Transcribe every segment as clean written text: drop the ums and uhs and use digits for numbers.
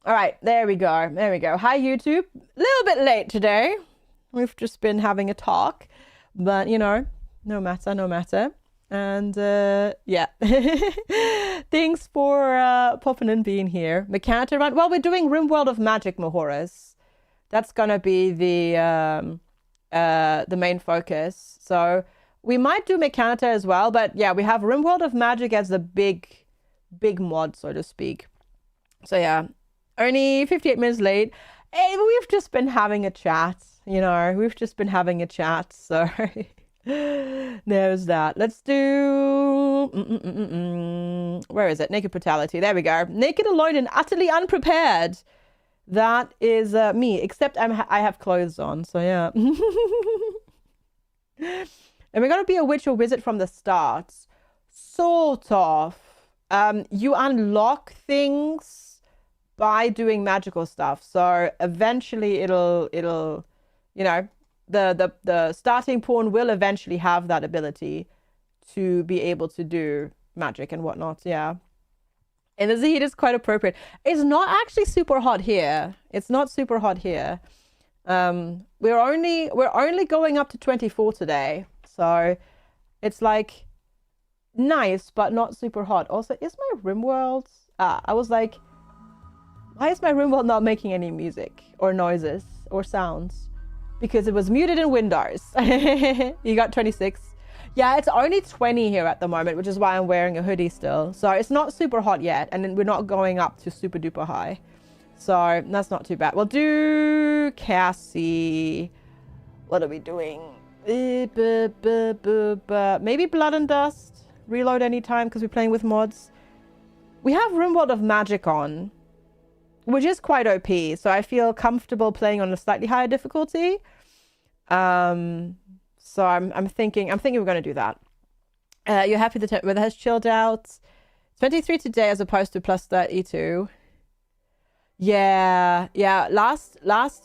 All right, there we go. There we go. Hi, YouTube. A little bit late today. We've just been having a talk, but you know, no matter, no matter. And yeah, thanks for popping and being here. Mechanical run. Well, we're doing RimWorld of Magic, Mahoras. That's gonna be the main focus. So we might do Mechanical as well, but yeah, we have RimWorld of Magic as the big mod, so to speak. So yeah, only 58 minutes late. Hey, we've just been having a chat, you know, we've just been having a chat. So there's that. Let's do, where is it? Naked Brutality. There we go. Naked, alone, and utterly unprepared. That is me, except I have clothes on. So yeah. And we're going to be a witch or wizard from the start. Sort of. You unlock things by doing magical stuff. So eventually it'll you know, the starting pawn will eventually have that ability to be able to do magic and whatnot. Yeah. And the heat is quite appropriate. It's not actually super hot here. It's not super hot here. We're only going up to 24 today. So it's like nice, but not super hot. Also, is my RimWorld? I was like, why is my RimWorld not making any music or noises or sounds? Because it was muted in Windows. You got 26. Yeah, it's only 20 here at the moment, which is why I'm wearing a hoodie still. So it's not super hot yet, and then we're not going up to super duper high. So that's not too bad. We'll do Cassie. What are we doing? Maybe Blood and Dust. Reload anytime because we're playing with mods. We have RimWorld of Magic on, which is quite OP. So I feel comfortable playing on a slightly higher difficulty. So I'm thinking we're going to do that. You're happy the weather has chilled out. 23 today as opposed to plus 32. Yeah. Last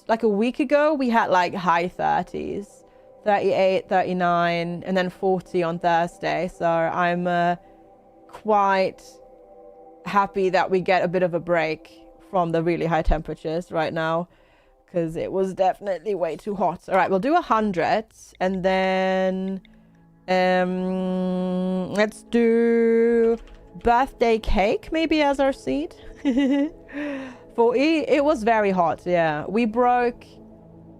like a week ago we had like high 30s, 38, 39, and then 40 on Thursday. So I'm quite happy that we get a bit of a break from the really high temperatures right now, because it was definitely way too hot. All right, we'll do 100, and then let's do birthday cake maybe as our seed. It was very hot. Yeah, we broke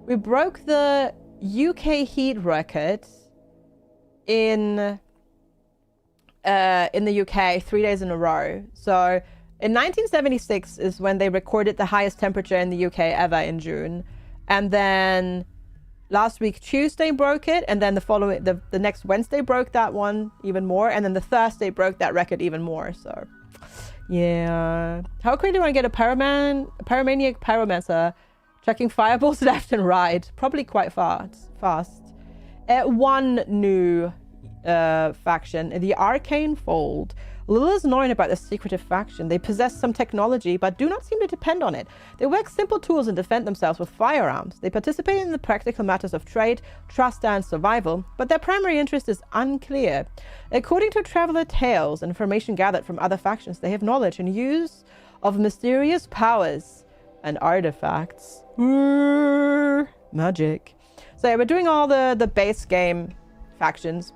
the UK heat record in the UK 3 days in a row. So in 1976 is when they recorded the highest temperature in the UK ever in June. And then last week, Tuesday broke it. And then the next Wednesday broke that one even more. And then the Thursday broke that record even more. So yeah. How quickly do I get a Pyromaniac Pyromancer? Checking fireballs left and right. Probably quite fast. One new faction, the Arcane Fold. Little is known about this secretive faction. They possess some technology, but do not seem to depend on it. They work simple tools and defend themselves with firearms. They participate in the practical matters of trade, trust, and survival, but their primary interest is unclear. According to Traveler Tales and information gathered from other factions, they have knowledge and use of mysterious powers and artifacts. Magic. So yeah, we're doing all the base game factions.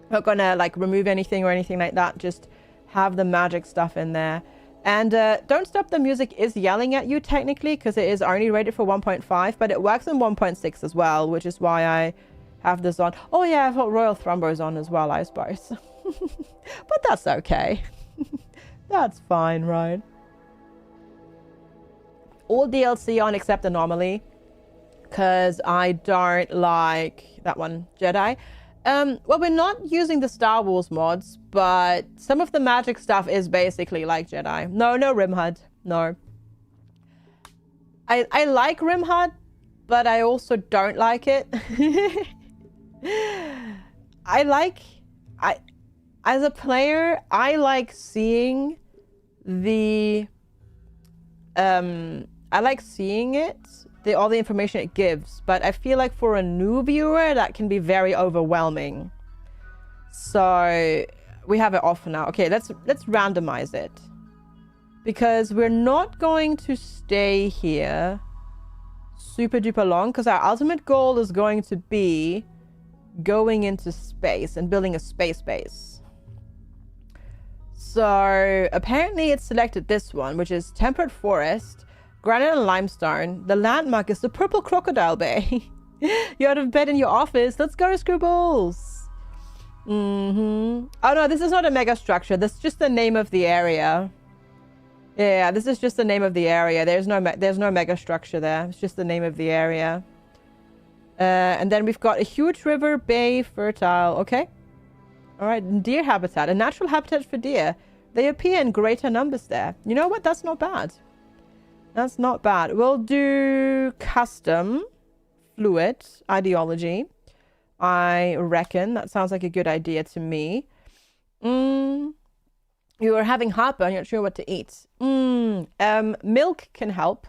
Not gonna like remove anything or anything like that, just have the magic stuff in there. And Don't Stop the Music is yelling at you technically because it is only rated for 1.5, but it works in 1.6 as well, which is why I have this on. Oh yeah, I've got Royal Thrumbos on as well, I suppose. But that's okay. That's fine, right? All DLC on except Anomaly, because I don't like that one, Jedi. Well, we're not using the Star Wars mods, but some of the magic stuff is basically like Jedi. No RimHUD. No. I like RimHUD, but I also don't like it. As a player, I like seeing the all the information it gives, but I feel like for a new viewer that can be very overwhelming. So we have it off now. Okay, let's randomize it. because we're not going to stay here super duper long, because our ultimate goal is going to be going into space and building a space base. So apparently it's selected this one, which is temperate forest, granite and limestone. The landmark is the purple crocodile bay. You're out of bed in your office. Let's go, Scribbles. Oh no, this is not a mega structure. This is just the name of the area. Yeah, this is just the name of the area. There's no mega structure there. It's just the name of the area. And then we've got a huge river, bay, fertile. Okay. All right. Deer habitat, a natural habitat for deer. They appear in greater numbers there. You know what? That's not bad. That's not bad. We'll do custom fluid ideology. I reckon that sounds like a good idea to me. You are having heartburn. You're not sure what to eat. Milk can help.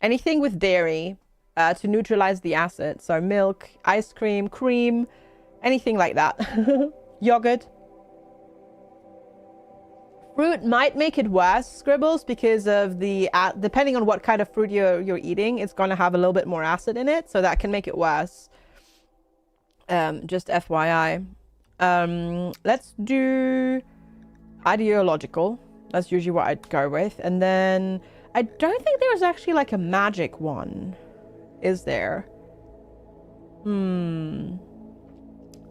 Anything with dairy to neutralize the acid. So milk, ice cream, cream, anything like that. Yogurt. Fruit might make it worse, Scribbles, because of the depending on what kind of fruit you're eating, it's going to have a little bit more acid in it, so that can make it worse. Just FYI. Let's do ideological. That's usually what I'd go with. And then I don't think there's actually like a magic one, is there? Oh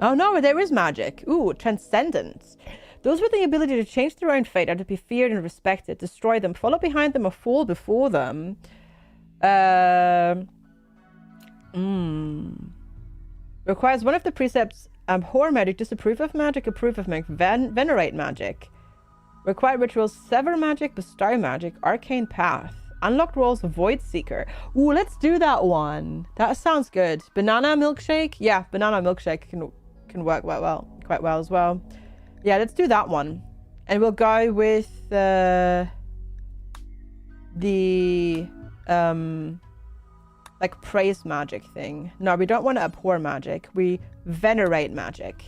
no, there is magic. Ooh, transcendence. Those with the ability to change their own fate are to be feared and respected. Destroy them, follow behind them, or fall before them. Requires one of the precepts: abhor magic, disapprove of magic, approve of magic, venerate magic. Required rituals: sever magic, bestow magic, arcane path. Unlocked roles: void seeker. Ooh, let's do that one. That sounds good. Banana milkshake. Yeah, banana milkshake can work quite well as well. Yeah, let's do that one. And we'll go with the like praise magic thing. No, we don't want to abhor magic. We venerate magic.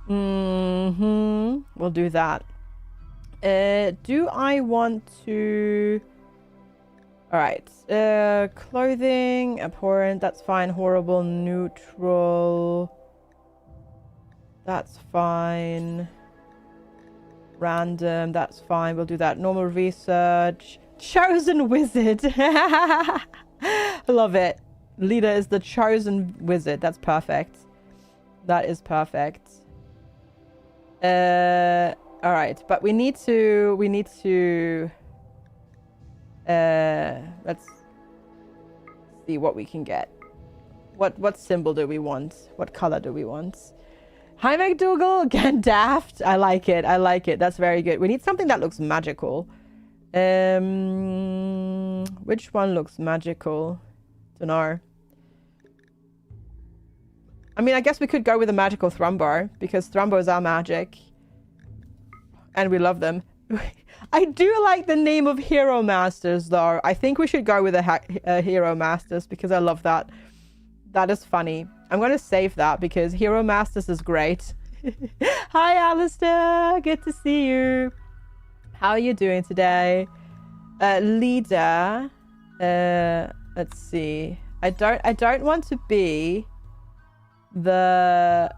We'll do that. Do I want to... All right. Clothing, abhorrent, that's fine. Horrible, neutral. That's fine. Random, that's fine. We'll do that. Normal research. Chosen wizard. I love it. Leader is the chosen wizard. That's perfect. That is perfect. All right, but we need to let's see what we can get. What symbol do we want? What color do we want? Hi, McDougal. Again, daft. I like it. I like it. That's very good. We need something that looks magical. Which one looks magical? Don't know. I mean, I guess we could go with a magical Thrumbo, because Thrumbos are magic. And we love them. I do like the name of Hero Masters, though. I think we should go with a Hero Masters, because I love that. That is funny. I'm going to save that, because Hero Masters is great. Hi, Alistair. Good to see you. How are you doing today? Leader. Let's see. I don't want to be the...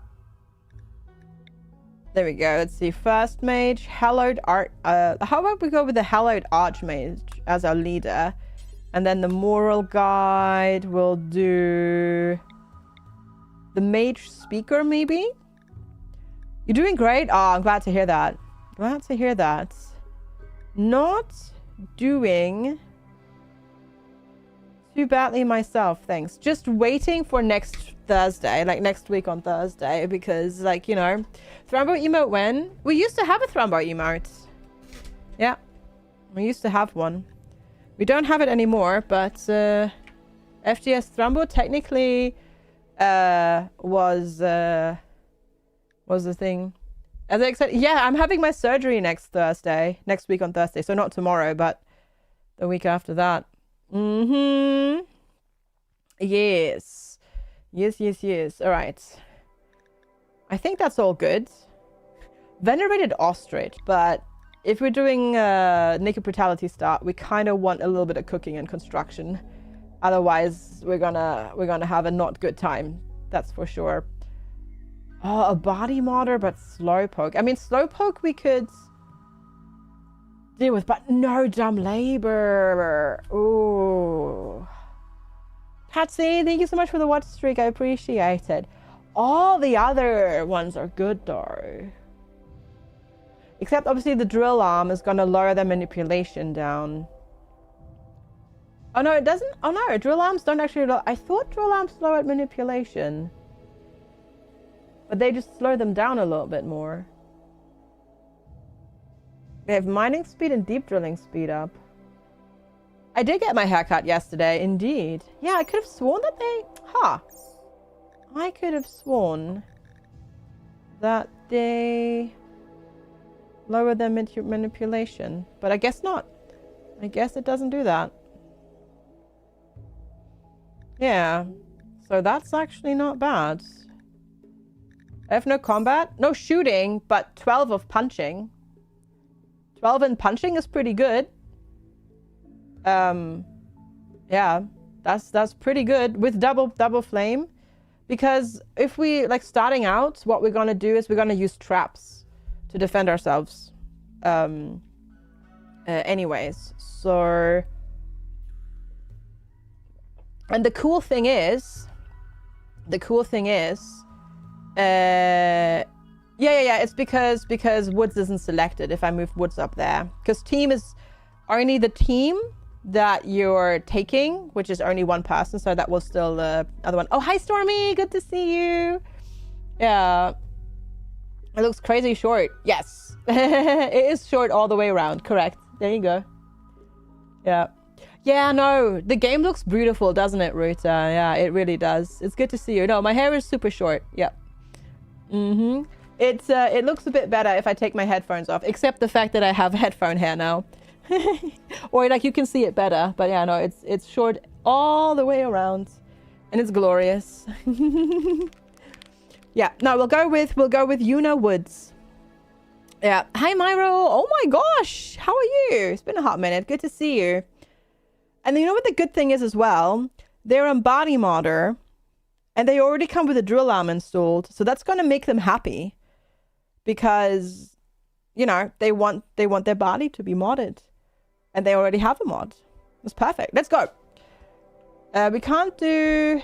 There we go. Let's see. First mage, hallowed art. How about we go with the hallowed archmage as our leader, and then the moral guide. We'll do the mage speaker, maybe. You're doing great. Oh, I'm glad to hear that. Glad to hear that. Not doing too badly myself, thanks. Just waiting for next Thursday, like next week on Thursday, because, like, you know, Thrumbo emote when? We used to have a Thrumbo emote. Yeah, we used to have one. We don't have it anymore, but FGS Thrumbo technically was the thing. As I said, yeah, I'm having my surgery next week on Thursday. So not tomorrow, but the week after that. Yes. Yes. All right. I think that's all good. Venerated ostrich, but if we're doing naked brutality start, we kind of want a little bit of cooking and construction. Otherwise, we're gonna have a not good time. That's for sure. Oh, a body modder, but slowpoke. I mean, slowpoke we could deal with, but no dumb labor. Ooh. Patsy, thank you so much for the watch streak. I appreciate it. All the other ones are good though. Except obviously the drill arm is going to lower their manipulation down. Oh no, it doesn't. Oh no, drill arms don't actually lower. I thought drill arms lowered manipulation. But they just slow them down a little bit more. They have mining speed and deep drilling speed up. I did get my haircut yesterday, indeed. Yeah, I could have sworn that they... Huh. I could have sworn that they lower their manipulation. But I guess not. I guess it doesn't do that. Yeah. So that's actually not bad. I have no combat. No shooting, but 12 of punching. 12 in punching is pretty good. Yeah, that's pretty good with double flame, because if we like starting out, what we're gonna do is we're gonna use traps to defend ourselves. Anyways, so and the cool thing is, yeah, it's because woods isn't selected if I move woods up there, because team is only the team that you're taking, which is only one person, so that was still the other one. Oh, hi Stormy, good to see you. Yeah, it looks crazy short. Yes. It is short all the way around, correct. There you go. Yeah, no, the game looks beautiful, doesn't it, Ruta? Yeah, it really does. It's good to see you. No, my hair is super short. Yep. It looks a bit better if I take my headphones off, except the fact that I have headphone hair now. Or like you can see it better, but yeah, no, it's short all the way around and it's glorious. Yeah, no, we'll go with Yuna Woods. Yeah. Hi Myro. Oh my gosh, how are you? It's been a hot minute. Good to see you. And you know what the good thing is as well? They're on body modder and they already come with a drill arm installed, so that's going to make them happy because, you know, they want their body to be modded. And they already have a mod. That's perfect. Let's go. We can't do...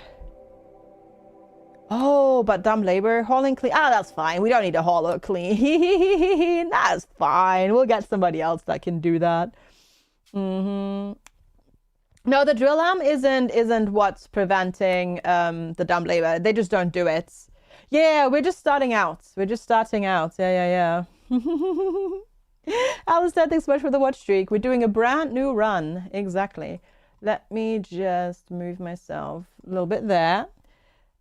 Oh, but dumb labor. Hauling clean. Ah, that's fine. We don't need to haul or clean. That's fine. We'll get somebody else that can do that. No, the drill arm isn't what's preventing the dumb labor. They just don't do it. Yeah, we're just starting out. Yeah. Alistair, thanks so much for the watch streak. We're doing a brand new run. Exactly. Let me just move myself a little bit there.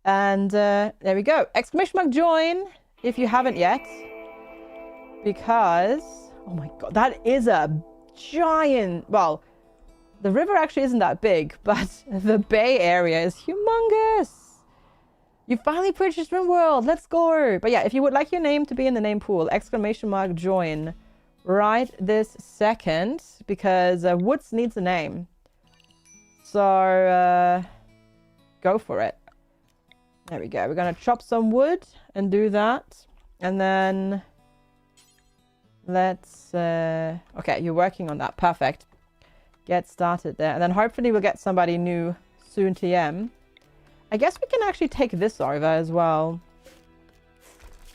And there we go. Exclamation mark join if you haven't yet. Because, oh my god, that is a giant... Well, the river actually isn't that big, but the bay area is humongous. You finally purchased RimWorld. Let's go. But yeah, if you would like your name to be in the name pool, exclamation mark join right this second, because Woods needs a name. So go for it. There we go. We're going to chop some wood and do that. And then let's... okay, you're working on that. Perfect. Get started there. And then hopefully we'll get somebody new soon TM. I guess we can actually take this over as well.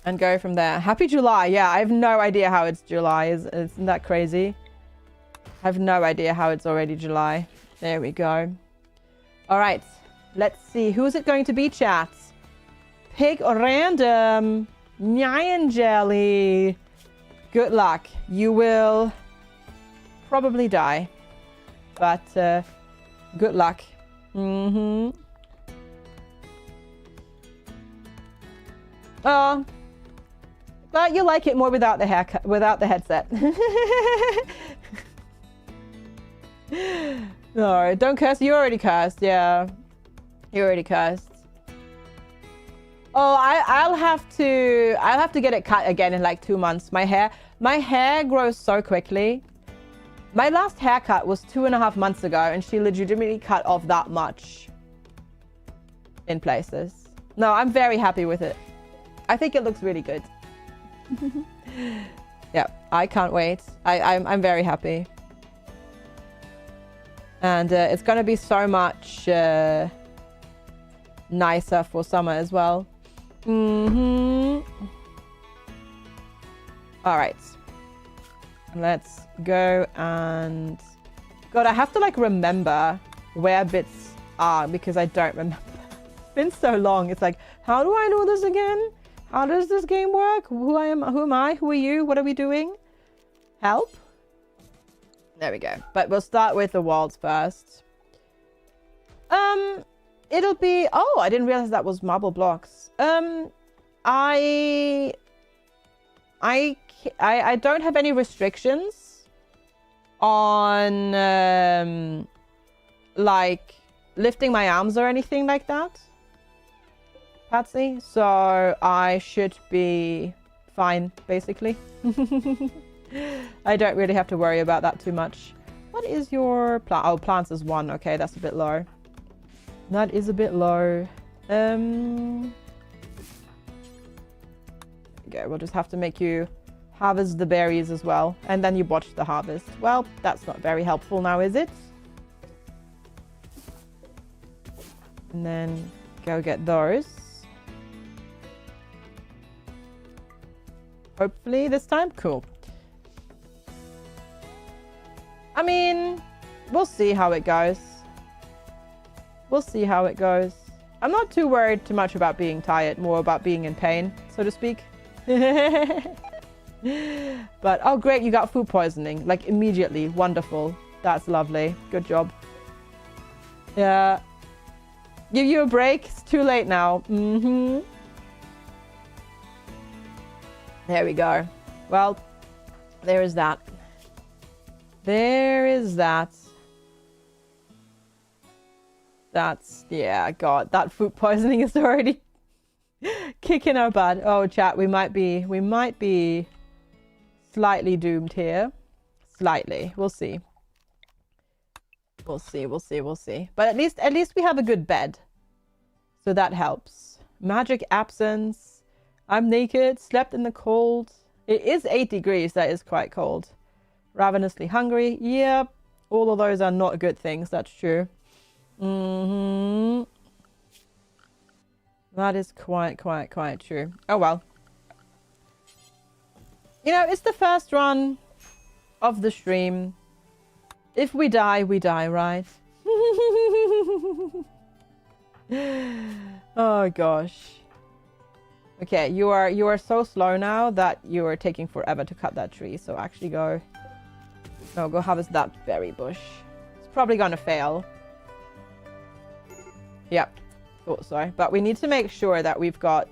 And go from there. Happy July. Yeah, I have no idea how it's July. Isn't that crazy? I have no idea how it's already July. There we go. All right. Let's see. Who's it going to be, chat? Pig or random? Nyan Jelly. Good luck. You will probably die. But good luck. Oh. But you like it more without the haircut, without the headset. No, don't curse. You already cursed. Yeah, you already cursed. Oh, I'll have to get it cut again in like 2 months. My hair, My hair grows so quickly. My last haircut was 2.5 months ago, and she legitimately cut off that much in places. No, I'm very happy with it. I think it looks really good. Yeah, I can't wait. I'm very happy. And it's going to be so much nicer for summer as well. All right. Let's go and... God, I have to like remember where bits are because I don't remember. It's been so long. It's like, how do I know this again? How does this game work? Who am I? Who are you? What are we doing? Help? There we go. But we'll start with the worlds first. It'll be... Oh, I didn't realize that was marble blocks. I don't have any restrictions on like lifting my arms or anything like that, Patsy. So I should be fine, basically. I don't really have to worry about that too much. What is your plant? Oh, plants is 1. Okay, that's a bit low. That is a bit low. Okay, we'll just have to make you harvest the berries as well. And then you watch the harvest. Well, that's not very helpful now, is it? And then go get those. Hopefully this time. Cool. I mean, we'll see how it goes. We'll see how it goes. I'm not too worried too much about being tired, more about being in pain, so to speak. But, oh great, you got food poisoning. Like, immediately. Wonderful. That's lovely. Good job. Yeah. Give you a break. It's too late now. There we go. Well, there is that. There is that. That's, yeah, God, that food poisoning is already kicking our butt. Oh, chat, we might be slightly doomed here. Slightly. We'll see. We'll see. But at least we have a good bed. So that helps. Magic absence. I'm naked, slept in the cold. It is 8 degrees, that is quite cold. Ravenously hungry. Yeah, all of those are not good things, that's true. That is quite true. Oh well. You know, it's the first run of the stream. If we die, we die, right? Oh gosh. Okay, you are so slow now that you are taking forever to cut that tree. So actually go harvest that berry bush. It's probably gonna fail. Yep, thought so. But we need to make sure that we've got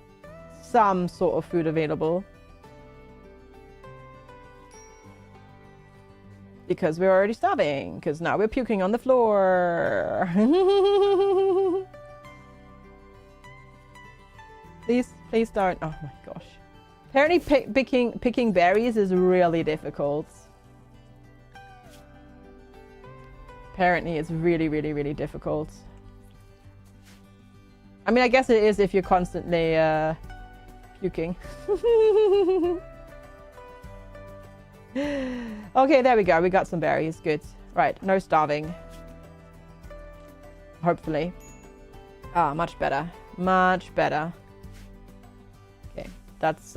some sort of food available. Because we're already starving. Because now we're puking on the floor. Please don't. Oh my gosh. Apparently picking berries is really difficult. Apparently it's really difficult. I mean, I guess it is if you're constantly puking. Okay, there we go. We got some berries. Good. Right, no starving. Hopefully. Ah, much better. Much better. Okay, that's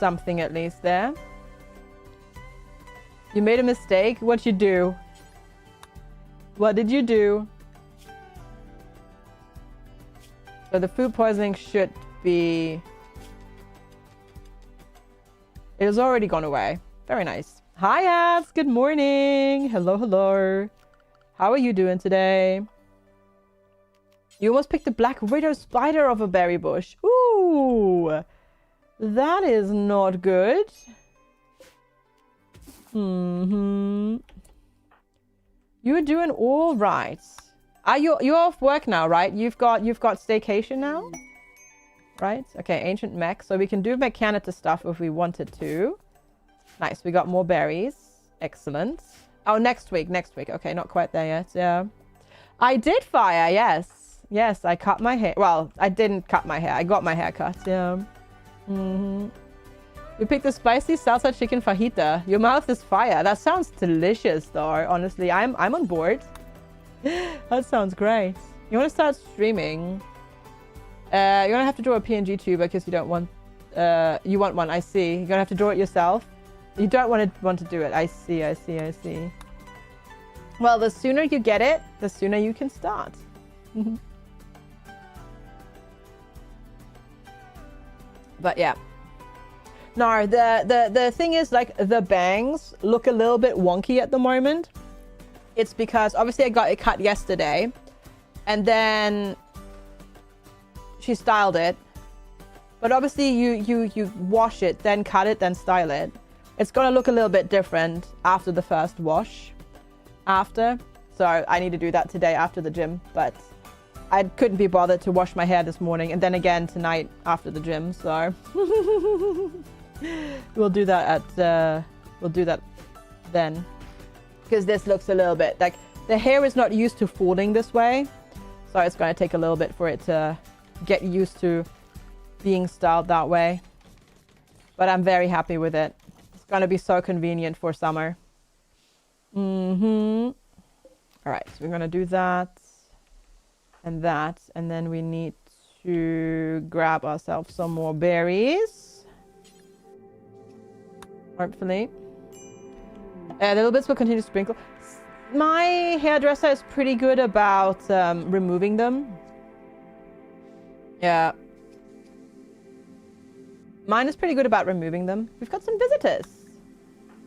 something at least there. You made a mistake? What'd you do? What did you do? So the food poisoning should be... It has already gone away. Very nice. Hi, Abs. Good morning. Hello. How are you doing today? You almost picked the black widow spider off a berry bush. Ooh. That is not good. You're doing all right. You're off work now, right? You've got staycation now? right? Okay, ancient mech. So we can do mechanical stuff if we wanted to. Nice. We got more berries. Excellent. Oh, next week. Next week. Okay, not quite there yet. Yeah. I did fire. Yes. Yes, I cut my hair. Well, I didn't cut my hair. I got my hair cut. Yeah. We picked the spicy salsa chicken fajita. Your mouth is fire. That sounds delicious, though. Honestly, I'm on board. That sounds great. You want to start streaming? You're gonna have to draw a PNG tuber because you don't want. You want one. I see. You're gonna have to draw it yourself. You don't want to do it. I see. I see. I see. Well, the sooner you get it, the sooner you can start. But yeah. No, the thing is, like, the bangs look a little bit wonky at the moment. It's because obviously I got it cut yesterday, and then she styled it. But obviously you wash it, then cut it, then style it. It's gonna look a little bit different after the first wash. So I need to do that today after the gym, but I couldn't be bothered to wash my hair this morning, and then again tonight after the gym. So we'll do that then, because this looks a little bit like the hair is not used to falling this way, so it's going to take a little bit for it to get used to being styled that way. But I'm very happy with it. It's going to be so convenient for summer. All right, so we're going to do that and that, and then we need to grab ourselves some more berries, hopefully. Little bits will continue to sprinkle. My hairdresser is pretty good about removing them. Yeah, mine is pretty good about removing them. We've got some visitors.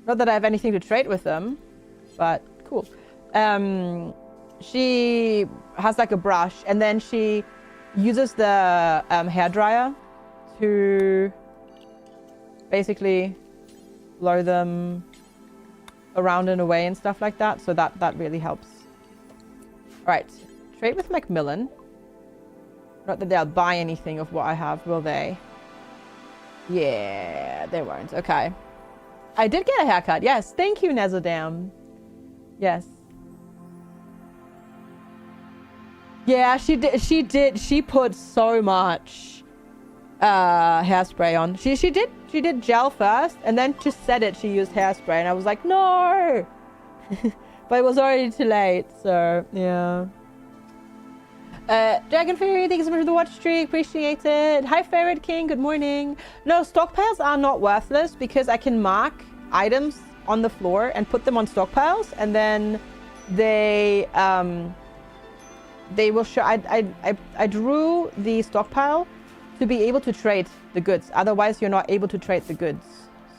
Not that I have anything to trade with them, but cool. She has like a brush, and then she uses the hairdryer to basically blow them around and away and stuff like that. So that really helps. All right, trade with Macmillan. Not that they'll buy anything of what I have, will they? Yeah, they won't. Okay. I did get a haircut. Yes, thank you, Nezodam. Yes. Yeah, she did. She put so much hairspray on. She did gel first, and then to set it, she used hairspray, and I was like, no. But it was already too late, so yeah. Dragon Fairy, thank you so much for the watch streak. Appreciate it. Hi, Ferret King. Good morning. No, stockpiles are not worthless because I can mark items on the floor and put them on stockpiles, and then they will show. I drew the stockpile to be able to trade the goods. Otherwise, you're not able to trade the goods.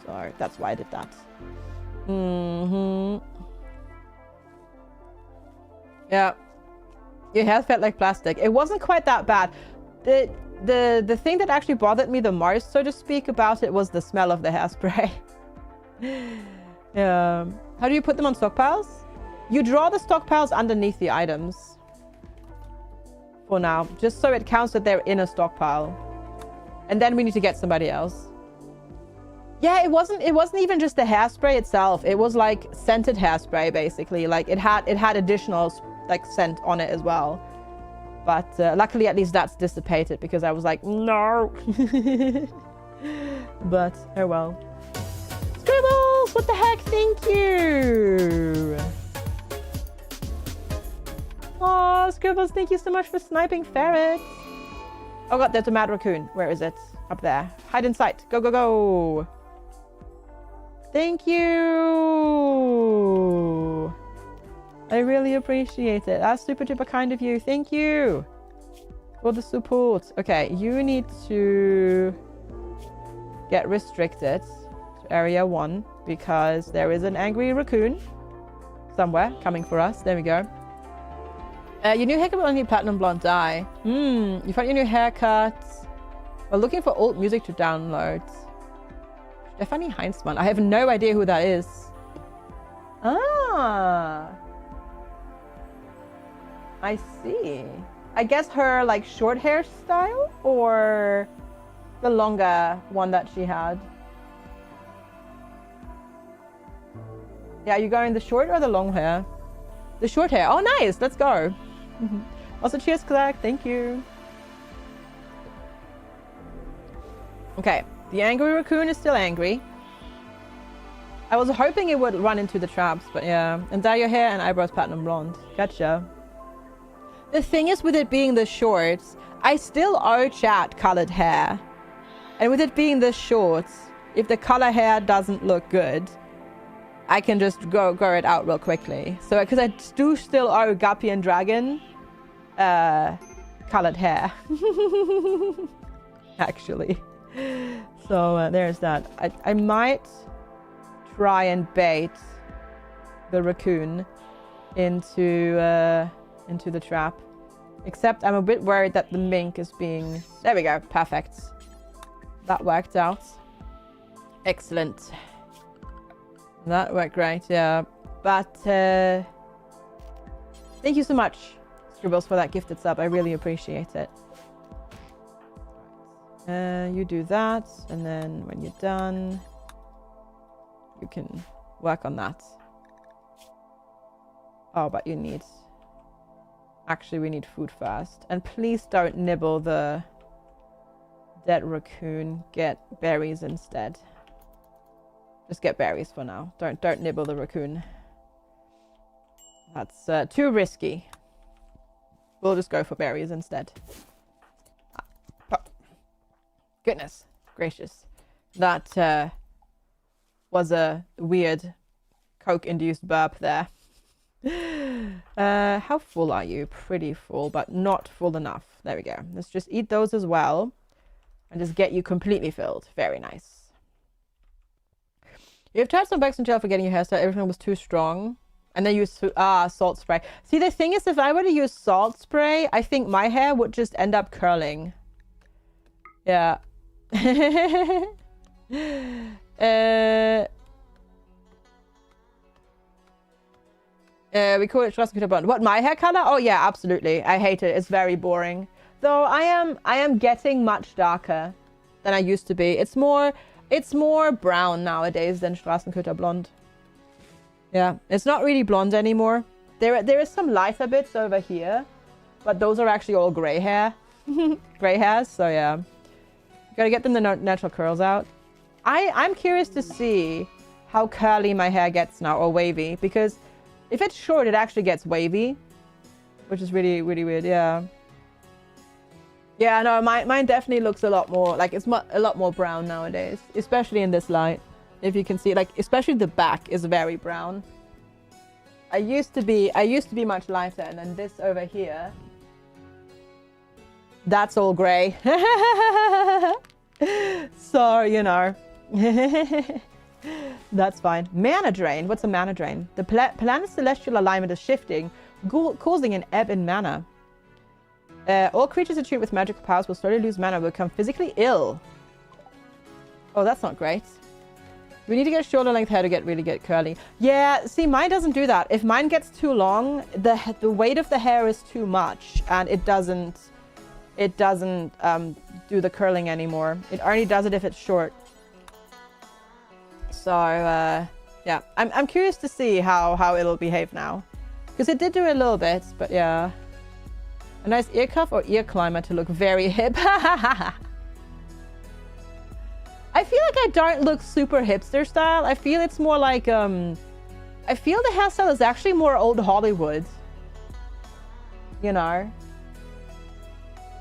So that's why I did that. Yeah. Your hair felt like plastic. It wasn't quite that bad. The thing that actually bothered me the most, so to speak, about it was the smell of the hairspray. Yeah. How do you put them on stockpiles? You draw the stockpiles underneath the items. For now, just so it counts that they're in a stockpile. And then we need to get somebody else. Yeah, it wasn't even just the hairspray itself. It was like scented hairspray, basically. Like it had additional like scent on it as well, but luckily at least that's dissipated, because I was like, no. But oh well. Scribbles, what the heck? Thank you. Oh, Scribbles, thank you so much for sniping ferrets. Oh god, there's a mad raccoon. Where is it? Up there. Hide in sight. Go, go, go. Thank you. I really appreciate it. That's super duper kind of you. Thank you for the support. Okay, you need to get restricted to area 1 because there is an angry raccoon somewhere coming for us. There we go. Your new haircut will only platinum blonde dye. You found your new haircut. We're looking for old music to download. Stephanie Heinzmann. I have no idea who that is. Ah. I see. I guess her like short hairstyle, or the longer one that she had. Yeah, are you going the short or the long hair? The short hair. Oh, nice. Let's go. Also, cheers, Clark. Thank you. Okay. The angry raccoon is still angry. I was hoping it would run into the traps, but yeah. And dye your hair and eyebrows platinum blonde. Gotcha. The thing is, with it being the shorts, I still owe chat colored hair. And with it being the shorts, if the color hair doesn't look good, I can just go it out real quickly. So, because I do still owe Guppy and Dragon colored hair. Actually. So, there's that. I might try and bait the raccoon into the trap. Except I'm a bit worried that the mink is being... There we go. Perfect. That worked out. Excellent. That worked great, yeah. But thank you so much, Scribbles, for that gifted sub. I really appreciate it. You do that, and then when you're done, you can work on that. Oh, but you need... Actually, we need food first. And please don't nibble the dead raccoon. Get berries instead. Just get berries for now. Don't nibble the raccoon. That's too risky. We'll just go for berries instead. Oh. Goodness gracious. That was a weird Coke-induced burp there. How full are you? Pretty full, but not full enough. There we go. Let's just eat those as well. And just get you completely filled. Very nice. You've tried some bugs in jail for getting your hairstyle. Everything was too strong. And then use salt spray. See, the thing is, if I were to use salt spray, I think my hair would just end up curling. Yeah. We call it Schwarzenegger blonde. What, my hair color? Oh yeah, absolutely. I hate it. It's very boring. Though I am getting much darker than I used to be. It's more brown nowadays than Straßenköter blonde. Yeah, it's not really blonde anymore. There is some lighter bits over here, but those are actually all gray hair. Gray hairs, so yeah. Gotta get them the natural curls out. I'm curious to see how curly my hair gets now, or wavy, because if it's short, it actually gets wavy, which is really, really weird, yeah. Yeah, no, mine definitely looks a lot more, like, it's a lot more brown nowadays, especially in this light. If you can see, like, especially the back is very brown. I used to be much lighter, and then this over here, that's all gray. So, you know. That's fine. Mana drain. What's a mana drain? The planet's celestial alignment is shifting, causing an ebb in mana. All creatures attuned with magical powers will slowly lose mana, will become physically ill. Oh, that's not great. We need to get shoulder length hair to really get curly. Yeah, see, mine doesn't do that. If mine gets too long, the weight of the hair is too much, and it doesn't do the curling anymore. It only does it if it's short. So yeah, I'm curious to see how it'll behave now, because it did do a little bit, but yeah. A nice ear cuff or ear climber to look very hip. I feel like I don't look super hipster style. I feel it's more like I feel the hairstyle is actually more old Hollywood. You know.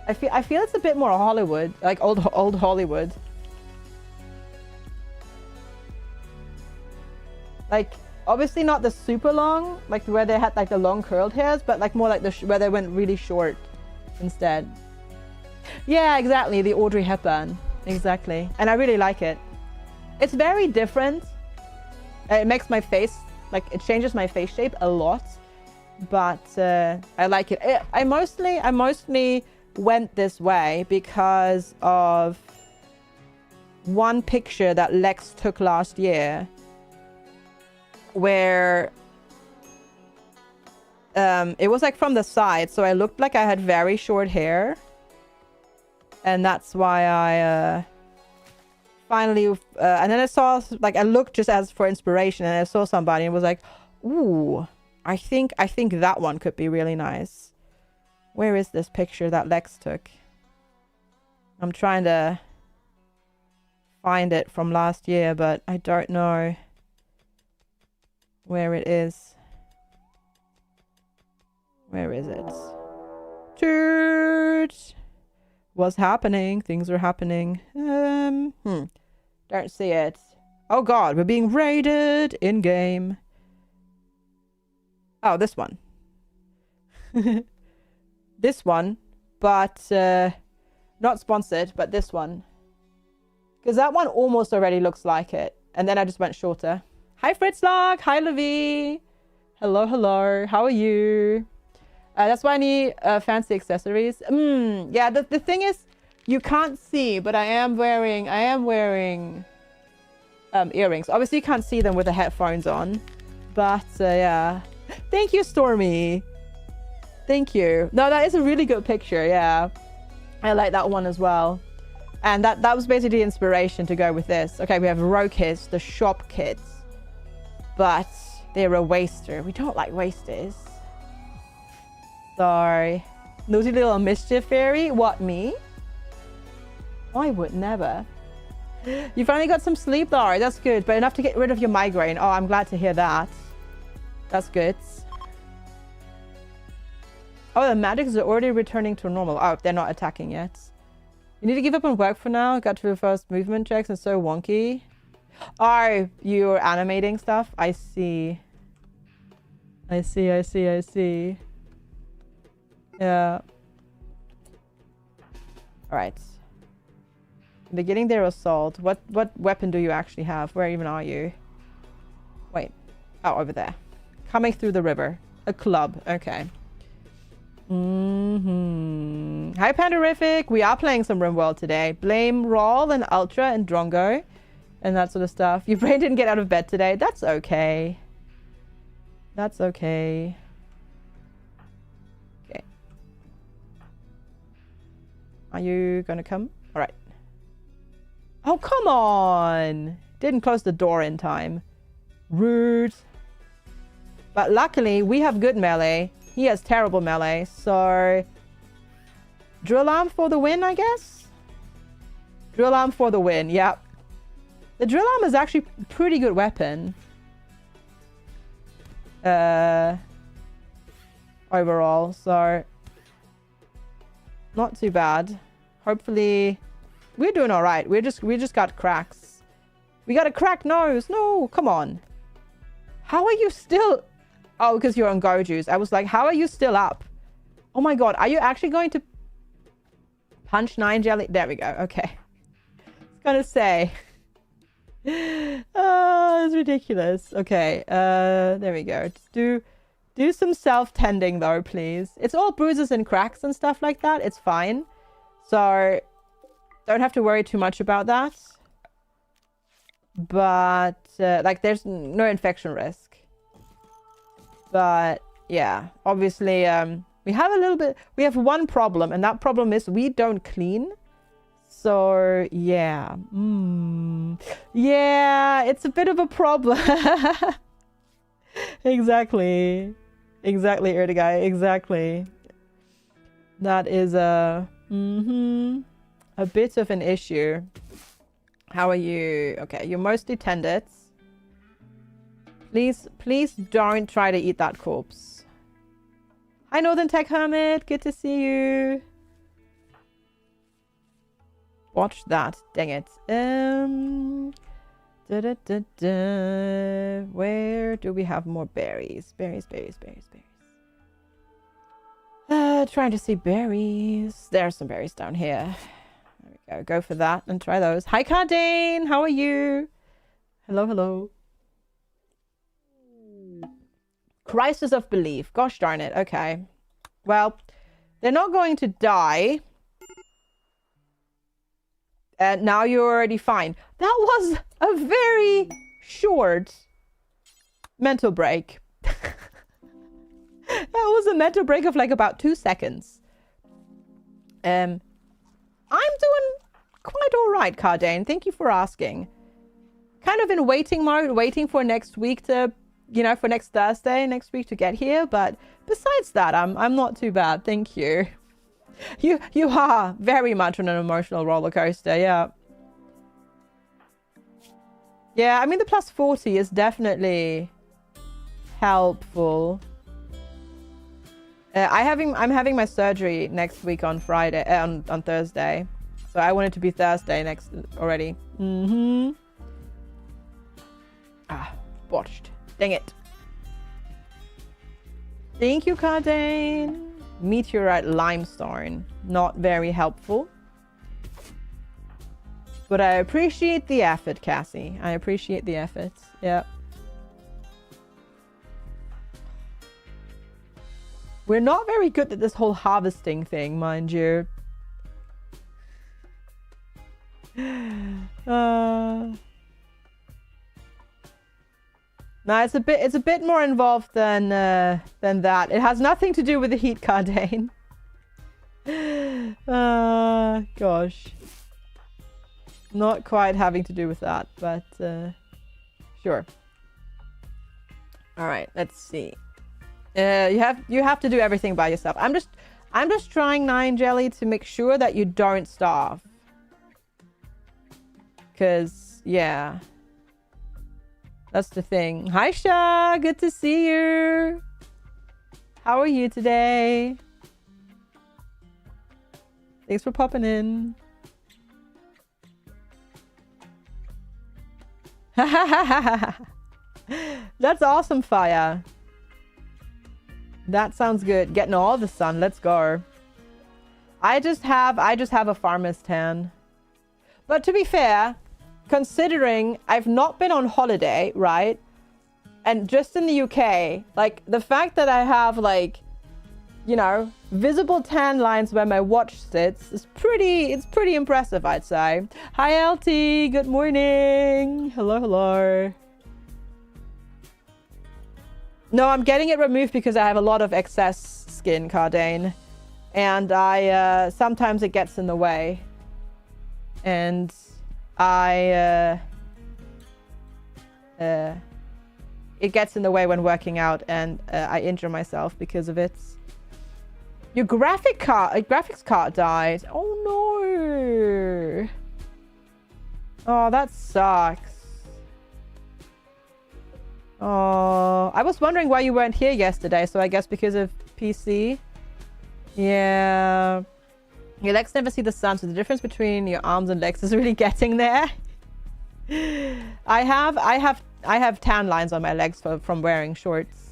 I feel it's a bit more Hollywood, like old Hollywood. Like, obviously not the super long, like where they had like the long curled hairs, but like more like where they went really short instead. Yeah, exactly. The Audrey Hepburn. Exactly. And I really like it. It's very different. It makes my face, like it changes my face shape a lot, but I like it. I mostly went this way because of one picture that Lex took last year, where it was like from the side, so I looked like I had very short hair, And that's why I finally... and then I saw, like, I looked just as for inspiration, and I saw somebody and was like, ooh, I think that one could be really nice. Where is this picture that Lex took? I'm trying to find it from last year, but I don't know where it is. Where is it? Dude! What's happening? Things are happening. Don't see it. Oh god, we're being raided in-game. Oh, this one. This one, but not sponsored, but this one. Because that one almost already looks like it. And then I just went shorter. Hi, Fritzlock. Hi, Levi. Hello, hello. How are you? That's why I need fancy accessories. Yeah, the thing is, you can't see, but I am wearing earrings. Obviously, you can't see them with the headphones on. But, yeah. Thank you, Stormy. Thank you. No, that is a really good picture, yeah. I like that one as well. And that was basically the inspiration to go with this. Okay, we have row kids, the shop kids. But they're a waster. We don't like wasters. Sorry. Naughty little mischief fairy? What, me? I would never. You finally got some sleep, though. That's good. But enough to get rid of your migraine. Oh, I'm glad to hear that. That's good. Oh, the Magix are already returning to normal. Oh, they're not attacking yet. You need to give up on work for now. Got to the first movement checks and so wonky. Oh, you're animating stuff? I see. I see. Yeah. Alright. Beginning their assault. What weapon do you actually have? Where even are you? Wait. Oh, over there. Coming through the river. A club. Okay. Hi, Pandorific. We are playing some RimWorld today. Blame Rawl and Ultra and Drongo and that sort of stuff. Your brain didn't get out of bed today. That's okay. That's okay. Okay. Are you gonna come? All right. Oh, come on. Didn't close the door in time. Rude. But luckily, we have good melee. He has terrible melee, so... Drill arm for the win, I guess? Drill arm for the win, yep. The drill arm is actually a pretty good weapon. Overall, so... Not too bad. Hopefully... We're doing alright. We just got cracks. We got a cracked nose. No, come on. How are you still... Oh, because you're on Go Juice. I was like, how are you still up? Oh my god, are you actually going to punch 9 jelly? There we go. Okay. I was gonna say. Oh, it's ridiculous. Okay. There we go. Just do some self-tending though, please. It's all bruises and cracks and stuff like that. It's fine. So don't have to worry too much about that. But like there's no infection risk. But yeah, obviously we have one problem, and that problem is we don't clean. So yeah. Yeah, it's a bit of a problem. Exactly, Erdigai, exactly. That is a bit of an issue. How are you? Okay, you're mostly tended. Please don't try to eat that corpse. Hi, Northern Tech Hermit. Good to see you. Watch that. Dang it. Where do we have more berries? Berries. Trying to see berries. There are some berries down here. There we go. Go for that and try those. Hi, Cardane. How are you? Hello. Crisis of belief. Gosh darn it. Okay. Well, they're not going to die. And now you're already fine. That was a very short mental break. That was a mental break of like about 2 seconds. I'm doing quite all right, Cardane. Thank you for asking. Kind of in waiting mode, waiting for next week to, you know, for next Thursday, next week to get here. But besides that, I'm not too bad. Thank you. You are very much on an emotional roller coaster. Yeah. Yeah, I mean, the plus 40 is definitely helpful. I'm having my surgery next week on Friday, on Thursday. So I want it to be Thursday next already. Mm-hmm. Ah, botched. Dang it. Thank you, Cardane. Meteorite limestone. Not very helpful. But I appreciate the effort, Cassie. I appreciate the effort. Yeah. We're not very good at this whole harvesting thing, mind you. No, it's a bit more involved than that. It has nothing to do with the heat, Cardane. Gosh. Not quite having to do with that, but sure. All right, let's see. You have to do everything by yourself. I'm just trying, Nine Jelly, to make sure that you don't starve. Cause yeah. That's the thing. Hi, Sha. Good to see you. How are you today? Thanks for popping in. That's awesome, Fire. That sounds good. Getting all the sun. Let's go. I just have a farmer's tan. But to be fair, considering I've not been on holiday, right? And just in the UK, like the fact that I have like, you know, visible tan lines where my watch sits is pretty impressive, I'd say. Hi, LT. Good morning. Hello, hello. No, I'm getting it removed because I have a lot of excess skin, Cardane. And sometimes it gets in the way. And it gets in the way when working out, and I injure myself because of it. Your graphics card died. Oh no. Oh, that sucks. Oh, I was wondering why you weren't here yesterday, so I guess because of PC. Yeah. Your legs never see the sun, so the difference between your arms and legs is really getting there. I have tan lines on my legs from wearing shorts.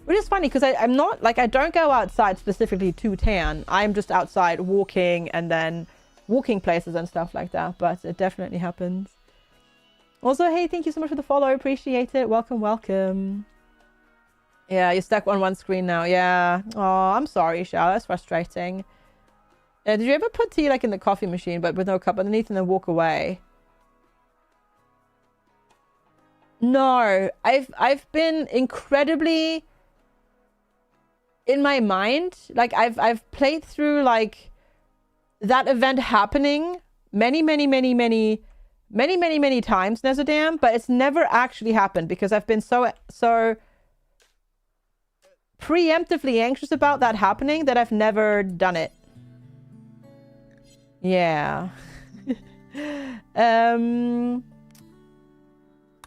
Which is funny because I'm not, like, I don't go outside specifically to tan. I'm just outside walking and then walking places and stuff like that, but it definitely happens. Also, hey, thank you so much for the follow. Appreciate it. Welcome, welcome. Yeah, you're stuck on one screen now. Yeah. Oh, I'm sorry, Shao. That's frustrating. Did you ever put tea like in the coffee machine but with no cup underneath and then walk away? No. I've been incredibly in my mind. Like I've played through like that event happening many times, Nezadam, but it's never actually happened because I've been so preemptively anxious about that happening that I've never done it. Yeah.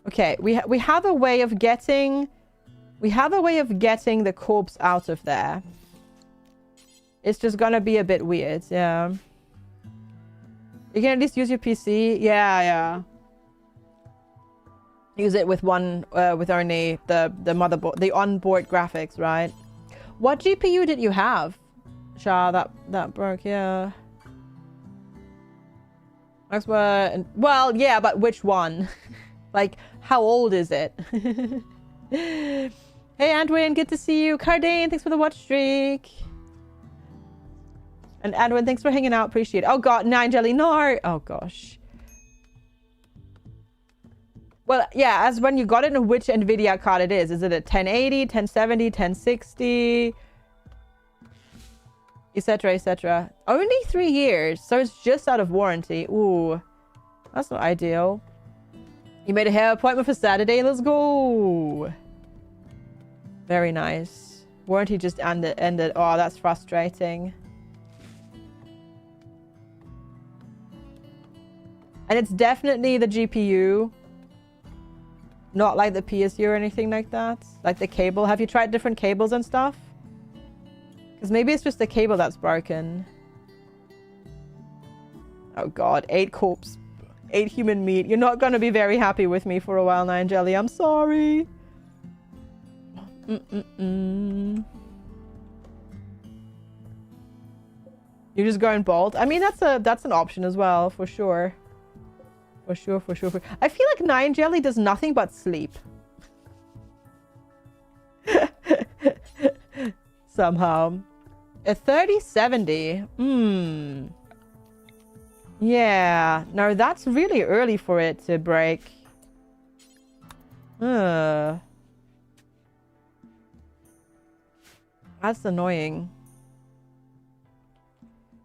Okay, we have a way of getting the corpse out of there. It's just gonna be a bit weird, yeah. You can at least use your PC. Yeah. Use it with with only the motherboard, the onboard graphics, right? What GPU did you have? Shah, that broke, yeah. Well, yeah, but which one? Like, how old is it? Hey, Antoine, good to see you. Cardane, thanks for the watch streak. And Antoine, thanks for hanging out. Appreciate it. Oh, God, Nine Jelly, no. Oh, gosh. Well, yeah, as when you got it in which NVIDIA card it is. Is it a 1080, 1070, 1060? etc., etc. Only 3 years, so it's just out of warranty. Ooh, that's not ideal. You made a hair appointment for Saturday. Let's go. Very nice. Warranty just ended. Oh, that's frustrating. And it's definitely the GPU. Not like the PSU or anything like that. Like the cable. Have you tried different cables and stuff? Because maybe it's just the cable that's broken. Oh god, 8 corpse. 8 human meat. You're not going to be very happy with me for a while, Nine Jelly. I'm sorry. You're just going bald? I mean, that's an option as well, for sure. For sure. I feel like Nine Jelly does nothing but sleep. Somehow. A 3070. Yeah. No, that's really early for it to break. That's annoying.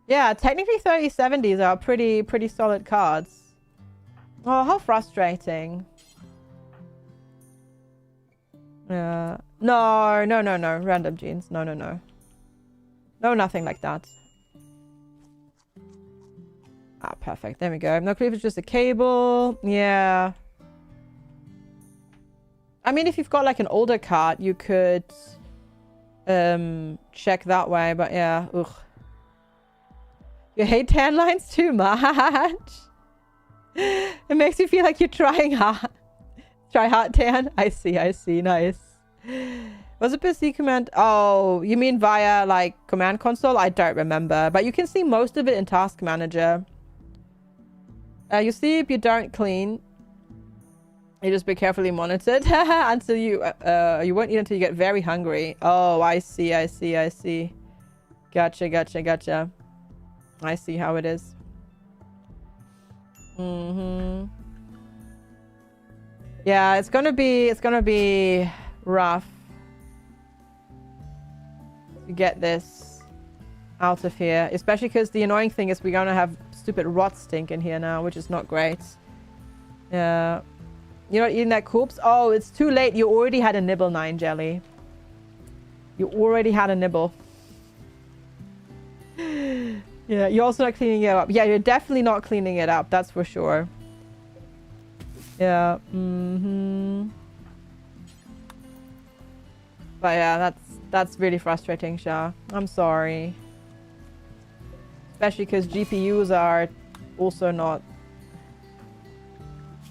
Yeah, technically 3070s are pretty solid cards. Oh, how frustrating. Yeah. No. Random genes. No. No, nothing like that. Ah, perfect. There we go. No clue if it's just a cable. Yeah. I mean, if you've got like an older card, you could check that way. But yeah, ugh. You hate tan lines too much. It makes you feel like you're trying hard. Try hard tan. I see. Nice. Was it PC command? Oh, you mean via like command console? I don't remember, but you can see most of it in Task Manager. You see if you don't clean, you just be carefully monitored until you won't eat until you get very hungry. Oh, I see. Gotcha. I see how it is. Yeah, it's gonna be rough to get this out of here, especially because the annoying thing is we're gonna have stupid rot stink in here now, which is not great. Yeah. You're not eating that corpse? Oh, it's too late. You already had a nibble, Nine Jelly. You already had a nibble. Yeah, you're also not cleaning it up. Yeah, you're definitely not cleaning it up. That's for sure. Yeah. But yeah, that's really frustrating, Sha. I'm sorry. Especially because GPUs are also not...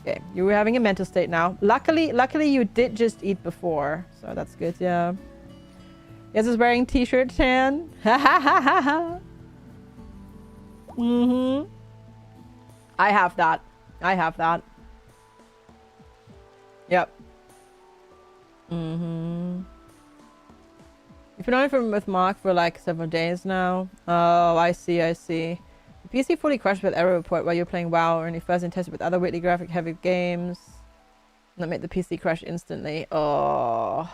Okay, you were having a mental state now. Luckily you did just eat before. So that's good, yeah. Yes, is wearing t-shirt tan. Ha ha ha ha ha. I have that. Yep. You've been on with Mark for like several days now. Oh, I see. The PC fully crashed with error report while you're playing WoW or any fuzzy tested with other weirdly graphic heavy games. That made the PC crash instantly. Oh,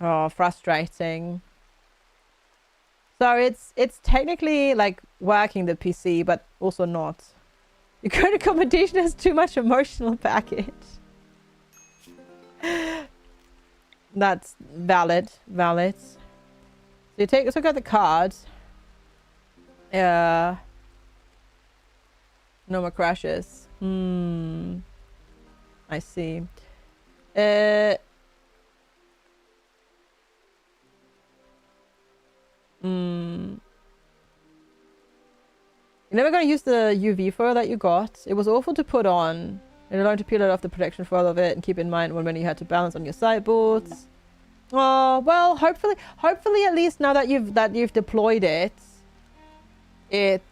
frustrating. So it's technically like working the PC, but also not. Your current accommodation has too much emotional baggage. That's valid. So you let's look at the cards. No more crashes. I see. You're never going to use the UV foil that you got. It was awful to put on. You're allowed to peel it off the protection foil of it and keep in mind when you had to balance on your sideboards. Oh, well, hopefully at least now that you've deployed it, it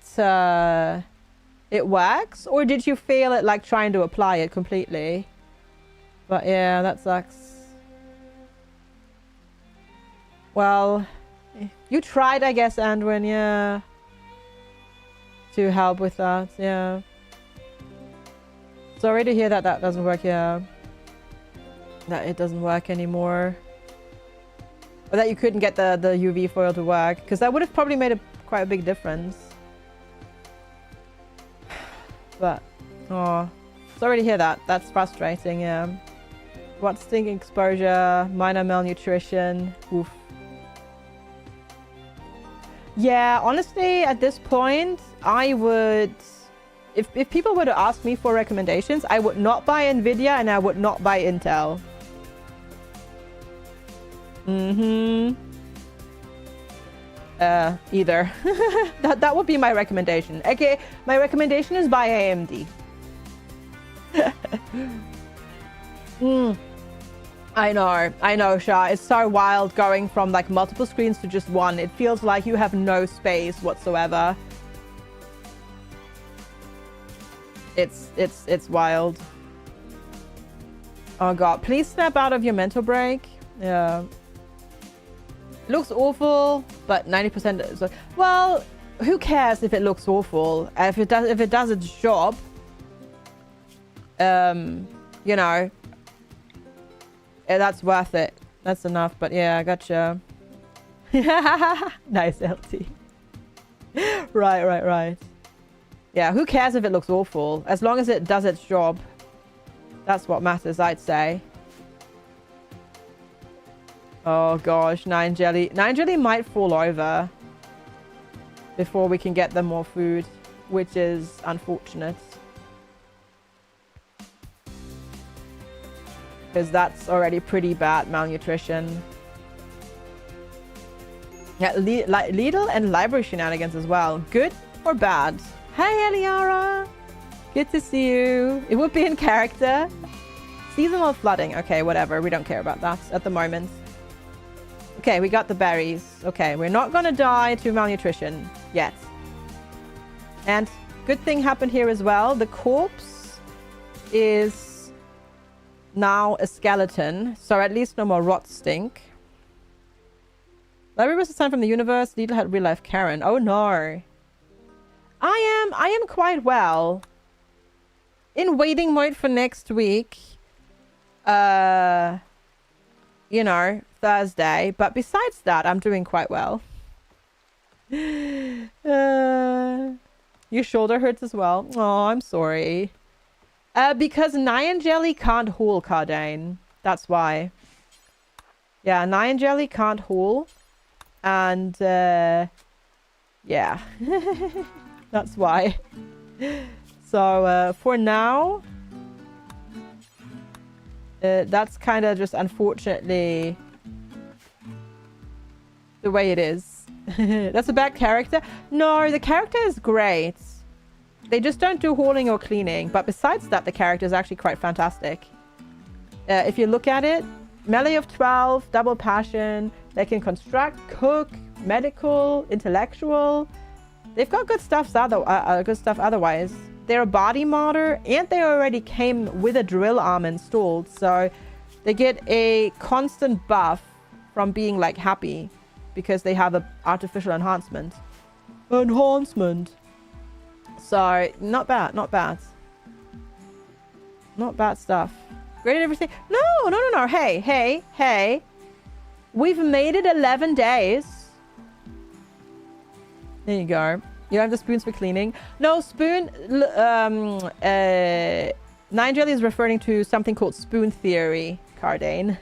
works. Or did you fail at like trying to apply it completely? But yeah, that sucks. Well, you tried, I guess, Andwin, yeah. To help with that, yeah. Sorry to hear that doesn't work, yeah. That it doesn't work anymore. Or that you couldn't get the UV foil to work, because that would have probably made quite a big difference. But, oh, sorry to hear that. That's frustrating, yeah. What stink exposure, minor malnutrition, oof. Yeah, honestly, at this point, I would... If people were to ask me for recommendations, I would not buy Nvidia and I would not buy Intel. Either. that would be my recommendation. Okay, my recommendation is buy AMD. I know, Shah. It's so wild going from like multiple screens to just one. It feels like you have no space whatsoever. It's wild. Oh god, please snap out of your mental break. Yeah. Looks awful, but 90% is like, well, who cares if it looks awful? If it does its job, you know, that's worth it. That's enough. But yeah, I gotcha. Nice, LT. Right. Yeah, who cares if it looks awful? As long as it does its job. That's what matters, I'd say. Oh gosh, 9 jelly. 9 jelly might fall over before we can get them more food, which is unfortunate. Because that's already pretty bad malnutrition. Yeah, Lidl and library shenanigans as well. Good or bad? Hey, Eliara! Good to see you. It would be in character. Seasonal flooding. Okay, whatever. We don't care about that at the moment. Okay, we got the berries. Okay, we're not gonna die to malnutrition yet. And good thing happened here as well. The corpse is now a skeleton, so at least no more rot stink. Library was assigned from the universe. Lidl had real life Karen. Oh no. I am quite well. In waiting mode for next week. You know, Thursday. But besides that, I'm doing quite well. Your shoulder hurts as well. Oh, I'm sorry. Because Nyan Jelly can't haul, Cardane. That's why. Yeah, Nyan Jelly can't haul. And, yeah. That's why. So, for now... that's kind of just unfortunately the way it is. That's a bad character. No, the character is great. They just don't do hauling or cleaning. But besides that, the character is actually quite fantastic. If you look at it, melee of 12, double passion. They can construct, cook, medical, intellectual. They've got good stuff otherwise. They're a body modder, and they already came with a drill arm installed, so they get a constant buff from being like happy because they have an artificial enhancement. So not bad. Not bad stuff. Great at everything. No. Hey. We've made it 11 days. There you go. You don't have the spoons for cleaning. No, spoon... 9 Jelly is referring to something called spoon theory, Cardane.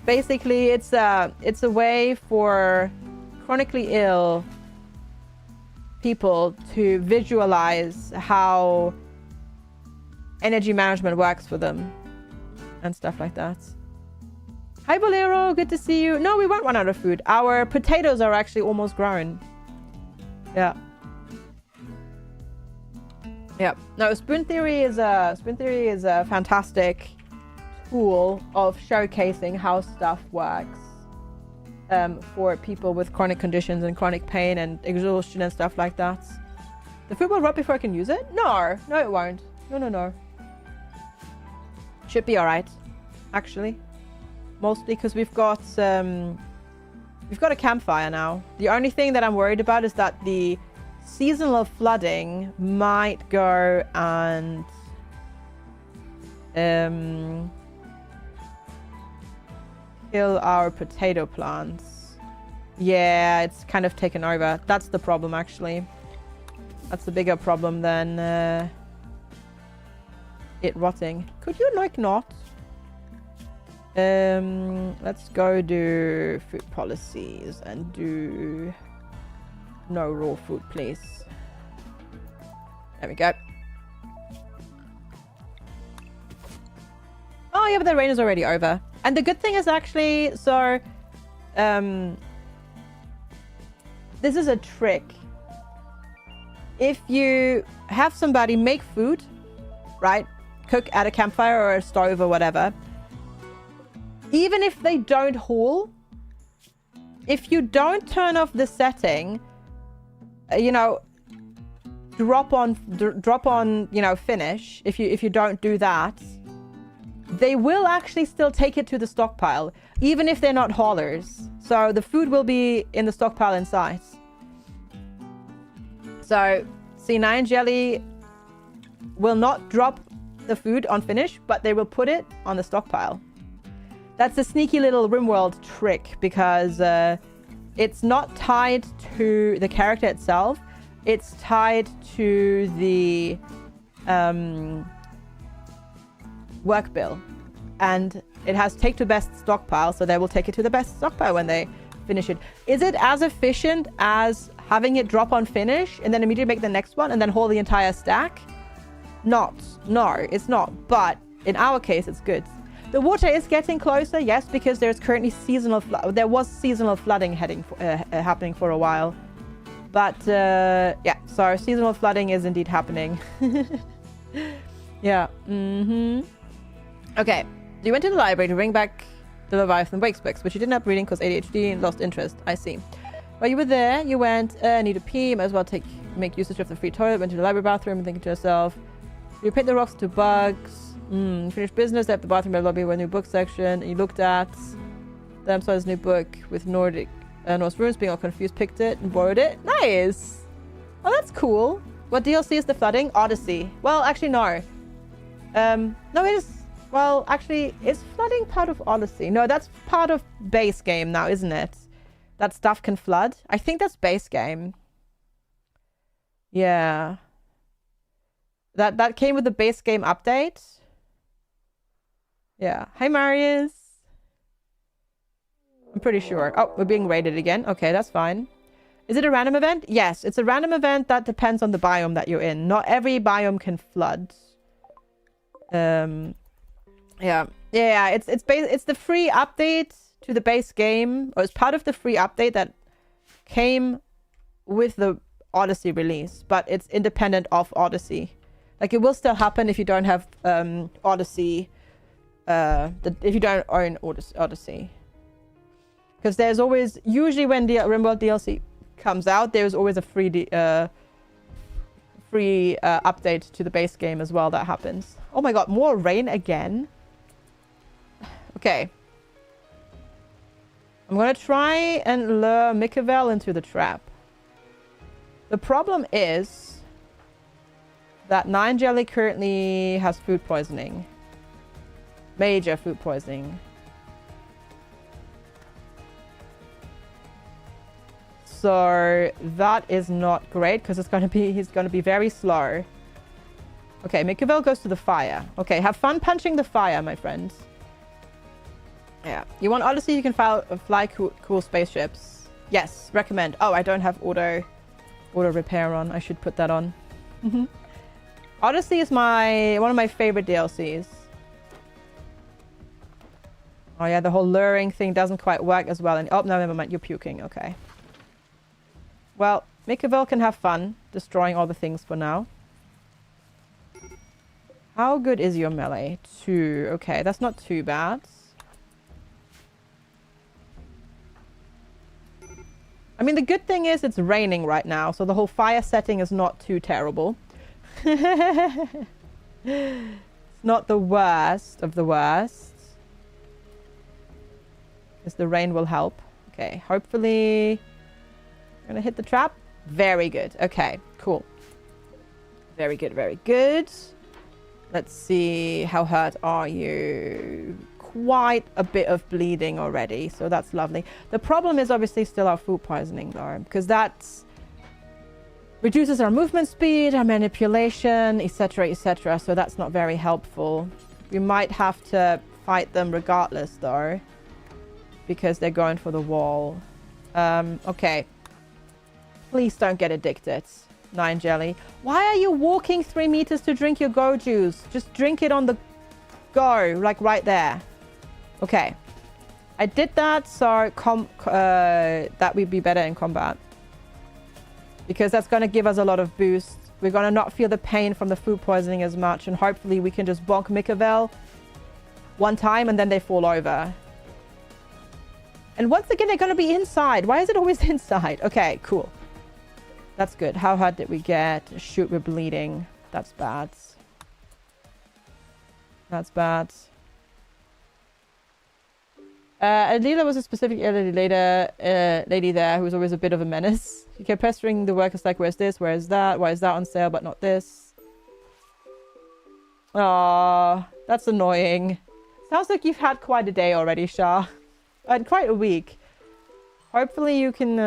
Basically, it's a way for chronically ill people to visualize how energy management works for them. And stuff like that. Hi, Bolero. Good to see you. No, we won't run out of food. Our potatoes are actually almost grown. Yeah. No, spoon theory is a fantastic tool of showcasing how stuff works for people with chronic conditions and chronic pain and exhaustion and stuff like that. The food will rot before I can use it? No, it won't. No. Should be all right, actually. Mostly because we've got a campfire now. The only thing that I'm worried about is that the seasonal flooding might go and kill our potato plants. Yeah, it's kind of taken over. That's the problem, actually. That's the bigger problem than it rotting. Could you like not? Let's go do food policies and do no raw food, please. There we go. Oh yeah, but the rain is already over. And the good thing is actually, so this is a trick. If you have somebody make food, right? Cook at a campfire or a stove or whatever. Even if they don't haul, if you don't turn off the setting, you know, drop on, you know, finish. If you don't do that, they will actually still take it to the stockpile, even if they're not haulers. So the food will be in the stockpile inside. So C9 jelly will not drop the food on finish, but they will put it on the stockpile. That's a sneaky little RimWorld trick because it's not tied to the character itself. It's tied to the work bill. And it has take to best stockpile, so they will take it to the best stockpile when they finish it. Is it as efficient as having it drop on finish and then immediately make the next one and then haul the entire stack? No, it's not. But in our case, it's good. The water is getting closer, yes, because there's currently seasonal there was seasonal flooding happening for a while. But yeah, so seasonal flooding is indeed happening. Yeah. Okay. You went to the library to bring back the Leviathan Wakes books, but you didn't have reading because ADHD and lost interest. I see. While you were there, you went, need a pee, might as well make usage of the free toilet, went to the library bathroom and thinking to yourself, you paint the rocks to bugs, finished business, they have the bathroom lobby with a new book section, and you looked at them, saw this new book with Nordic, Norse runes, being all confused, picked it and borrowed it. Nice! Oh, that's cool. What DLC is the flooding? Odyssey. Well, actually, no. No, it is... Well, actually, is flooding part of Odyssey? No, that's part of base game now, isn't it? That stuff can flood? I think that's base game. Yeah. That came with the base game update. Yeah. Hi, Marius. I'm pretty sure. Oh, we're being raided again. Okay, that's fine. Is it a random event? Yes, it's a random event that depends on the biome that you're in. Not every biome can flood. Yeah, it's the free update to the base game, or it's part of the free update that came with the Odyssey release, but it's independent of Odyssey. Like, it will still happen if you don't have Odyssey, if you don't own Odyssey. Because there's always, usually when the RimWorld DLC comes out, there's always a free update to the base game as well that happens. Oh my god, more rain again? Okay. I'm gonna try and lure Mikavel into the trap. The problem is that 9 Jelly currently has food poisoning. Major food poisoning. So that is not great because he's gonna be very slow. Okay, Mikavel goes to the fire. Okay, have fun punching the fire, my friends. Yeah. You want Odyssey, you can fly cool spaceships. Yes, recommend. Oh, I don't have auto repair on. I should put that on. Odyssey is one of my favorite DLCs. Oh yeah, the whole luring thing doesn't quite work as well. And oh no, never mind, you're puking. Okay. Well, Mikavel can have fun destroying all the things for now. How good is your melee? 2. Okay, that's not too bad. I mean, the good thing is it's raining right now, so the whole fire setting is not too terrible. It's not the worst of the worst. Because the rain will help. Okay, hopefully... I'm gonna hit the trap. Very good. Okay, cool. Very good, very good. Let's see. How hurt are you? quite a bit of bleeding already, so that's lovely. The problem is obviously still our food poisoning though, because that's reduces our movement speed, our manipulation, etc, etc, so that's not very helpful. We might have to fight them regardless though, because they're going for the wall. Okay. Please don't get addicted. 9 jelly. Why are you walking 3 meters to drink your go juice? Just drink it on the go, like right there. Okay. I did that so that would be better in combat. Because that's going to give us a lot of boost. We're going to not feel the pain from the food poisoning as much. And hopefully we can just bonk Mikavel one time and then they fall over. And once again, they're going to be inside. Why is it always inside? Okay, cool. That's good. How hard did we get? Shoot, we're bleeding. That's bad. That's bad. Alila was a specific elderly lady there who was always a bit of a menace. She kept pestering the workers like, where's this? Where's that? Why is that on sale but not this? Aww, that's annoying. Sounds like you've had quite a day already, Shah. And quite a week. Hopefully you can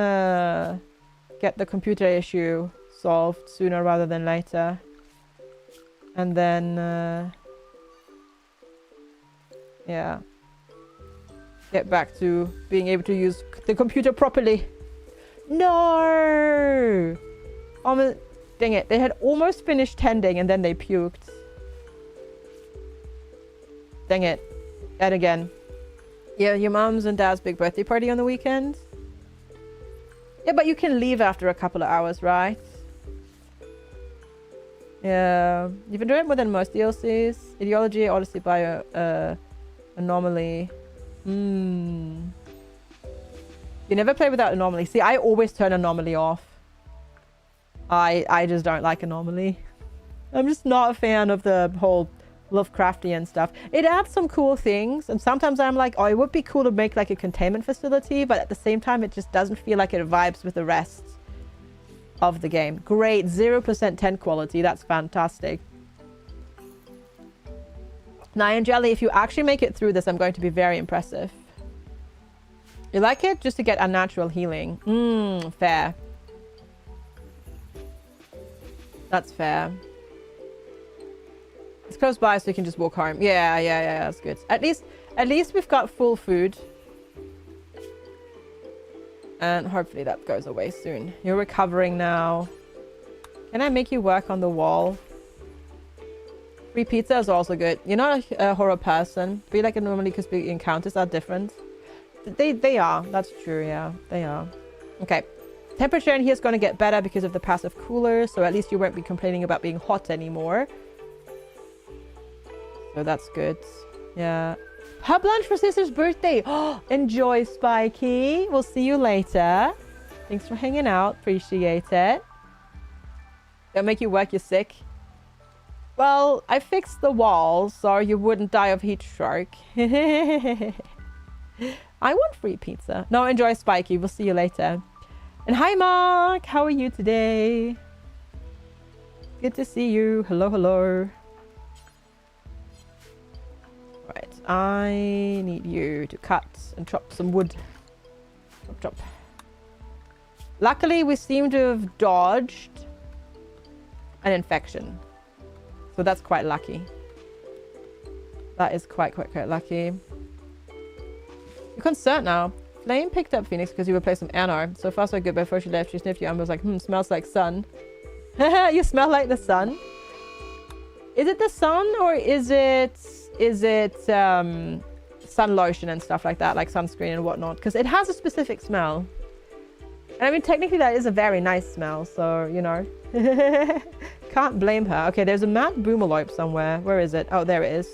get the computer issue solved sooner rather than later. And then, yeah. Get back to being able to use the computer properly. No! Almost, dang it. They had almost finished tending and then they puked. Dang it. And again. Yeah, your mom's and dad's big birthday party on the weekend. Yeah, but you can leave after a couple of hours, right? Yeah. You've enjoyed more than most DLCs. Ideology, Odyssey, Bio, Anomaly. You never play without Anomaly. See, I always turn Anomaly off. I just don't like Anomaly. I'm just not a fan of the whole Lovecraftian stuff. It adds some cool things, and sometimes I'm like, oh, it would be cool to make like a containment facility, but at the same time it just doesn't feel like it vibes with the rest of the game. Great, 0% 10 quality. That's fantastic. Nyan Jelly, if you actually make it through this, I'm going to be very impressive. You like it? Just to get unnatural healing. Fair. That's fair. It's close by, so you can just walk home. Yeah, that's good. At least we've got full food. And hopefully that goes away soon. You're recovering now. Can I make you work on the wall? Free pizza is also good. You're not a horror person. Be like it normally because the encounters are different. They are. That's true, yeah. They are. Okay. Temperature in here is going to get better because of the passive cooler. So at least you won't be complaining about being hot anymore. So that's good. Yeah. Have lunch for sister's birthday. Oh, enjoy, Spiky. We'll see you later. Thanks for hanging out. Appreciate it. Don't make you work. You're sick. Well, I fixed the walls so you wouldn't die of heat stroke. I want free pizza. No, enjoy, Spiky. We'll see you later. And hi, Mark. How are you today? Good to see you. Hello, hello. Right, I need you to cut and chop some wood. Chop, chop. Luckily, we seem to have dodged an infection. So that's quite lucky. That is quite lucky. You're concerned now. Flame picked up Phoenix because you replaced some Anna. So far so good. Before she left, she sniffed you and was like, smells like sun. You smell like the sun? Is it the sun or is it sun lotion and stuff like that, like sunscreen and whatnot? Because it has a specific smell. And I mean, technically that is a very nice smell, so, you know. Can't blame her. Okay, there's a mad boomalope somewhere. Where is it? Oh, there it is.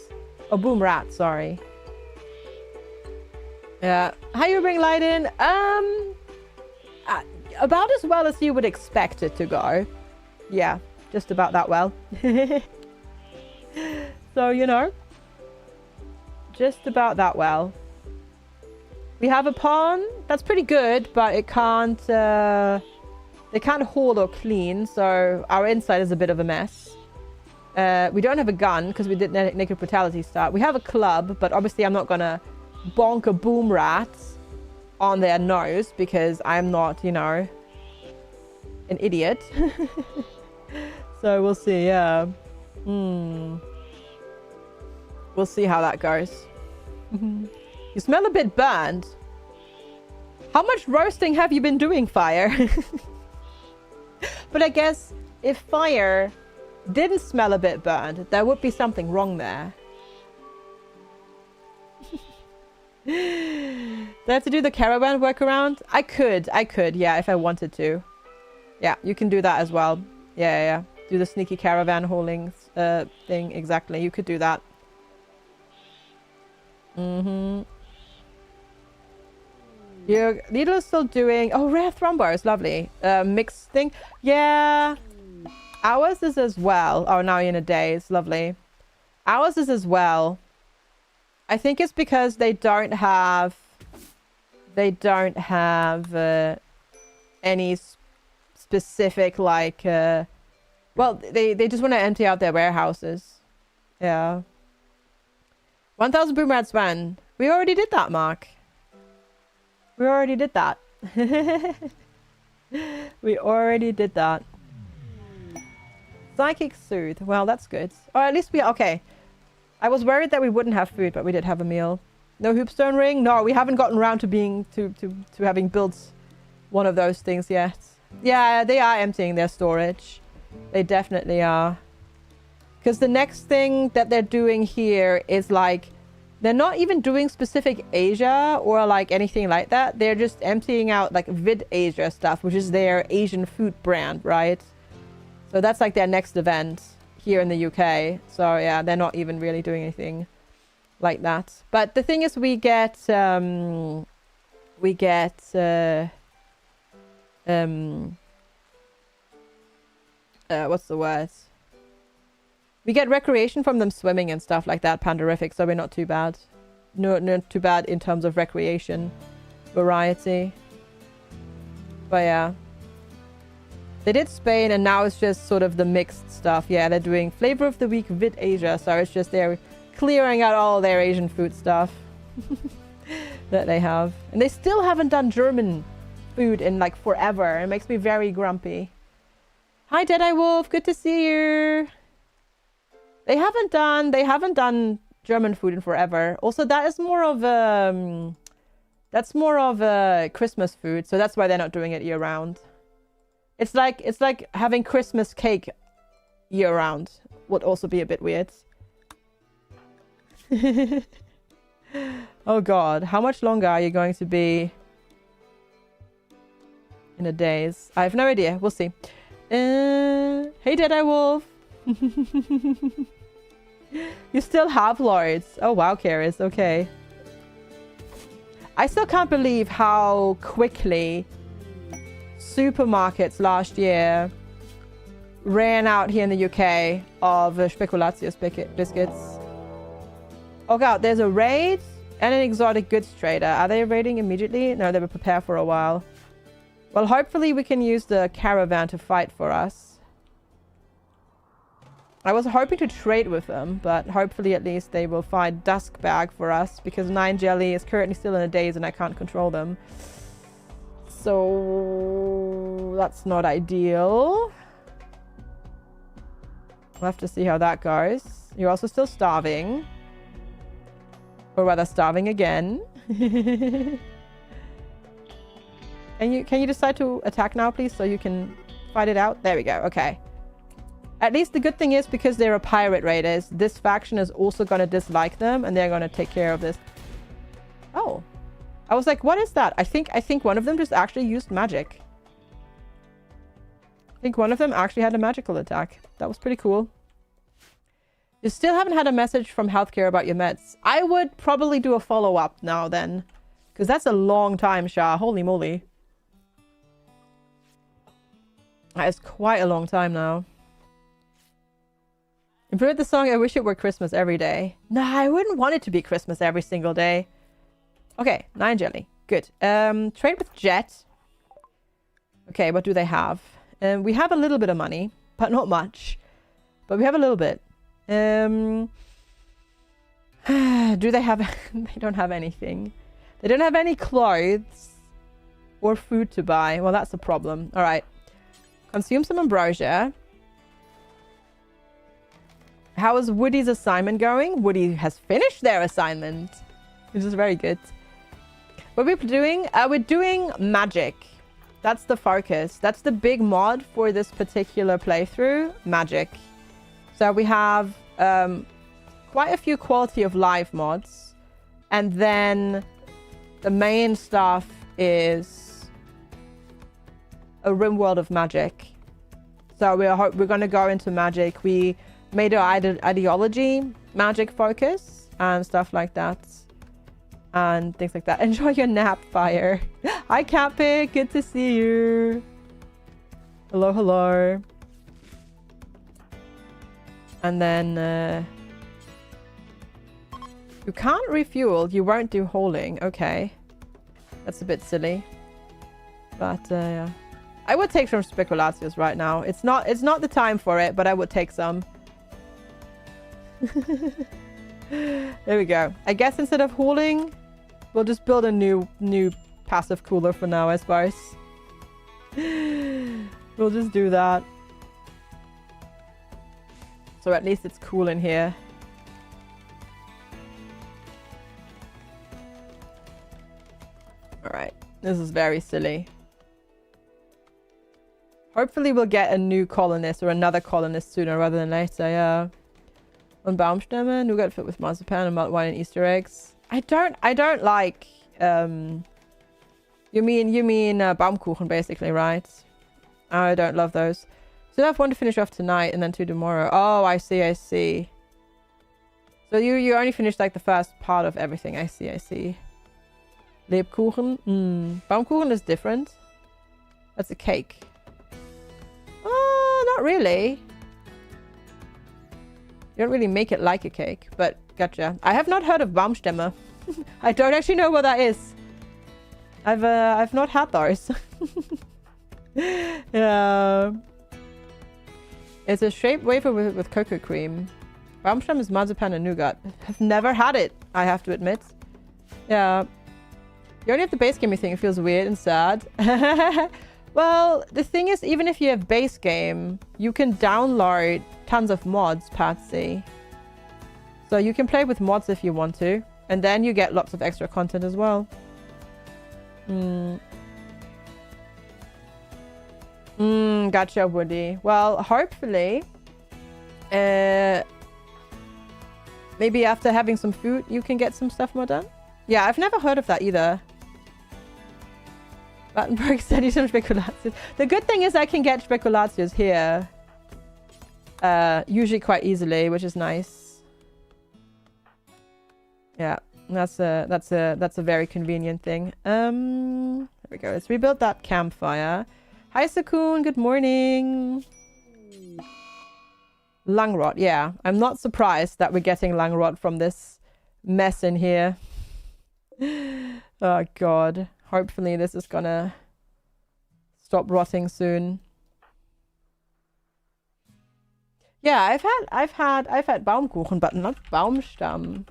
Oh, boom rat, sorry. Yeah. How you bring light in? About as well as you would expect it to go. Yeah, just about that well. So, you know. Just about that well. We have a pond. That's pretty good, but it can't... they can't haul or clean, so our inside is a bit of a mess. We don't have a gun because we did naked brutality start. We have a club, but obviously I'm not gonna bonk a boom rat on their nose because I'm not, you know, an idiot. So we'll see. Yeah. We'll see how that goes. You smell a bit burned. How much roasting have you been doing, Fire? But I guess if Fire didn't smell a bit burned, there would be something wrong there. Do I have to do the caravan workaround? I could, yeah, if I wanted to. Yeah, you can do that as well. Yeah. Do the sneaky caravan hauling thing, exactly. You could do that. Yeah, Lidl is still doing... Oh, rare thrombos, lovely. Mixed thing. Yeah. Ours is as well. Oh, now you're in a daze. Lovely. Ours is as well. I think it's because they don't have... any specific, like... well, they just want to empty out their warehouses. Yeah. 1,000 boom rats when? We already did that, Mark. We already did that. We already did that. Psychic soothe. Well, that's good. Or at least we... Okay. I was worried that we wouldn't have food, but we did have a meal. No hoopstone ring? No, we haven't gotten around to being... to having built one of those things yet. Yeah, they are emptying their storage. They definitely are. Because the next thing that they're doing here is like... They're not even doing specific Asia or like anything like that. They're just emptying out like Vid Asia stuff, which is their Asian food brand, right? So that's like their next event here in the UK. So yeah, they're not even really doing anything like that. But the thing is, we get what's the word? We get recreation from them swimming and stuff like that, Pandorific, so we're not too bad. No, not too bad in terms of recreation variety. But yeah. They did Spain and now it's just sort of the mixed stuff. Yeah, they're doing Flavor of the Week Vid Asia, so it's just they're clearing out all their Asian food stuff that they have. And they still haven't done German food in like forever. It makes me very grumpy. Hi, Deadeye Wolf, good to see you. They haven't done German food in forever. Also, that is more of a Christmas food, so that's why they're not doing it year round. It's like having Christmas cake year round would also be a bit weird. Oh god, how much longer are you going to be in a daze? I have no idea. We'll see. Hey, Deadeye Wolf. You still have lords. Oh wow, Karis. Okay. I still can't believe how quickly supermarkets last year ran out here in the UK of Spekulatius biscuits. Oh god, there's a raid and an exotic goods trader. Are they raiding immediately? No, they were prepared for a while. Well, hopefully we can use the caravan to fight for us. I was hoping to trade with them, but hopefully at least they will find Dusk Bag for us, because 9 Jelly is currently still in a daze and I can't control them. So that's not ideal. We'll have to see how that goes. You're also still starving. Or rather starving again. Can you decide to attack now, please, so you can fight it out? There we go. Okay. At least the good thing is, because they're a pirate raiders, this faction is also going to dislike them, and they're going to take care of this. Oh. I was like, what is that? I think one of them just actually used magic. I think one of them actually had a magical attack. That was pretty cool. You still haven't had a message from healthcare about your meds. I would probably do a follow-up now then. Because that's a long time, Shah. Holy moly. That is quite a long time now. Improve the song, I wish it were Christmas every day. Nah, I wouldn't want it to be Christmas every single day. Okay, 9 Jelly. Good. Trade with Jet. Okay, what do they have? We have a little bit of money, but not much. But we have a little bit. Do they have... They don't have anything. They don't have any clothes or food to buy. Well, that's a problem. All right. Consume some ambrosia. How is Woody's assignment going? Woody has finished their assignment, which is very good. What are we doing? We're doing magic. That's the focus. That's the big mod for this particular playthrough. Magic. So we have quite a few quality of life mods. And then the main stuff is a RimWorld of magic. So we're going to go into magic. We made our ideology magic focus and stuff like that. And things like that. Enjoy your nap, Fire. Hi, Catpick. Good to see you. Hello, hello. And then... you can't refuel. You won't do hauling. Okay. That's a bit silly. But, yeah. I would take some speculatius right now. It's not the time for it, but I would take some. There we go. I guess instead of hauling, we'll just build a new passive cooler for now, I suppose. We'll just do that. So at least it's cool in here. Alright. This is very silly. Hopefully we'll get a new colonist or another colonist sooner rather than later, yeah. On Baumstämme, nougat fit with marzipan and malt wine and Easter eggs. I don't like you mean Baumkuchen basically, right? I don't love those. So I have one to finish off tonight and then two tomorrow. Oh, I see. So you only finished like the first part of everything. I see. Lebkuchen. Baumkuchen is different. That's a cake. Oh, not really. You don't really make it like a cake, but gotcha. I have not heard of Baumstämme. I don't actually know what that is. I've not had those. Yeah. It's a shaped wafer with cocoa cream. Baumstamm is marzipan and nougat. I've never had it, I have to admit. Yeah. You only have the base game, you think it feels weird and sad. Well, the thing is, even if you have base game, you can download tons of mods, Patsy. So you can play with mods if you want to. And then you get lots of extra content as well. Gotcha, Woody. Well, hopefully, maybe after having some food, you can get some stuff more done. Yeah, I've never heard of that either. Battenberg said some speculatius. The good thing is I can get speculatius here. Usually quite easily, which is nice. Yeah, that's a very convenient thing. There we go. Let's rebuild that campfire. Hi, Sakun. Good morning. Lungrot. Yeah, I'm not surprised that we're getting lungrot from this mess in here. Oh, God. Hopefully this is gonna stop rotting soon. Yeah, I've had Baumkuchen, but not Baumstamm.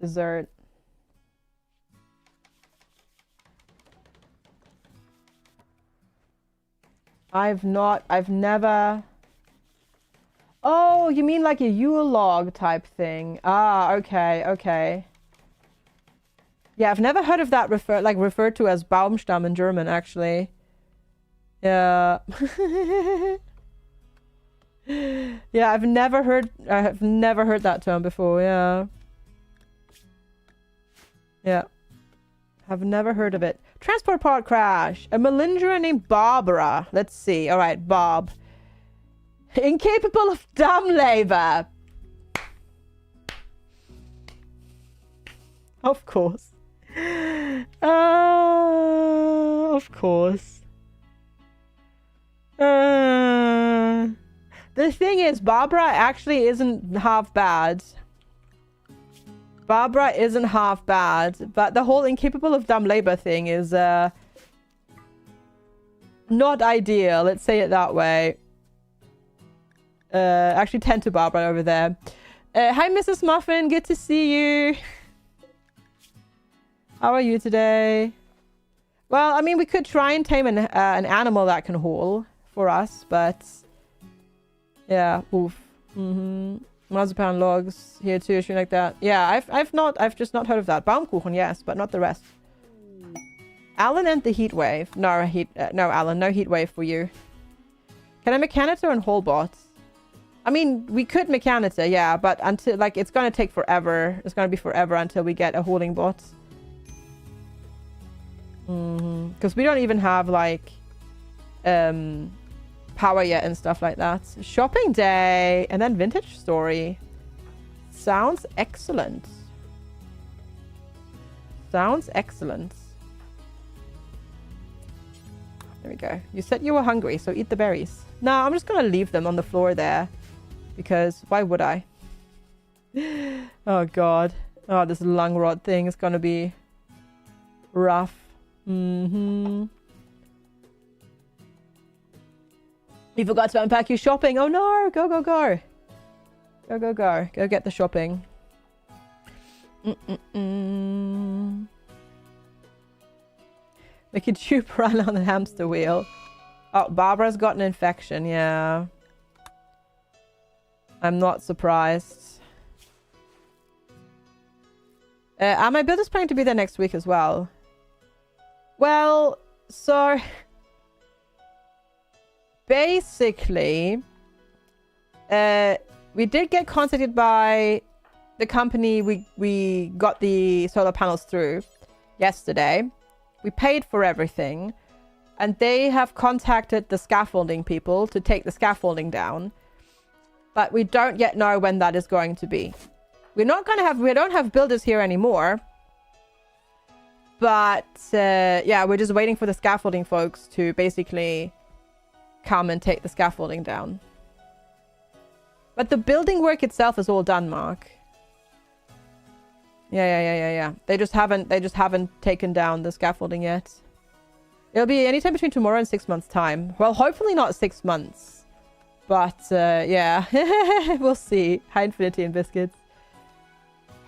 Dessert. I've never... Oh, you mean like a Yule log type thing? Ah, okay. Yeah, I've never heard of that referred to as Baumstamm in German, actually. Yeah. Yeah, I have never heard that term before, yeah. Yeah. I've never heard of it. Transport pod crash. A malingerer named Barbara. Let's see. All right, Bob. Incapable of dumb labor. Of course. Of course. The thing is, Barbara actually isn't half bad. Barbara isn't half bad, but the whole incapable of dumb labor thing is not ideal. Let's say it that way. Actually 10 to Barbara over there. Hi, Mrs. Muffin. Good to see you. How are you today? Well, I mean, we could try and tame an animal that can haul for us, but yeah, oof. Marzipan logs here too, something like that. Yeah, I've just not heard of that. Baumkuchen, yes, but not the rest. Alan and the heat wave. No, Alan, no heat wave for you. Can I mechanitor and haul bots? I mean, we could mechanitor, yeah, but until, like, it's gonna take forever. It's gonna be forever until we get a hauling bot. Because we don't even have, like, power yet and stuff like that. Shopping day and then vintage story. Sounds excellent. Sounds excellent. There we go. You said you were hungry, so eat the berries. No, I'm just gonna leave them on the floor there. Because why would I? Oh god. Oh, this lung rot thing is gonna be rough. You forgot to unpack your shopping. Oh no! Go, go, go. Go, go, go. Go get the shopping. Make a tube run on the hamster wheel. Oh, Barbara's got an infection, yeah. I'm not surprised. My builder's planning to be there next week as well. Well, so... basically, we did get contacted by the company we got the solar panels through yesterday. We paid for everything. And they have contacted the scaffolding people to take the scaffolding down. But we don't yet know when that is going to be. We don't have builders here anymore. But, yeah, we're just waiting for the scaffolding folks to basically come and take the scaffolding down. But the building work itself is all done, Mark. Yeah. They just haven't taken down the scaffolding yet. It'll be anytime between tomorrow and 6 months' time. Well, hopefully not 6 months. But, yeah. We'll see. High Infinity and Biscuits.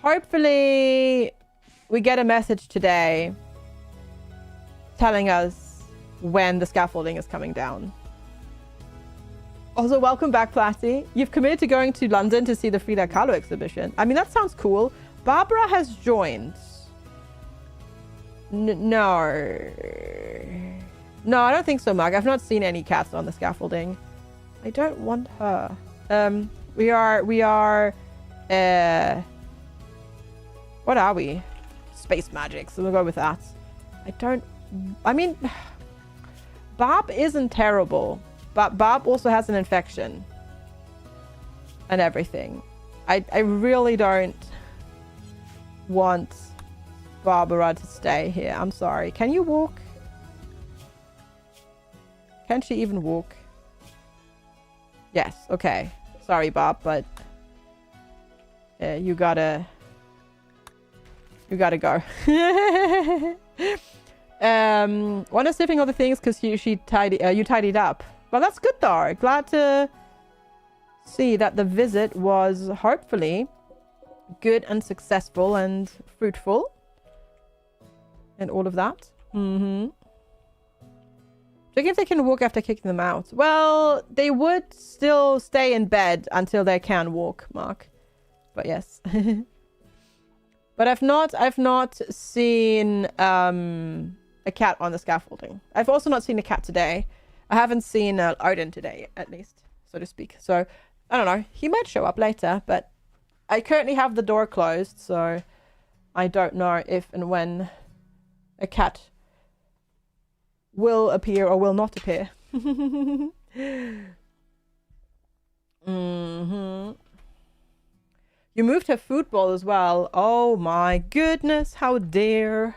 Hopefully, we get a message today telling us when the scaffolding is coming down. Also, welcome back, Platty. You've committed to going to London to see the Frida Kahlo exhibition. I mean, that sounds cool. Barbara has joined. No. No, I don't think so, Mark. I've not seen any cats on the scaffolding. I don't want her. We are, what are we? Space magic, so we'll go with that. I mean, Barb isn't terrible, but Barb also has an infection. And everything. I really don't want Barbara to stay here. I'm sorry. Can you walk? Can she even walk? Yes. Okay. Sorry, Bob, but you gotta go. One is sniffing other things because you tidied up. Well, that's good though. Glad to see that the visit was hopefully good and successful and fruitful. And all of that. Check if they can walk after kicking them out. Well, they would still stay in bed until they can walk, Mark. But yes. But I've not seen a cat on the scaffolding. I've also not seen a cat today. I haven't seen Odin today, at least, so to speak. So, I don't know. He might show up later, but I currently have the door closed, so I don't know if and when a cat will appear or will not appear. You moved her food bowl as well. Oh my goodness, how dare.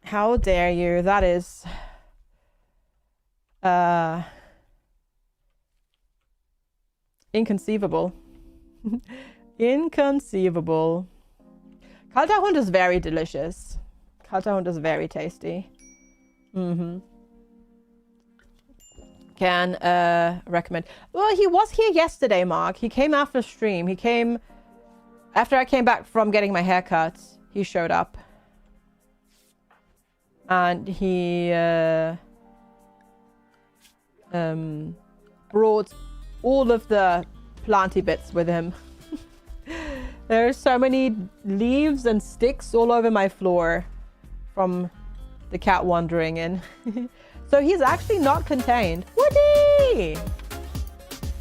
How dare you? That is inconceivable. Inconceivable. Kalter Hund is very delicious. Kalter Hund is very tasty. can recommend. Well, he was here yesterday, Mark. He came after stream. He came after I came back from getting my haircut. He showed up. And he brought all of the planty bits with him. There are so many leaves and sticks all over my floor from the cat wandering in. So he's actually not contained. Woody!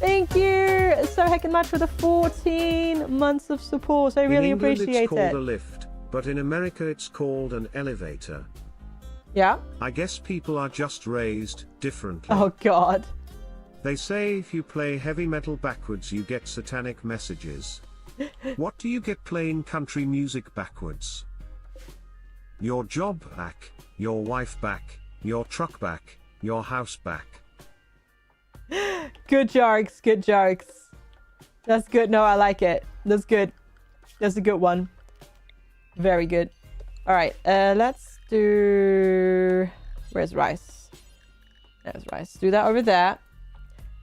Thank you so heckin' much for the 14 months of support. I really appreciate it. It's called a lift, but in America it's called an elevator. Yeah? I guess people are just raised differently. Oh, God. They say if you play heavy metal backwards you get satanic messages. What do you get playing country music backwards? Your job back, your wife back, your truck back, your house back. Good jokes, good jokes. That's good. No, I like it. That's good. That's a good one. Very good. All right, let's do... Where's rice? There's rice. Do that over there.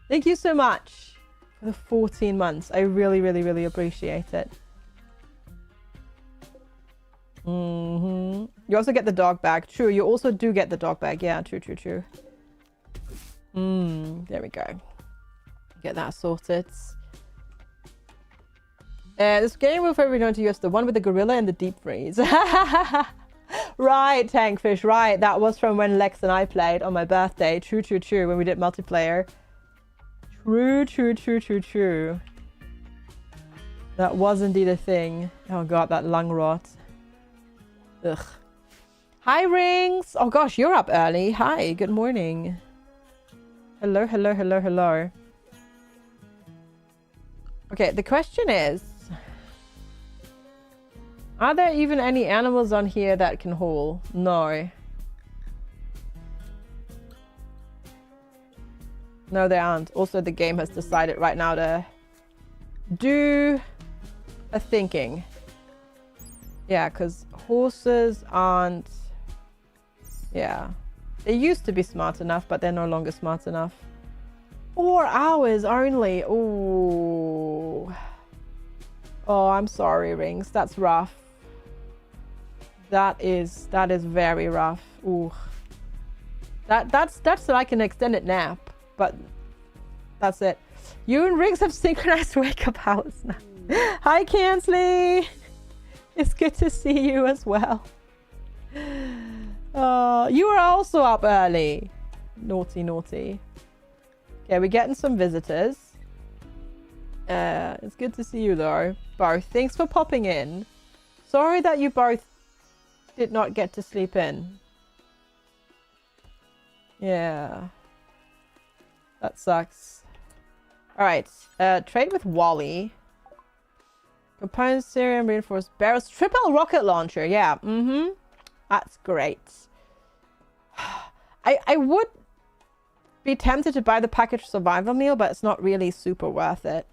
Thank you so much for the 14 months. I really, really, really appreciate it. You also get the dog bag. True, you also do get the dog bag. Yeah, true, true, true. There we go. Get that sorted. This game will probably going to use the one with the gorilla and the deep freeze. Right, Tankfish, right. That was from when Lex and I played on my birthday. True, true, true. When we did multiplayer. True, true, true, true, true. That was indeed a thing. Oh god, that lung rot. Ugh. Hi, Rings. Oh gosh, you're up early. Hi, good morning. Hello, hello, hello, hello. Okay, the question is... Are there even any animals on here that can haul? No. No, there aren't. Also, the game has decided right now to do a thinking. Yeah, because horses aren't... Yeah. They used to be smart enough, but they're no longer smart enough. 4 hours only. Ooh. Oh, I'm sorry, Rings. That's rough. That is very rough. Ooh. That's like an extended nap, but that's it. You and Rings have synchronized wake-up hours now. Hi, Kansley. It's good to see you as well. You are also up early. Naughty, naughty. Okay, we're getting some visitors. It's good to see you though. Both. Thanks for popping in. Sorry that you both did not get to sleep in. Yeah. That sucks. Alright. Trade with Wally. Components, serum, reinforced barrels. Triple rocket launcher. Yeah. That's great. I would be tempted to buy the packaged survival meal, but it's not really super worth it.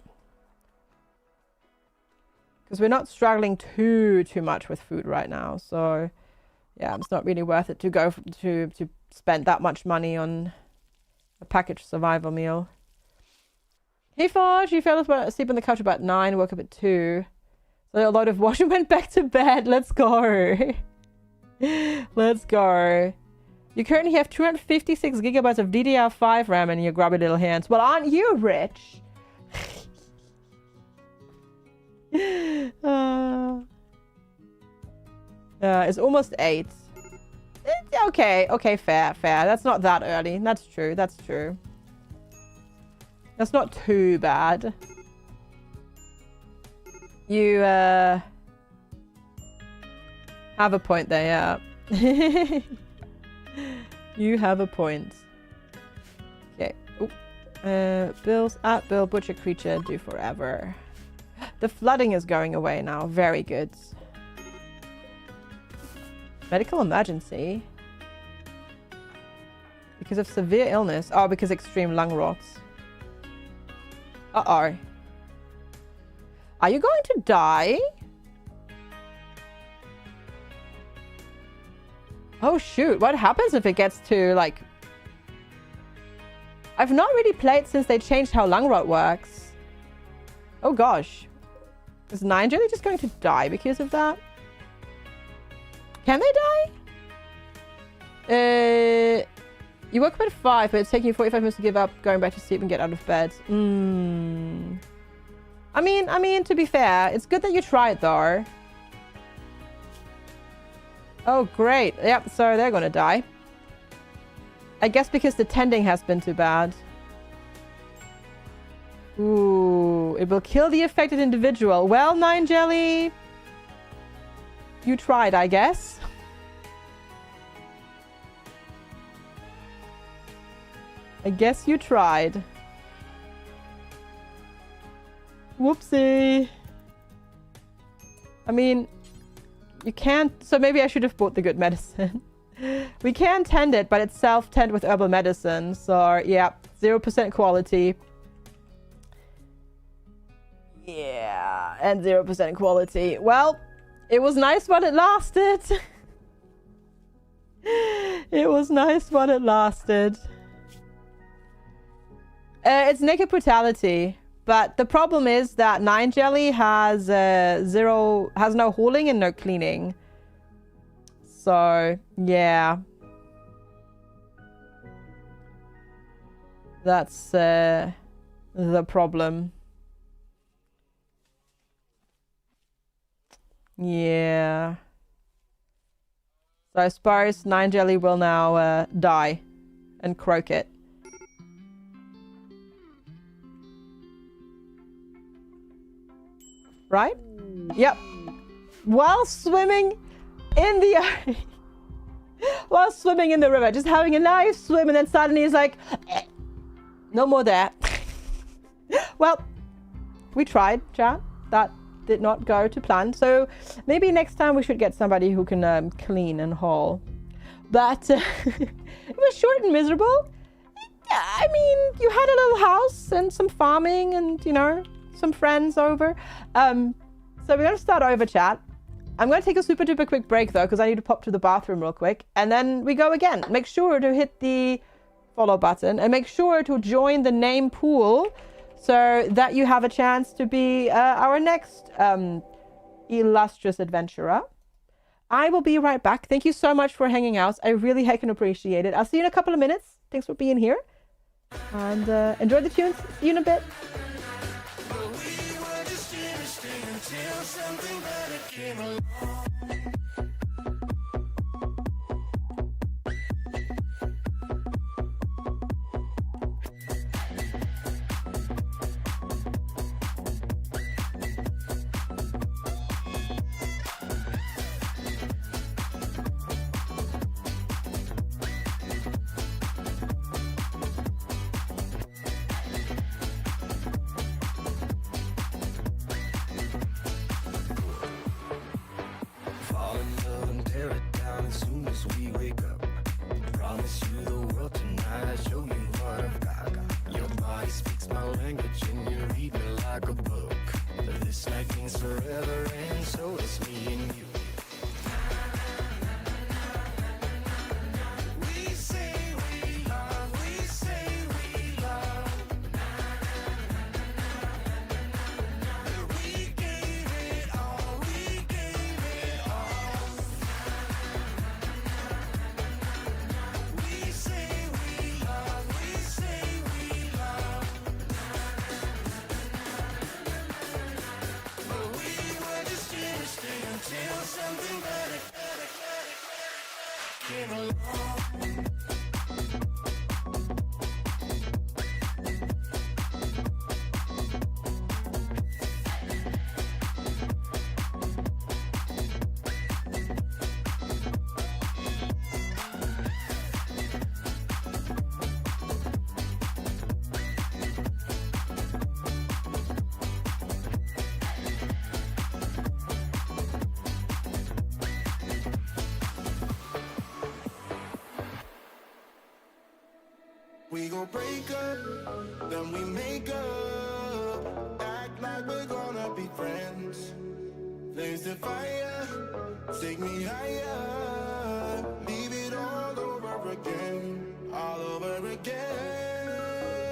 Because we're not struggling too much with food right now. So, yeah, it's not really worth it to go to spend that much money on a packaged survival meal. Hey, Forge, you fell asleep on the couch about 9, woke up at 2. So a load of washing, went back to bed. Let's go. Let's go. You currently have 256 gigabytes of DDR5 RAM in your grubby little hands. Well, aren't you rich? It's almost 8. Okay, fair. That's not that early. That's true. That's not too bad. You have a point there, yeah. You have a point. Okay. Bills at Bill Butcher Creature do forever. The flooding is going away now. Very good. Medical emergency. Because of severe illness. Oh, because extreme lung rot. Uh-oh. Are you going to die? Oh shoot, what happens if it gets to like... I've not really played since they changed how Langrot works. Oh gosh. Is Ninjally just going to die because of that? Can they die? You woke up at 5, but it's taking you 45 minutes to give up, going back to sleep and get out of bed. I mean, to be fair, it's good that you tried though. Oh, great. Yep, so they're gonna die. I guess because the tending has been too bad. Ooh, it will kill the affected individual. Well, Nine Jelly, you tried, I guess. I guess you tried. Whoopsie. I mean, you can't... So maybe I should have bought the good medicine. We can tend it, but it's self-tend with herbal medicine. So, yeah, 0% quality. Yeah, and 0% quality. Well, it was nice while it lasted. It was nice while it lasted. It's naked brutality, but the problem is that Nine Jelly has no hauling and no cleaning. So yeah, that's the problem. Yeah. So I suppose Nine Jelly will now die and croak it. Right? Yep. While swimming in the while swimming in the river, just having a nice swim, and then suddenly he's like, no more there. Well, we tried, chat. That did not go to plan. So maybe next time we should get somebody who can clean and haul. But it was short and miserable. I mean, you had a little house and some farming and, you know, some friends over. So we're going to start over, chat. I'm going to take a super duper quick break though, because I need to pop to the bathroom real quick, and then we go again. Make sure to hit the follow button and make sure to join the name pool so that you have a chance to be our next illustrious adventurer. I will be right back. Thank you so much for hanging out. I really heckin' appreciate it. I'll see you in a couple of minutes. Thanks for being here, and enjoy the tunes. See you in a bit. Something better came along. We gon' break up, then we make up. Act like we're gonna be friends. Flames to fire, take me higher. Leave it all over again, all over again.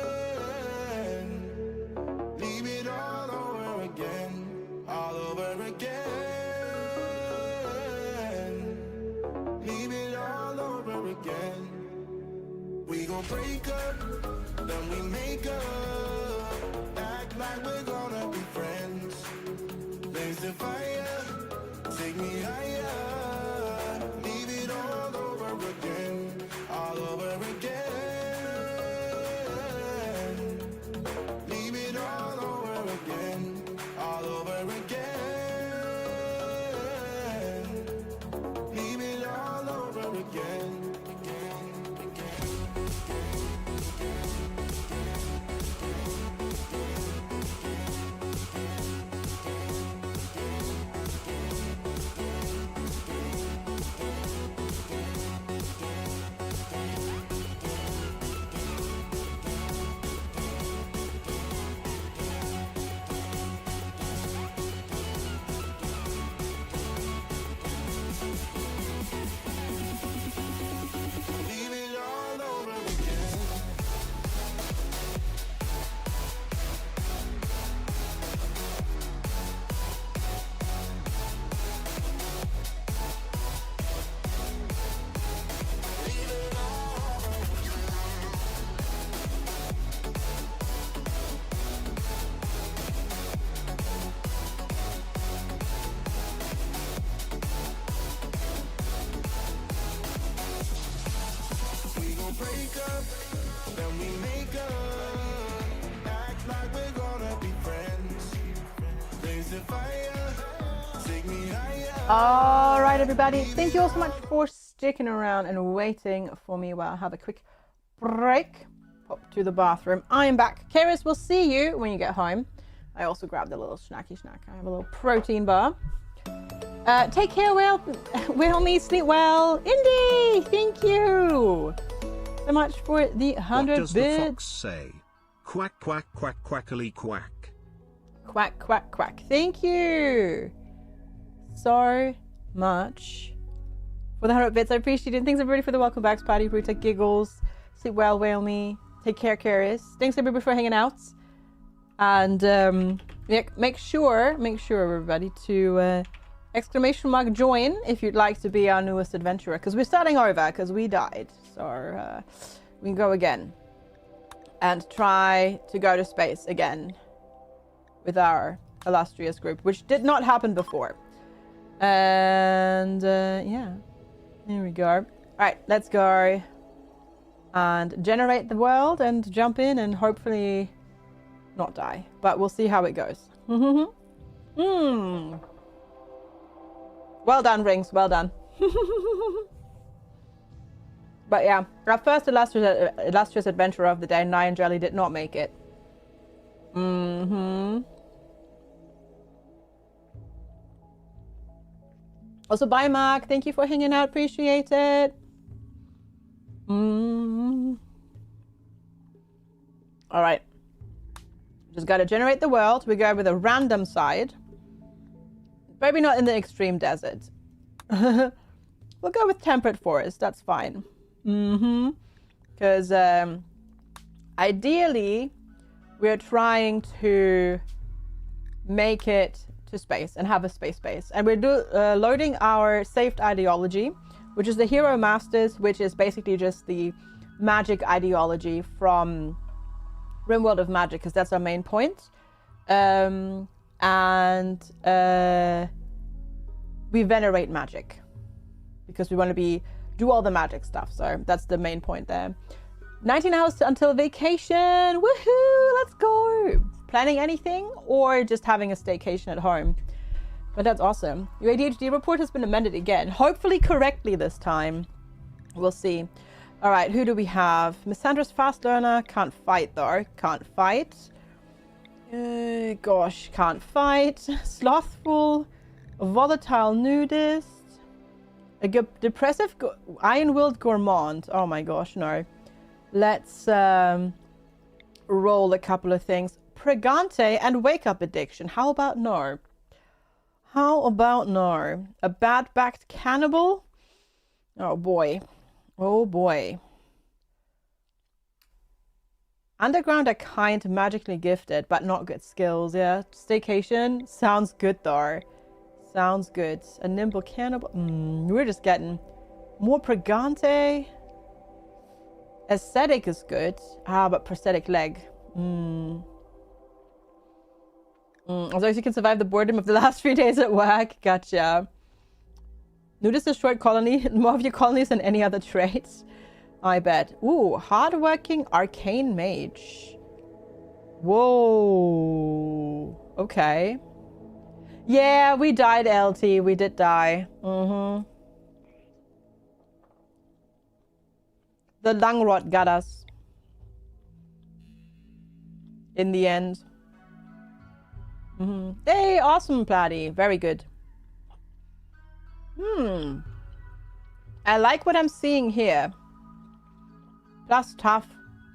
again. We gon' break up, then we make up. Act like we're gonna be friends. Blaze the fire, take me higher. Leave it all over again, all over again. Leave it all over again, all over again. Leave it all over again, again, again. Leave it all over again. We gon' break up, then we make up. Act like we're gonna be friends. Blaze the fire, take me higher. All right, everybody. Thank you all so much for sticking around and waiting for me while I have a quick break. Pop to the bathroom. I am back. Karis, we'll see you when you get home. I also grabbed a little snacky snack. I have a little protein bar. Take care, Will me, sleep well. Indy, thank you so much for the 100 What does bits. the fox say? Quack, quack, quack, quackily quack. Quack, quack, quack. Thank you so much for the 100 bits. I appreciate it. Thanks everybody for the welcome backs. Patty, Ruta, Giggles, sleep well, whale me. Take care, Karis. Thanks everybody for hanging out. And yeah, make sure everybody to ! join if you'd like to be our newest adventurer, because we're starting over because we died, so we can go again and try to go to space again with our illustrious group, which did not happen before. And yeah, here we go. All right, let's go and generate the world and jump in and hopefully not die, but we'll see how it goes. Well done, Rings. Well done. But yeah, our first illustrious adventurer of the day, Nyan Jelly, did not make it. Also, bye, Mark. Thank you for hanging out. Appreciate it. All right. Just got to generate the world. We go with a random side. Maybe not in the extreme desert. We'll go with temperate forest. That's fine. Because ideally, we're trying to make it to space and have a space base. And we're loading our saved ideology, which is the Hero Masters, which is basically just the magic ideology from RimWorld of Magic, because that's our main point. We venerate magic because we want to do all the magic stuff. So that's the main point there. 19 hours until vacation. Woohoo! Let's go. Planning anything or just having a staycation at home. But that's awesome. Your ADHD report has been amended again. Hopefully correctly this time. We'll see. All right, who do we have? Miss Sandra's fast learner. Can't fight though. Can't fight. Gosh, can't fight. Slothful. A volatile nudist. A depressive iron-willed gourmand. Oh my gosh, no. Let's roll a couple of things. Pregante and wake-up addiction. How about no? How about no? A bad-backed cannibal? Oh boy. Oh boy. Underground are kind, magically gifted, but not good skills, yeah. Staycation sounds good though. Sounds good. A nimble cannibal. We're just getting more Pregante. Aesthetic is good. Ah, but prosthetic leg. As long as you can survive the boredom of the last 3 days at work. Gotcha. Nudist destroyed colony. More of your colonies than any other traits. I bet. Ooh, hardworking arcane mage. Whoa. Okay. Yeah, we died, LT. We did die. The lung rot got us. In the end. Hey, awesome, Platy. Very good. I like what I'm seeing here. Plus tough.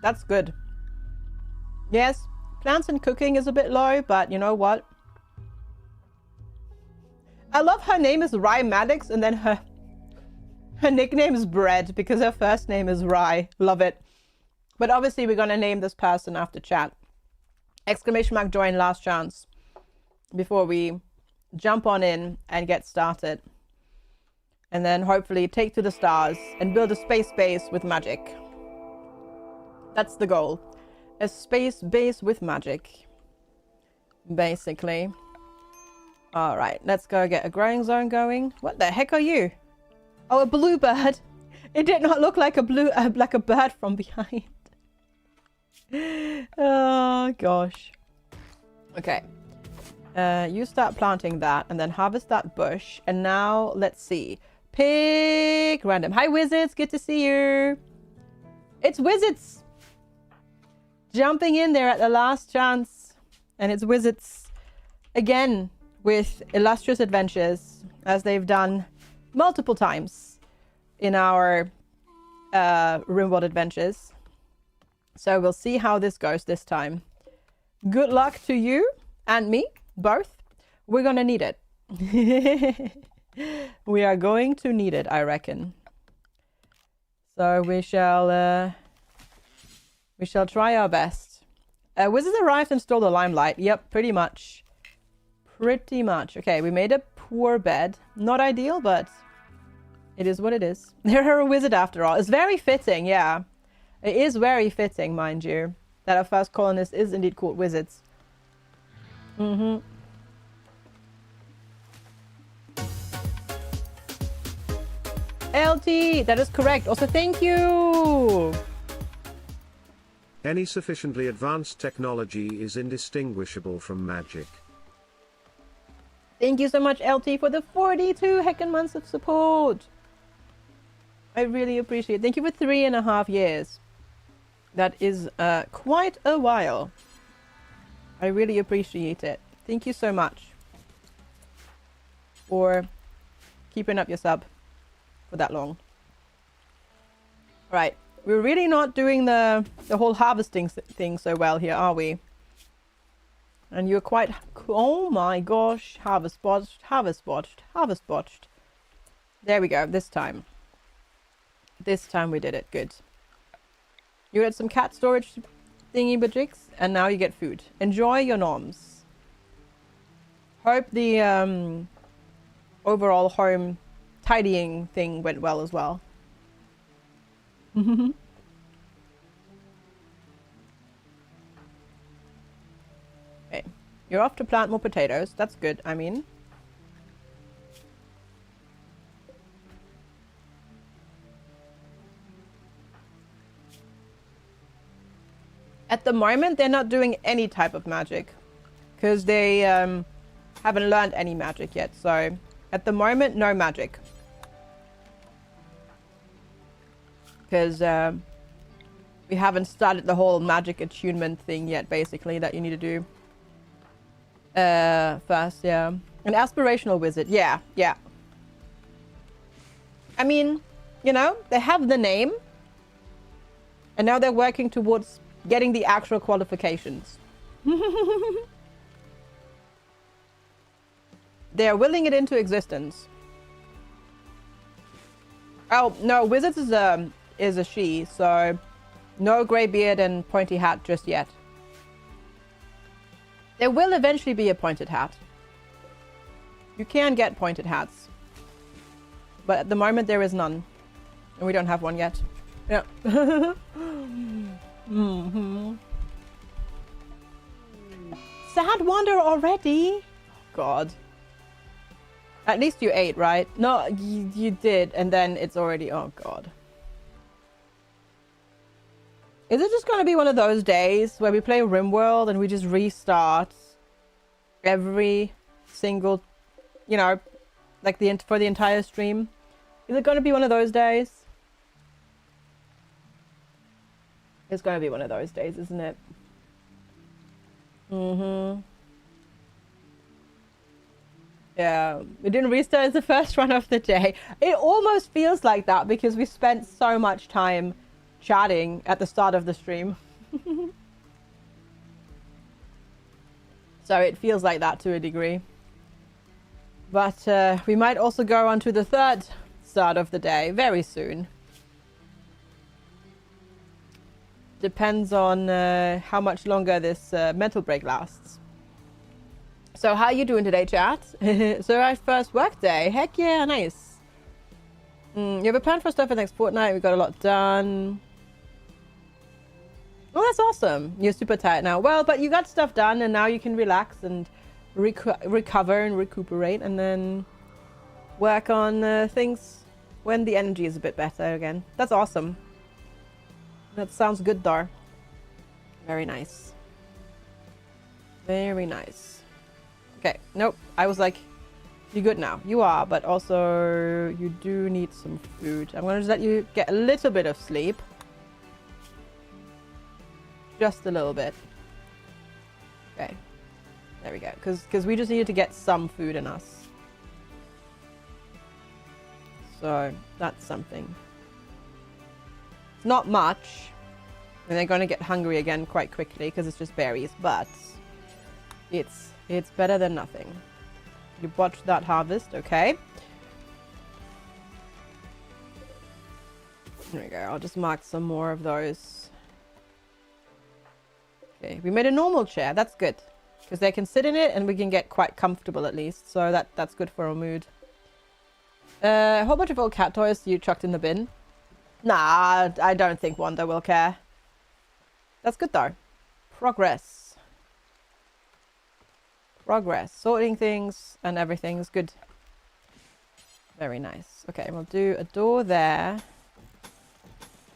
That's good. Yes, plants and cooking is a bit low, but you know what? I love her name is Rye Maddox, and then her nickname is Bread because her first name is Rye. Love it. But obviously we're going to name this person after chat. Exclamation mark join last chance before we jump on in and get started. And then hopefully take to the stars and build a space base with magic. That's the goal. A space base with magic. Basically. Alright, let's go get a growing zone going. What the heck are you? Oh, a bluebird. It did not look like a bird from behind. Oh, gosh. Okay. You start planting that and then harvest that bush. And now, let's see. Pick random. Hi, Wizards. Good to see you. It's Wizards. Jumping in there at the last chance. And it's Wizards again with illustrious adventures, as they've done multiple times in our RimWorld adventures. So we'll see how this goes this time. Good luck to you and me, both. We're gonna need it. We are going to need it, I reckon. So we shall try our best. Wizards arrived and stole the limelight. Yep, pretty much. Pretty much. Okay, we made a poor bed. Not ideal, but it is what it is. They're a wizard after all. It's very fitting, yeah. It is very fitting, mind you, that our first colonist is indeed called Wizards. LT, that is correct. Also, thank you. Any sufficiently advanced technology is indistinguishable from magic. Thank you so much, LT, for the 42 heckin' months of support. I really appreciate it. Thank you for 3.5 years. That is quite a while. I really appreciate it. Thank you so much for keeping up your sub for that long. Right. We're really not doing the whole harvesting thing so well here, are we? And you're quite... Oh my gosh. Harvest botched, harvest botched, harvest botched. There we go. This time. This time we did it. Good. You had some cat storage thingy bajigs, and now you get food. Enjoy your noms. Hope the overall home tidying thing went well as well. Okay. You're off to plant more potatoes. That's good, I mean. At the moment, they're not doing any type of magic. Because they haven't learned any magic yet. So, at the moment, no magic. Because we haven't started the whole magic attunement thing yet, basically, that you need to do first, yeah. An aspirational wizard, yeah, yeah. I mean, you know, they have the name. And now they're working towards getting the actual qualifications. They're willing it into existence. Oh, no, Wizards is a she, so no grey beard and pointy hat just yet. There will eventually be a pointed hat. You can get pointed hats. But at the moment there is none. And we don't have one yet. Yeah. Mm-hmm. Sad Wander already? God. At least you ate, right? No, you did, and then it's already... Oh, God. Is it just going to be one of those days where we play RimWorld and we just restart every single, you know, like for the entire stream? Is it going to be one of those days? It's going to be one of those days, isn't it? Mm-hmm. Yeah, we didn't restart as the first run of the day. It almost feels like that because we spent so much time chatting at the start of the stream. So it feels like that to a degree. But we might also go on to the third start of the day very soon. Depends on how much longer this mental break lasts. So how are you doing today, chat? So our first work day. Heck yeah, nice. You have a plan for stuff for the next fortnight. We got a lot done. Oh, that's awesome. You're super tired now. Well, but you got stuff done and now you can relax and recover and recuperate and then work on things when the energy is a bit better again. That's awesome. That sounds good, Dar. Very nice. Very nice. Okay, nope. I was like, you're good now. You are, but also you do need some food. I'm going to let you get a little bit of sleep. Just a little bit. Okay. There we go. Because we just needed to get some food in us. So, that's something. It's not much. And they're going to get hungry again quite quickly because it's just berries. But it's better than nothing. You botched that harvest, okay. There we go. I'll just mark some more of those. Okay, we made a normal chair. That's good. Because they can sit in it and we can get quite comfortable at least. So that's good for our mood. A whole bunch of old cat toys you chucked in the bin. Nah, I don't think Wanda will care. That's good though. Progress. Progress. Sorting things and everything is good. Very nice. Okay, we'll do a door there.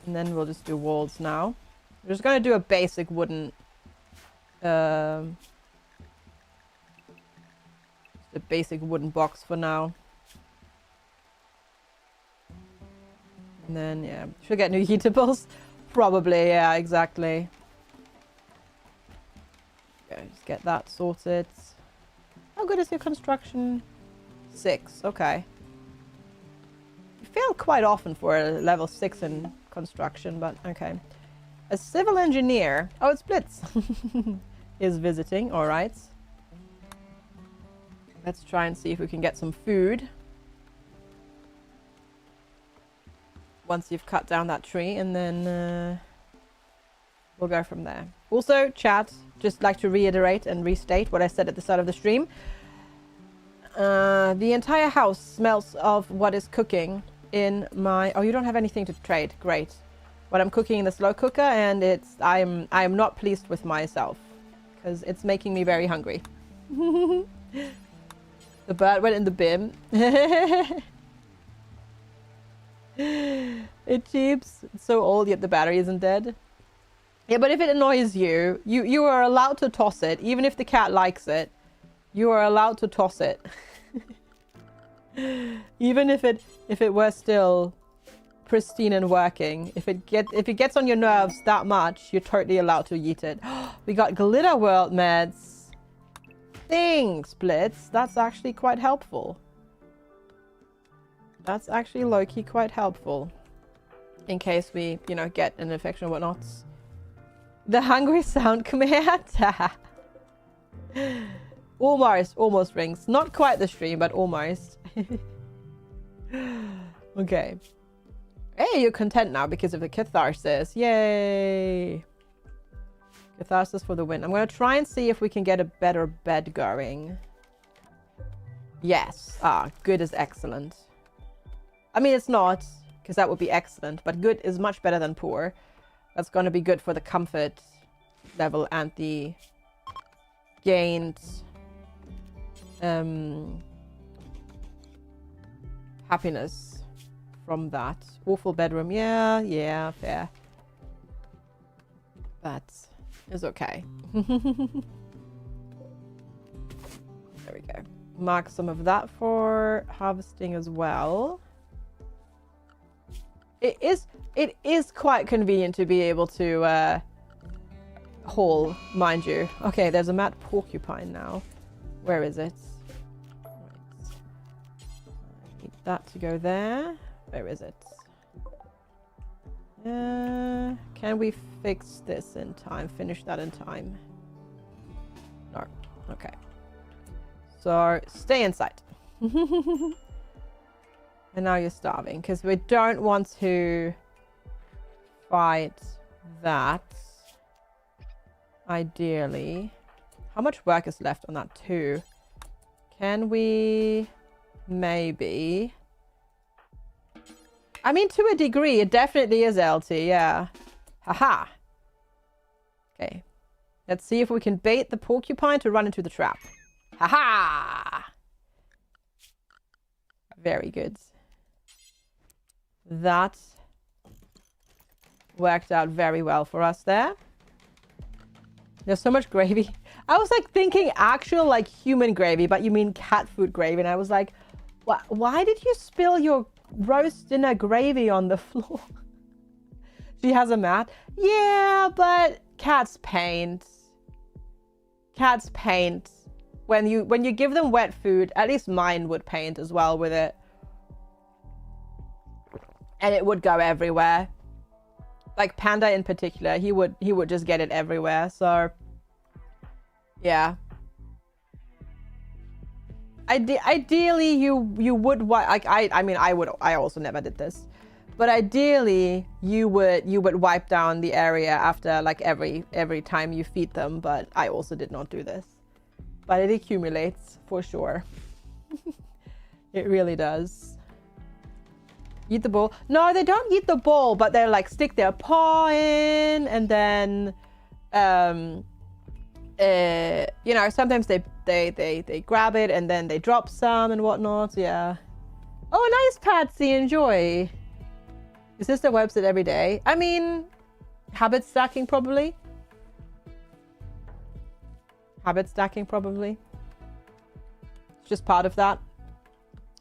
And then we'll just do walls now. We're just going to do a basic wooden... the basic wooden box for now. And then, yeah, should get new heatables. Probably, yeah, exactly. Okay, just get that sorted. How good is your construction? 6, okay. You fail quite often for a level 6 in construction, but okay. A civil engineer. Oh, it's Blitz. Is visiting, alright. Let's try and see if we can get some food. Once you've cut down that tree, and then we'll go from there. Also, chat, just like to reiterate and restate what I said at the start of the stream. The entire house smells of what is cooking in my... Oh, you don't have anything to trade. Great. What I'm cooking in the slow cooker, and I am not pleased with myself because it's making me very hungry. The bird went in the bin. It cheeps. It's so old, yet the battery isn't dead. Yeah, but if it annoys you, you are allowed to toss it. Even if the cat likes it, you are allowed to toss it. Even if it were still pristine and working, if it gets on your nerves that much, you're totally allowed to eat it. We got Glitter World meds. Thanks, Blitz. That's actually quite helpful. That's actually low-key quite helpful. In case we, you know, get an infection or whatnot. The hungry sound command. Almost rings. Not quite the stream, but almost. Okay. Hey, you're content now because of the catharsis. Yay! Catharsis for the win. I'm going to try and see if we can get a better bed going. Yes. Ah, good is excellent. I mean, it's not because that would be excellent. But good is much better than poor. That's going to be good for the comfort level and the gained happiness from that. Awful bedroom. Yeah, fair. That is okay. There we go. Mark some of that for harvesting as well. It is quite convenient to be able to haul, mind you. Okay, there's a mad porcupine now. Where is it? Right. I need that to go there. Where is it? Can we fix this in time? Finish that in time? No. Okay. So stay inside. And now you're starving because we don't want to fight that. Ideally. How much work is left on that too? Can we maybe... I mean, to a degree, it definitely is LT, yeah. Haha. Okay. Let's see if we can bait the porcupine to run into the trap. Haha! Very good. That worked out very well for us there. There's so much gravy. I was like thinking actual like human gravy, but you mean cat food gravy. And I was like, why did you spill your roast dinner gravy on the floor? She has a mat. Yeah, but cats paint. Cats paint. When you give them wet food, at least mine would paint as well with it. And it would go everywhere. Like Panda in particular, he would just get it everywhere. So yeah. Ideally you would like I mean I also never did this. But ideally you would wipe down the area after like every time you feed them, but I also did not do this. But it accumulates for sure. It really does. Eat the ball. No, they don't eat the ball, but they're like stick their paw in and then you know, sometimes they grab it and then they drop some and whatnot. Yeah. Oh, nice, Patsy. Enjoy. Is this the website every day? I mean, habit stacking probably. Habit stacking probably. It's just part of that.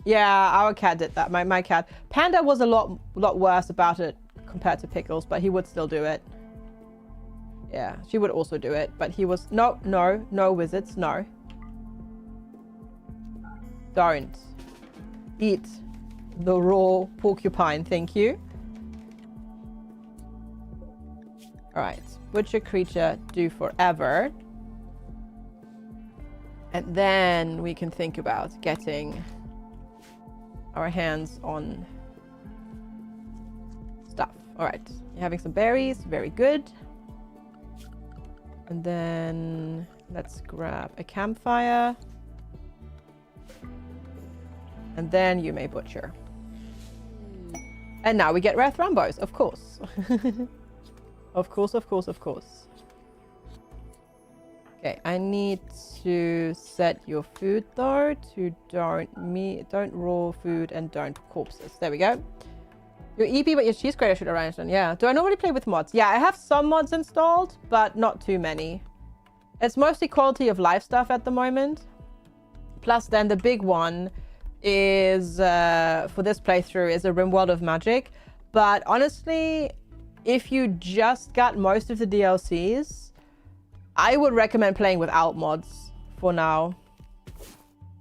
Yeah, our cat did that. My cat. Panda was a lot worse about it compared to Pickles, but he would still do it. Yeah, she would also do it, but he was no wizards, no. Don't eat the raw porcupine, thank you. All right, butcher creature do forever. And then we can think about getting our hands on stuff. All right, you're having some berries, very good. And then let's grab a campfire. And then you may butcher. And now we get Wrath Rambos, of course. Of course. Okay, I need to set your food though to don't raw food and don't corpses. There we go. Your EP, but your cheese grater should arrange them. Yeah. Do I normally play with mods? Yeah, I have some mods installed, but not too many. It's mostly quality of life stuff at the moment. Plus, then the big one is for this playthrough is a RimWorld of Magic. But honestly, if you just got most of the DLCs, I would recommend playing without mods for now,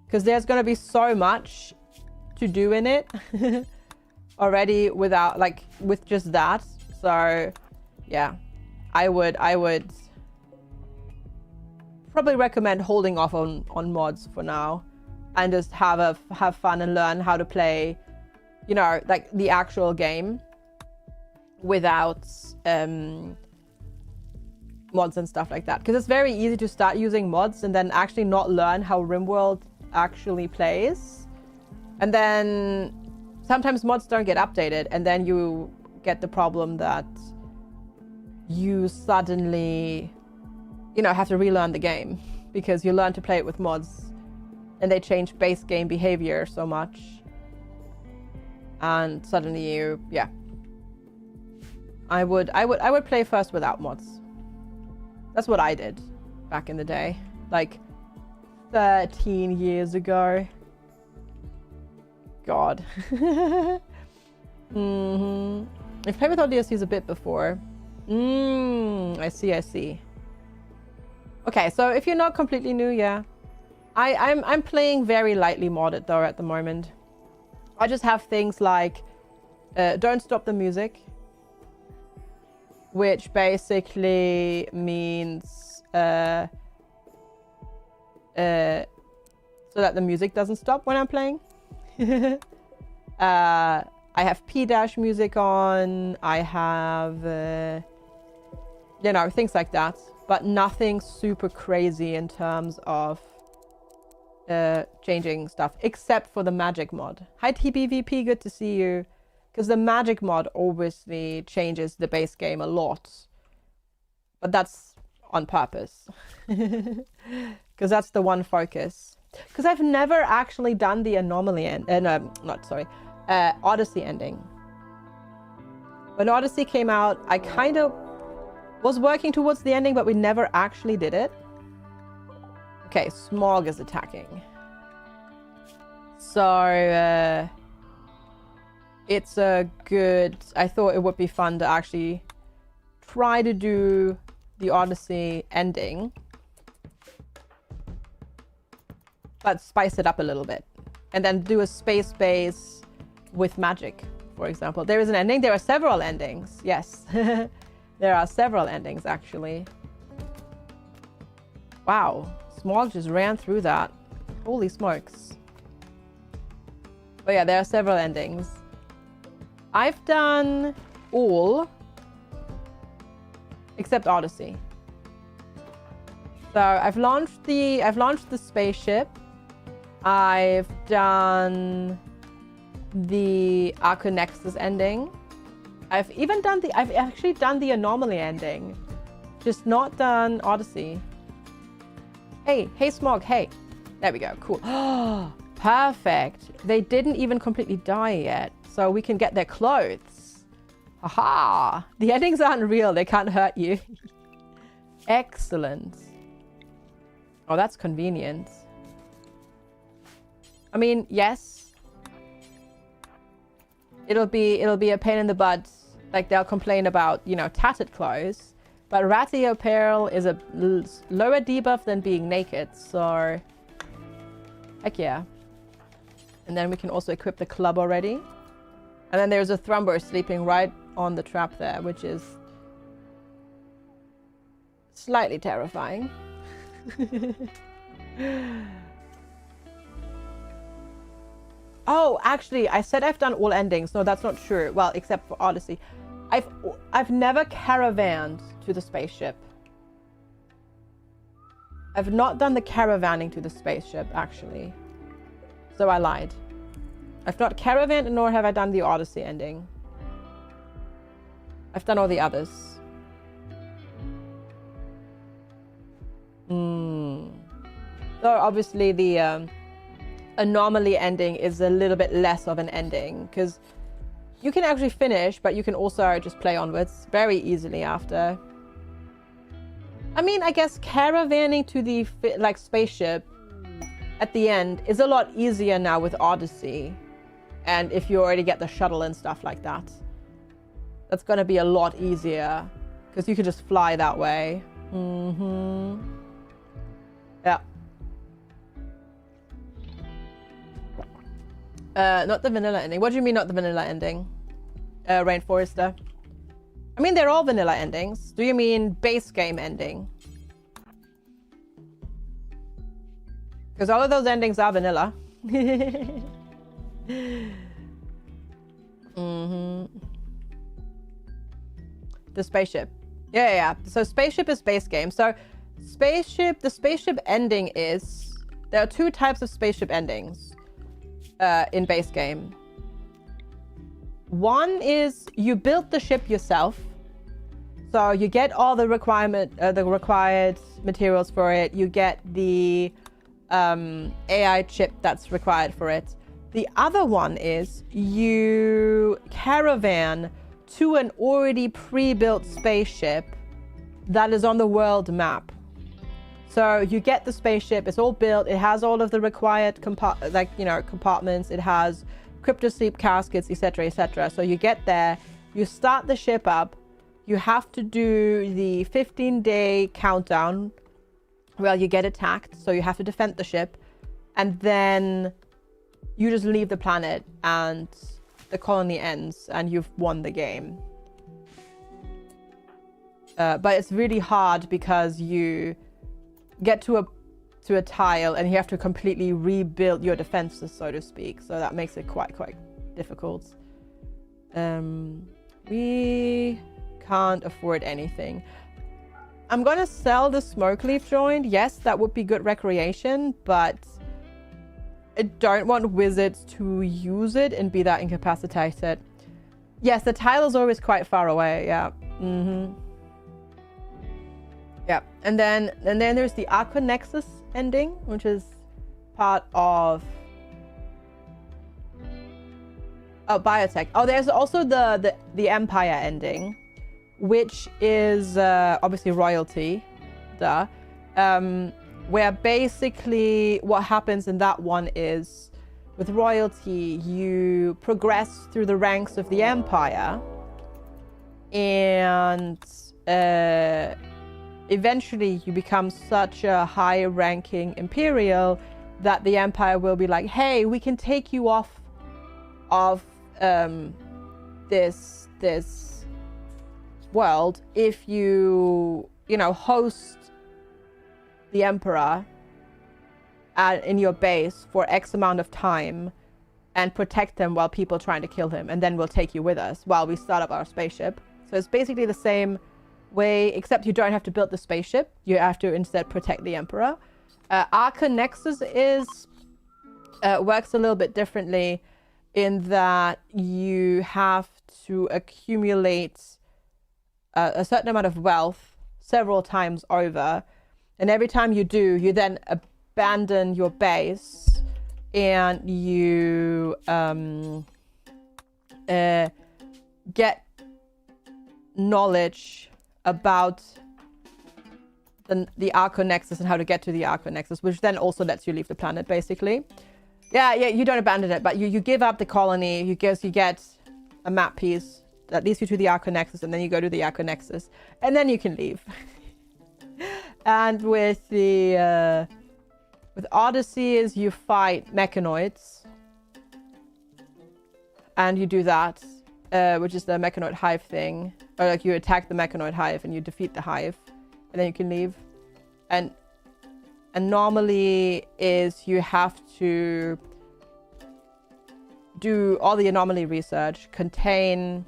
because there's going to be so much to do in it already without with just that. So yeah, I would probably recommend holding off on mods for now and just have fun and learn how to play, you know, like the actual game without mods and stuff like that, because it's very easy to start using mods and then actually not learn how RimWorld actually plays, and then sometimes mods don't get updated, and then you get the problem that you suddenly, you know, have to relearn the game because you learn to play it with mods and they change base game behavior so much. And suddenly you, yeah. I would play first without mods. That's what I did back in the day, like 13 years ago. God. I've played with ODSTs a bit before. I see. Okay, so if you're not completely new, yeah. I'm playing very lightly modded though at the moment. I just have things like don't stop the music, which basically means so that the music doesn't stop when I'm playing. I have P- music on. I have you know, things like that, but nothing super crazy in terms of changing stuff, except for the magic mod. Hi TBVP, good to see you. Because the magic mod obviously changes the base game a lot, but that's on purpose. Because that's the one focus. Because I've never actually done the anomaly Odyssey ending. When Odyssey came out, I kind of was working towards the ending, but we never actually did it. Okay, Smog is attacking. So, it's a good... I thought it would be fun to actually try to do the Odyssey ending, but spice it up a little bit. And then do a space base with magic, for example. There is an ending. There are several endings. Yes. There are several endings, actually. Wow. Smog just ran through that. Holy smokes. But yeah, there are several endings. I've done all except Odyssey. So I've launched the spaceship. I've done the Arconexus ending. I've actually done the Anomaly ending. Just not done Odyssey. Hey Smog, hey. There we go, cool. Perfect. They didn't even completely die yet, so we can get their clothes. Haha. The endings aren't real, they can't hurt you. Excellent. Oh, that's convenient. I mean, yes. It'll be a pain in the butt. Like, they'll complain about, you know, tattered clothes. But ratty apparel is a lower debuff than being naked, so... Heck yeah. And then we can also equip the club already. And then there's a Thrumber sleeping right on the trap there, which is... slightly terrifying. Oh, actually, I said I've done all endings. No, that's not true. Well, except for Odyssey. I've never caravanned to the spaceship. I've not done the caravanning to the spaceship, actually. So I lied. I've not caravanned, nor have I done the Odyssey ending. I've done all the others. So obviously the Anomaly ending is a little bit less of an ending, because you can actually finish, but you can also just play onwards very easily after. I mean, I guess caravanning to the spaceship at the end is a lot easier now with Odyssey. And if you already get the shuttle and stuff like that, that's going to be a lot easier because you can just fly that way. Yeah. Not the vanilla ending. What do you mean not the vanilla ending? Rainforester. I mean, they're all vanilla endings. Do you mean base game ending? Because all of those endings are vanilla. The spaceship. Yeah. So spaceship is base game. So the spaceship ending is... There are two types of spaceship endings in base game. One is you build the ship yourself. So you get all the required materials for it. You get the AI chip that's required for it. The other one is you caravan to an already pre-built spaceship that is on the world map. So you get the spaceship, it's all built, it has all of the required compartments, it has cryptosleep caskets, etc., etc. So you get there, you start the ship up, you have to do the 15-day countdown where you get attacked, so you have to defend the ship, and then you just leave the planet and the colony ends and you've won the game. But it's really hard because you get to a tile and you have to completely rebuild your defenses, so to speak. So that makes it quite difficult. We can't afford anything. I'm gonna sell the smoke leaf joint. Yes, that would be good recreation, but I don't want wizards to use it and be that incapacitated. Yes, the tile is always quite far away. Yeah. Yeah, and then there's the Aqua Nexus ending, which is part of biotech. Oh, there's also the Empire ending, which is obviously royalty, duh. Where basically what happens in that one is, with royalty, you progress through the ranks of the Empire, and eventually you become such a high-ranking Imperial that the Empire will be like, hey, we can take you off of this world if you host the Emperor in your base for X amount of time and protect him while people trying to kill him, and then we'll take you with us while we start up our spaceship. So it's basically the same way, except you don't have to build the spaceship. You have to instead protect the Emperor. Arca Nexus works a little bit differently in that you have to accumulate a certain amount of wealth several times over, and every time you do, you then abandon your base and you get knowledge about the Arca Nexus and how to get to the Arca Nexus, which then also lets you leave the planet, basically. Yeah, you don't abandon it, but you give up the colony. You get a map piece that leads you to the Arca Nexus, and then you go to the Arca Nexus, and then you can leave. And with Odysseys, you fight mechanoids, and you do that, which is the mechanoid hive thing. Or like you attack the mechanoid hive and you defeat the hive, and then you can leave. And anomaly is you have to do all the anomaly research, contain,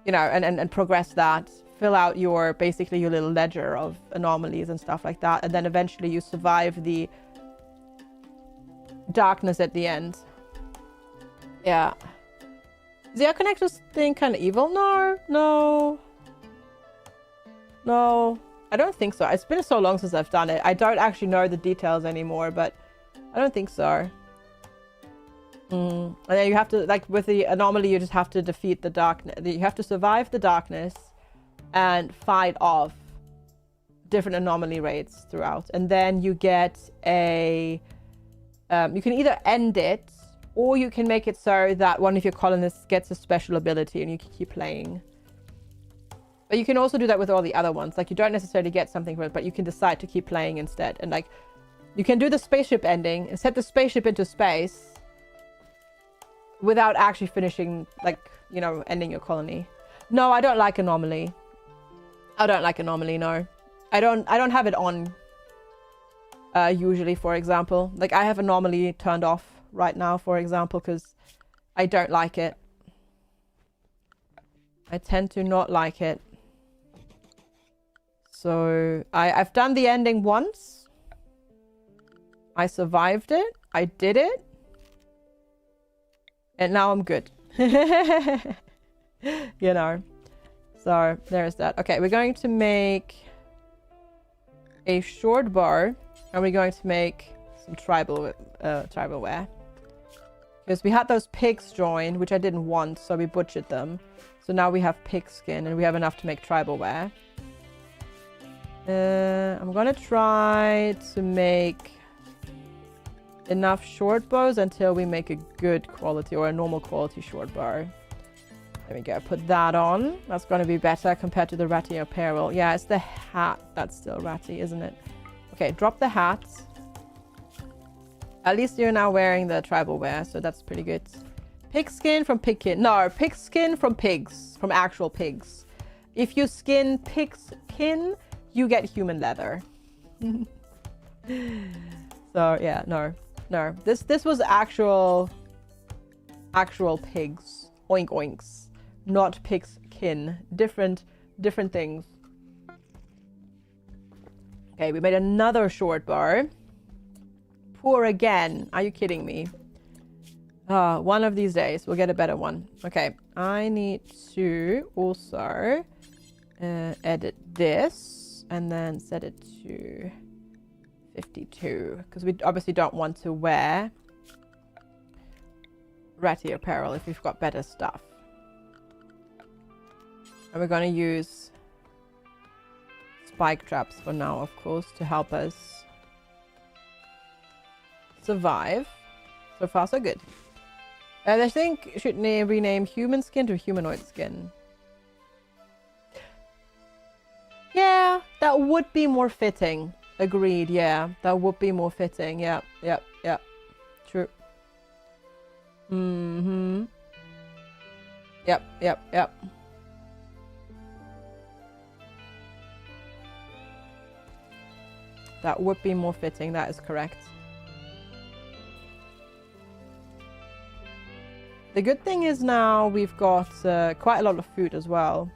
and progress that, fill out your little ledger of anomalies and stuff like that, and then eventually you survive the darkness at the end. Yeah. Is the Arca Nexus thing kind of evil? No. I don't think so. It's been so long since I've done it. I don't actually know the details anymore, but I don't think so. And then you have to, like with the anomaly, you just have to defeat the darkness. You have to survive the darkness and fight off different anomaly rates throughout. And then you get you can either end it, or you can make it so that one of your colonists gets a special ability and you can keep playing. But you can also do that with all the other ones. Like, you don't necessarily get something from it, but you can decide to keep playing instead. And like, you can do the spaceship ending and set the spaceship into space without actually finishing, ending your colony. No, I don't like anomaly. No. I don't have it on usually, for example. Like, I have anomaly turned off right now, for example, because I don't like it. I tend to not like it. So I've done the ending once. I survived it. I did it. And now I'm good. You know. So there's that. Okay, we're going to make a short bow, and we're going to make some tribal wear. Because we had those pigs joined, which I didn't want, so we butchered them. So now we have pig skin, and we have enough to make tribal wear. I'm gonna try to make enough short bows until we make a good quality or a normal quality short bow. There we go. Put that on. That's going to be better compared to the ratty apparel. Yeah, it's the hat that's still ratty, isn't it? Okay, drop the hat. At least you're now wearing the tribal wear, so that's pretty good. Pig skin from pigkin. No, pig skin from pigs. From actual pigs. If you skin pig's skin, you get human leather. So, yeah, no. This was actual pigs. Oink oinks. Not pig's kin. Different things. Okay, we made another short bar. Poor again. Are you kidding me? One of these days we'll get a better one. Okay, I need to also edit this and then set it to 52 because we obviously don't want to wear ratty apparel if we've got better stuff. And we're going to use spike traps for now, of course, to help us survive. So far, so good. I think should rename human skin to humanoid skin. Yeah, that would be more fitting. Agreed, yeah. That would be more fitting. Yeah. True. Mm-hmm. Yep. That would be more fitting. That is correct. The good thing is now we've got quite a lot of food as well.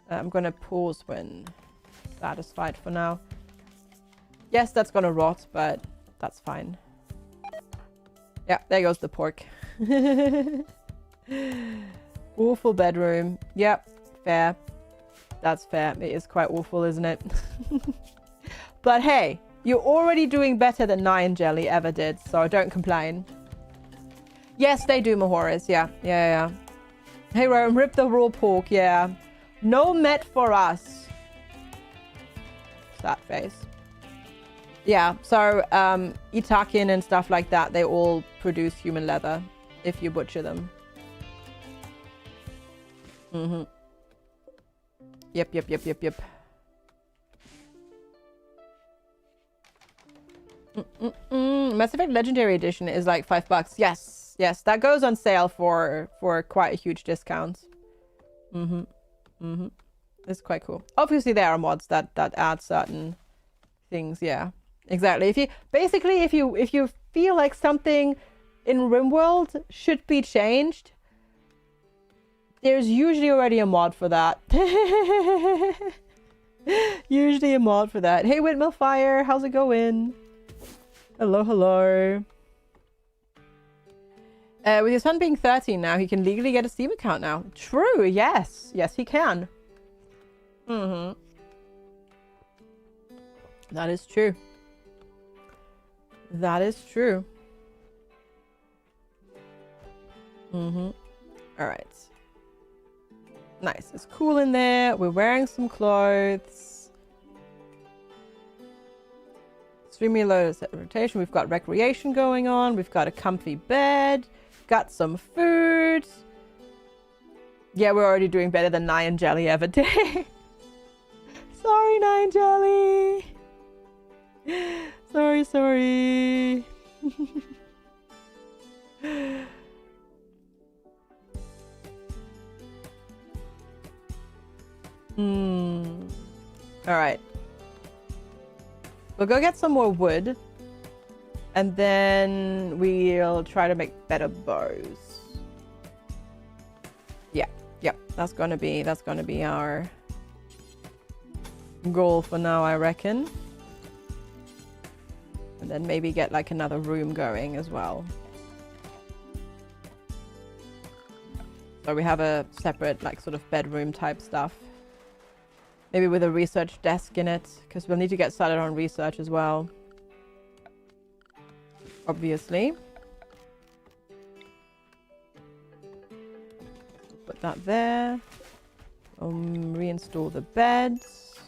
I'm going to pause when satisfied for now. Yes, that's going to rot, but that's fine. Yeah, there goes the pork. Awful bedroom. Yep, fair. That's fair. It is quite awful, isn't it? But hey, you're already doing better than Nyan Jelly ever did, so don't complain. Yes, they do, Mahoras. Yeah. Hey, Rome, rip the raw pork. Yeah. No met for us. That face. Yeah, so Itakin and stuff like that, they all produce human leather if you butcher them. Mm-hmm. Yep. Mass Effect Legendary Edition is like $5. Yes, that goes on sale for quite a huge discount. It's quite cool. Obviously, there are mods that add certain things. Yeah, exactly. If you feel like something in RimWorld should be changed, there's usually already a mod for that. Usually a mod for that. Hey, Windmill Fire, how's it going? Hello. With your son being 13 now, he can legally get a Steam account now. True, yes. Yes, he can. That is true. Alright. Nice. It's cool in there. We're wearing some clothes. Extremely low set rotation. We've got recreation going on. We've got a comfy bed. Got some food. Yeah, we're already doing better than Nyan Jelly ever did. Sorry, Nyan Jelly. Sorry. Alright. We'll go get some more wood. And then we'll try to make better bows. Yep. That's gonna be our goal for now, I reckon. And then maybe get like another room going as well. So we have a separate, like, sort of bedroom type stuff. Maybe with a research desk in it, because we'll need to get started on research as well. Obviously. Put that there. Reinstall the beds.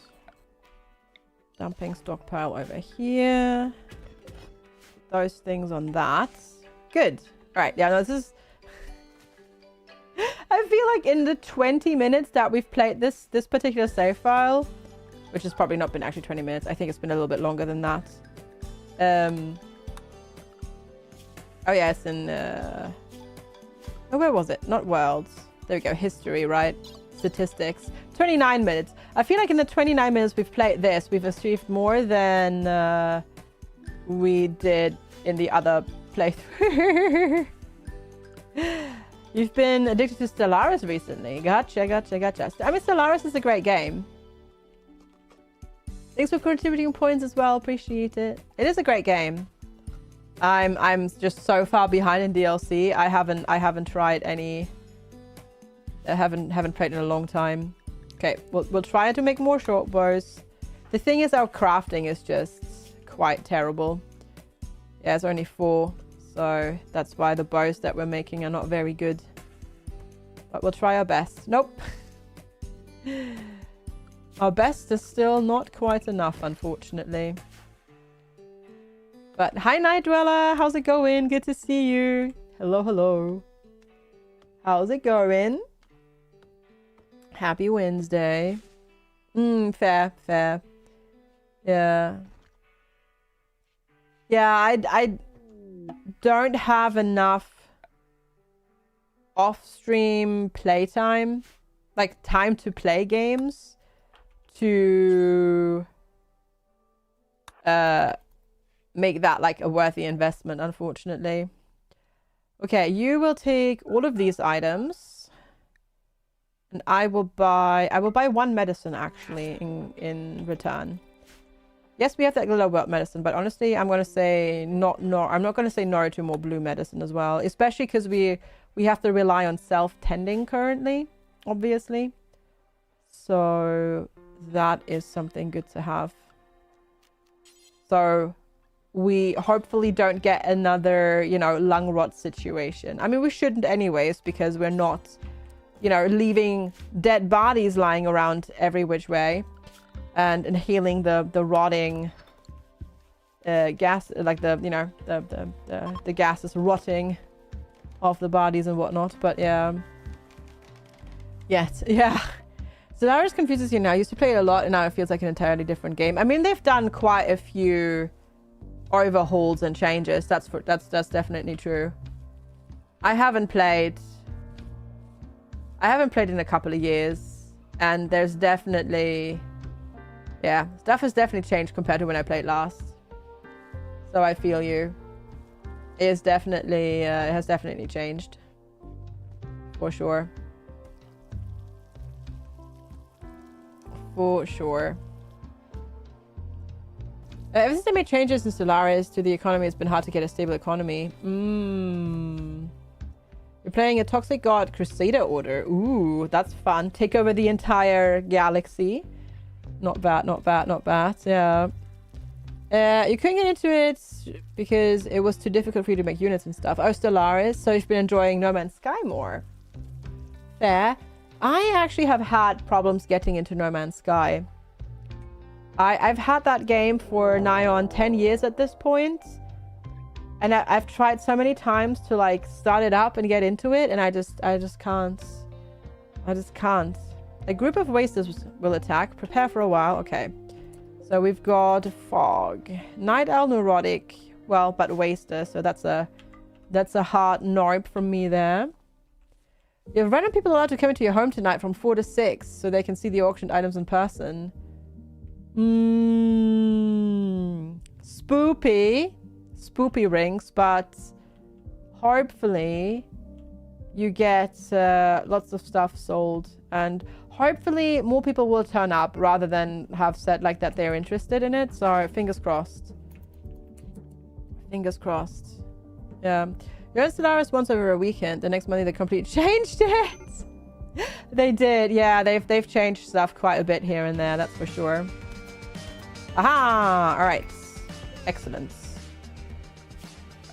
Dumping stockpile over here. Those things on that. Good. All right. Yeah, no, this is... I feel like in the 20 minutes that we've played this particular save file, which has probably not been actually 20 minutes. I think it's been a little bit longer than that. Oh yeah, it's in... Oh, where was it? Not worlds. There we go. History, right? Statistics. 29 minutes. I feel like in the 29 minutes we've played this, we've achieved more than we did in the other playthrough. You've been addicted to Stellaris recently. Gotcha, gotcha, gotcha. I mean, Stellaris is a great game. Thanks for contributing points as well. Appreciate it. It is a great game. I'm just so far behind in DLC. I haven't tried any. I haven't played in a long time. Okay, we'll try to make more short bows. The thing is, our crafting is just quite terrible. Yeah, it's only 4. So that's why the bows that we're making are not very good. But we'll try our best. Nope. Our best is still not quite enough, unfortunately. But hi, Night Dweller. How's it going? Good to see you. Hello, hello. How's it going? Happy Wednesday. Fair, fair. Yeah. Yeah, I don't have enough off-stream playtime, like time to play games, to make that like a worthy investment, unfortunately. Okay, you will take all of these items, and I will buy 1 medicine actually in return. Yes, we have that glow up medicine, but honestly, I'm gonna say I'm not gonna say no to more blue medicine as well, especially because we have to rely on self-tending currently, obviously. So that is something good to have. So we hopefully don't get another, you know, lung rot situation. I mean, we shouldn't anyways, because we're not, you know, leaving dead bodies lying around every which way. And inhaling the rotting gas, like the, you know, the gases rotting off the bodies and whatnot. But yeah. Yeah. Stellaris confuses you now. I used to play it a lot and now it feels like an entirely different game. I mean, they've done quite a few overhauls and changes. That's definitely true. I haven't played in a couple of years, and there's definitely... Yeah, stuff has definitely changed compared to when I played last. So I feel you. It is definitely, it has definitely changed. For sure. For sure. Ever since they made changes in Stellaris to the economy, it's been hard to get a stable economy. You're playing a Toxic God Crusader Order. Ooh, that's fun. Take over the entire galaxy. Not bad, not bad, not bad. Yeah. You couldn't get into it because it was too difficult for you to make units and stuff. Oh, Stellaris. So you've been enjoying No Man's Sky more. Fair. I actually have had problems getting into No Man's Sky. I've had that game for nigh on 10 years at this point. And I've tried so many times to like start it up and get into it. And I just can't. I just can't. A group of wasters will attack. Prepare for a while. Okay. So we've got Fog. Night Owl Neurotic. Well, but Waster. So that's a hard norp from me there. You have random people allowed to come into your home tonight from 4 to 6 so they can see the auctioned items in person. Spoopy. Spoopy rings, but hopefully you get lots of stuff sold, and hopefully more people will turn up rather than have said like that they're interested in it. So fingers crossed. Fingers crossed. Yeah. You earn Stellaris once over a weekend. The next Monday they completely changed it. They did. Yeah, they've changed stuff quite a bit here and there. That's for sure. Aha! All right. Excellent.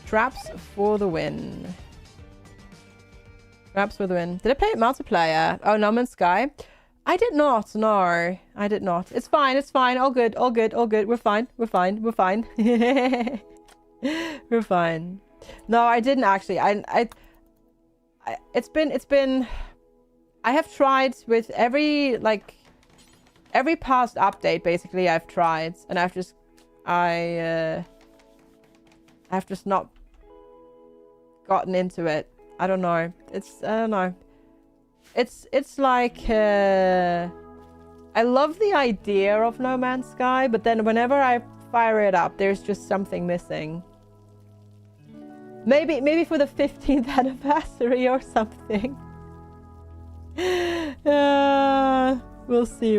Traps for the win. Traps for the win. Did I play it multiplayer? Oh, No Man's Sky. I did not. No, I did not. It's fine. It's fine. All good. All good. All good. We're fine. We're fine. We're fine. We're fine. No, I didn't actually. It's been. I have tried with every past update. Basically, I've tried, and I've just not gotten into it. I don't know. I don't know. It's like I love the idea of No Man's Sky, but then whenever I fire it up, there's just something missing. Maybe for the 15th anniversary or something. We'll see.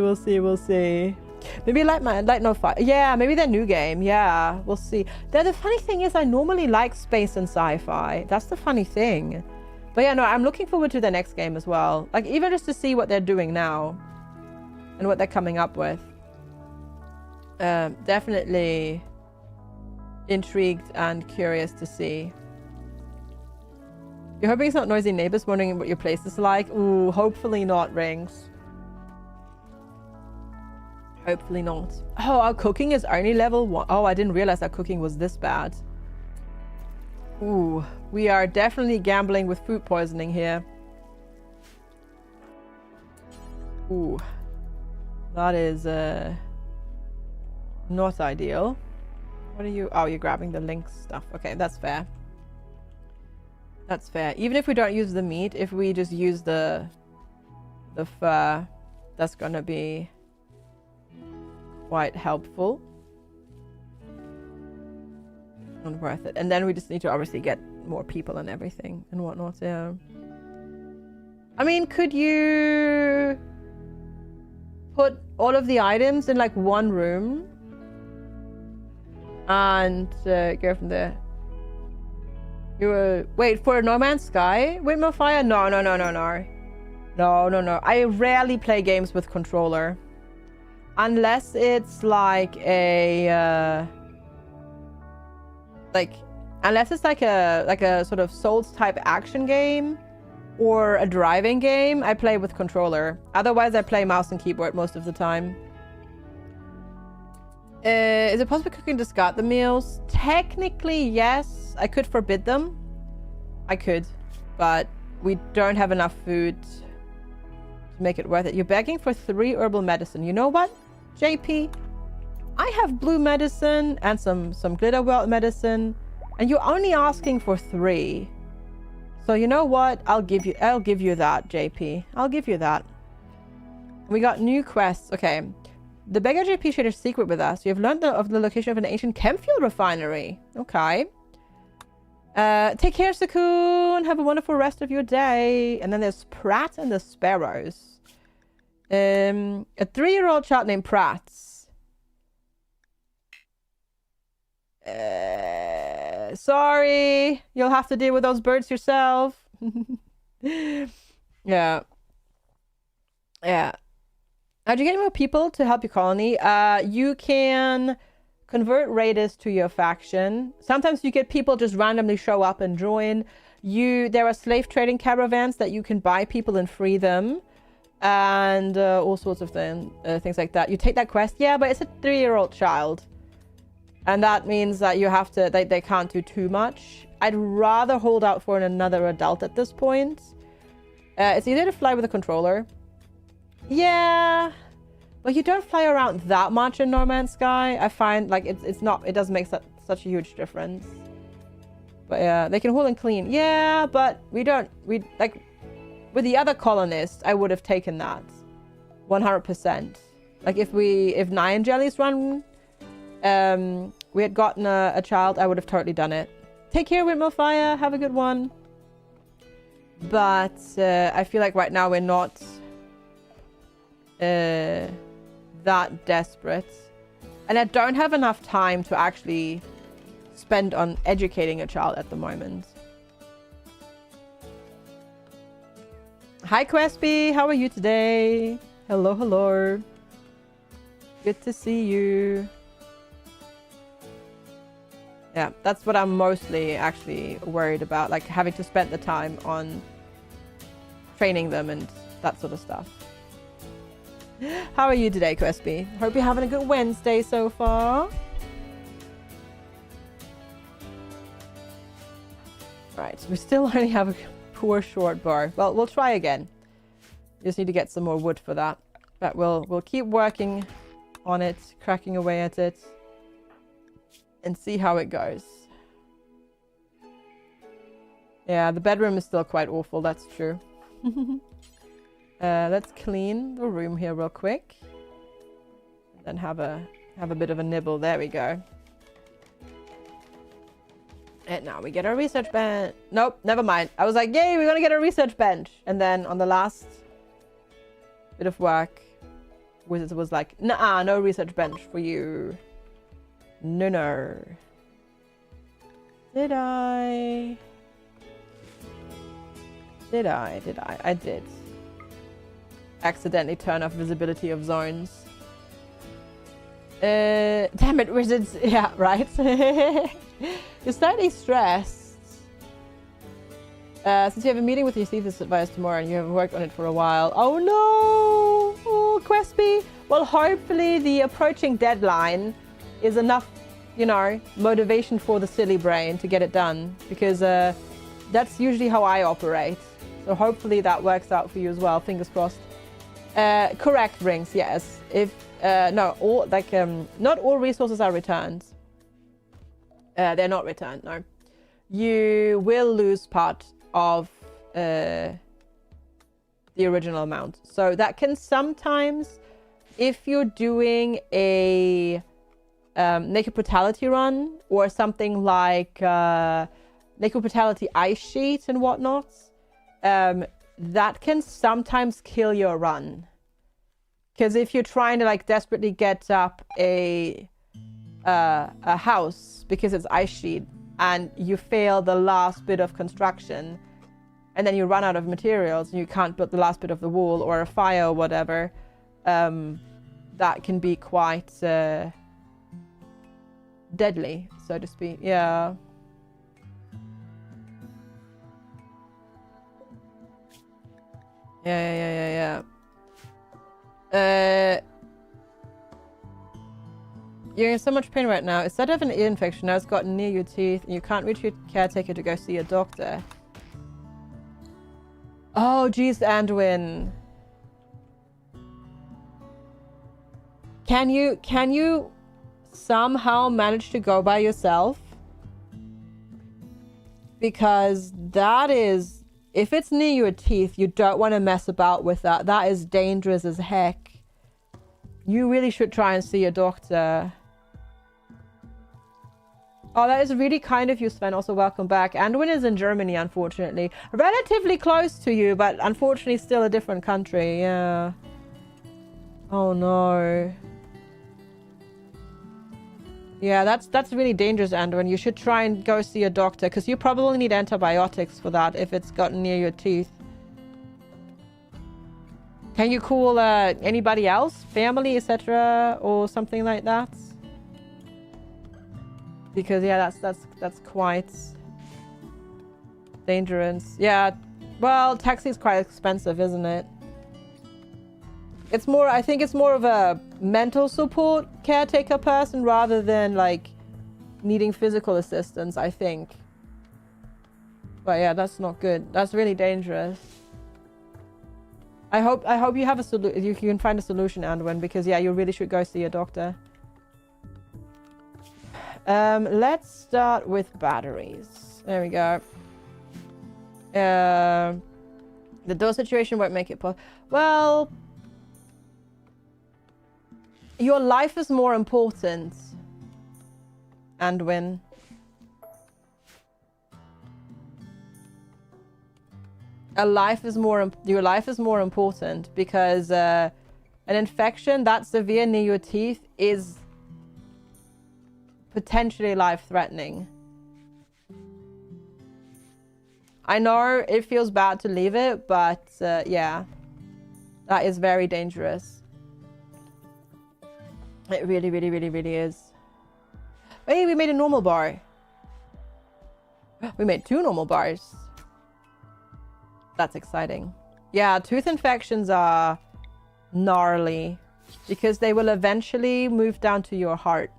Maybe Light No Fire. Yeah, maybe their new game. Yeah, we'll see. The funny thing is I normally like space and sci-fi. That's the funny thing. But yeah, no, I'm looking forward to the next game as well. Like, even just to see what they're doing now. And what they're coming up with. Definitely intrigued and curious to see. You're hoping it's not noisy neighbors wondering what your place is like? Ooh, hopefully not, Rings. Hopefully not. Oh, our cooking is only level 1. Oh, I didn't realize our cooking was this bad. Ooh, we are definitely gambling with food poisoning here. Ooh. That is, not ideal. What are you... Oh, you're grabbing the links stuff. Okay, that's fair. That's fair. Even if we don't use the meat, if we just use the fur, that's gonna be quite helpful. Not worth it. And then we just need to obviously get more people and everything and whatnot. Yeah. I mean, could you put all of the items in like one room and go from there? Wait, for No Man's Sky? Windmill Fire? No. No. I rarely play games with controller. Unless it's like a... unless it's like a sort of Souls type action game or a driving game, I play with controller. Otherwise, I play mouse and keyboard most of the time. Is it possible cooking to discard the meals? Technically, yes. I could forbid them. I could. But we don't have enough food to make it worth it. You're begging for 3 herbal medicine. You know what, JP? I have blue medicine and some glitter world medicine. And you're only asking for 3. So you know what? I'll give you that, JP. I'll give you that. We got new quests. Okay. The beggar JP shared a secret with us. You have learned of the location of an ancient chem fuel refinery. Okay. Take care, Sakun. Have a wonderful rest of your day. And then there's Pratt and the Sparrows. A 3-year-old child named Pratt. Sorry. You'll have to deal with those birds yourself. Yeah. How do you get more people to help your colony? You can convert raiders to your faction. Sometimes you get people just randomly show up and join. There are slave trading caravans that you can buy people and free them. And all sorts of things like that. You take that quest. Yeah, but it's a 3-year-old child. And that means that you have to... They can't do too much. I'd rather hold out for another adult at this point. It's easier to fly with a controller. Yeah, but you don't fly around that much in No Man's Sky. I find like it doesn't make such a huge difference. But yeah, they can haul and clean. Yeah, but we like with the other colonists, I would have taken that 100%. Like if Nyan Jellies run, we had gotten a child, I would have totally done it. Take care, Windmill Fire. Have a good one. But I feel like right now we're not that desperate, and I don't have enough time to actually spend on educating a child at the moment. Hi, Quesby. How are you today? Hello, hello. Good to see you. Yeah, that's what I'm mostly actually worried about, like having to spend the time on training them and that sort of stuff. How are you today, Quesby? Hope you're having a good Wednesday so far. Right, so we still only have a poor short bar. Well, we'll try again. Just need to get some more wood for that. But we'll keep working on it, cracking away at it, and see how it goes. Yeah, the bedroom is still quite awful, that's true. Let's clean the room here real quick. Then have a bit of a nibble. There we go. And now we get our research bench. Nope, never mind. I was like, yay, we're gonna get a research bench. And then on the last bit of work, Wizards was like, nah, no research bench for you. No. Did I? I did. Accidentally turn off visibility of zones. Damn it, Wizards. Yeah, right. You're slightly stressed. Since you have a meeting with your thesis advisor tomorrow and you haven't worked on it for a while. Oh no! Oh, Quesby. Well, hopefully the approaching deadline is enough, you know, motivation for the silly brain to get it done. Because that's usually how I operate. So hopefully that works out for you as well. Fingers crossed. Correct, Rings. Yes. If no, all like not all resources are returned. They're not returned. No, you will lose part of the original amount. So that can sometimes, if you're doing a Naked Brutality run or something like Naked Brutality ice sheet and whatnot, that can sometimes kill your run. Because if you're trying to like desperately get up a house because it's ice sheet and you fail the last bit of construction and then you run out of materials and you can't build the last bit of the wall or a fire or whatever, that can be quite deadly, so to speak. Yeah. Yeah. You're in so much pain right now. Instead of an ear infection, now it's gotten near your teeth and you can't reach your caretaker to go see a doctor. Oh, geez, Anduin. Can you somehow manage to go by yourself? Because that is... If it's near your teeth, you don't want to mess about with that. That is dangerous as heck. You really should try and see a doctor. Oh, that is really kind of you, Sven. Also, welcome back. Anduin is in Germany, unfortunately. Relatively close to you, but unfortunately still a different country. Yeah. Oh, no. Yeah, that's really dangerous, Anduin. You should try and go see a doctor, because you probably need antibiotics for that if it's gotten near your teeth. Can you call anybody else? Family, etc., or something like that? Because yeah, that's quite dangerous. Yeah, well, taxi is quite expensive, isn't it? It's more, I think it's more of a mental support caretaker person rather than like needing physical assistance, I think. But yeah, that's not good. That's really dangerous. I hope you have a solution. You can find a solution, Anduin, because yeah, you really should go see a doctor. Let's start with batteries. There we go. The door situation won't make it possible. Well, your life is more important, Anduin. Your life is more important because an infection that severe near your teeth is potentially life-threatening. I know it feels bad to leave it, but yeah, that is very dangerous. It really, really, really, really is. Hey, we made a normal bar. We made 2 normal bars. That's exciting. Yeah, tooth infections are gnarly because they will eventually move down to your heart.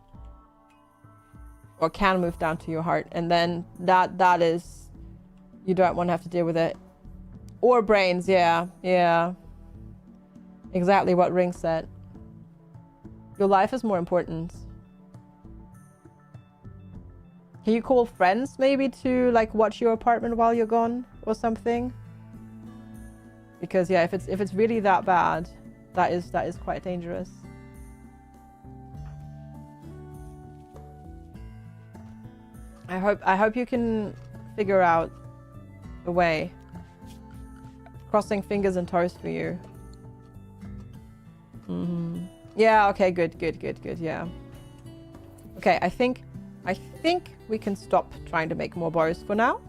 Or can move down to your heart. And then that is... You don't want to have to deal with it. Or brains, yeah. Yeah. Exactly what Ring said. Your life is more important. Can you call friends maybe to like watch your apartment while you're gone or something? Because yeah, if it's really that bad, that is quite dangerous. I hope you can figure out a way. Crossing fingers and toes for you. Yeah, okay, good, yeah. Okay, I think we can stop trying to make more bars for now.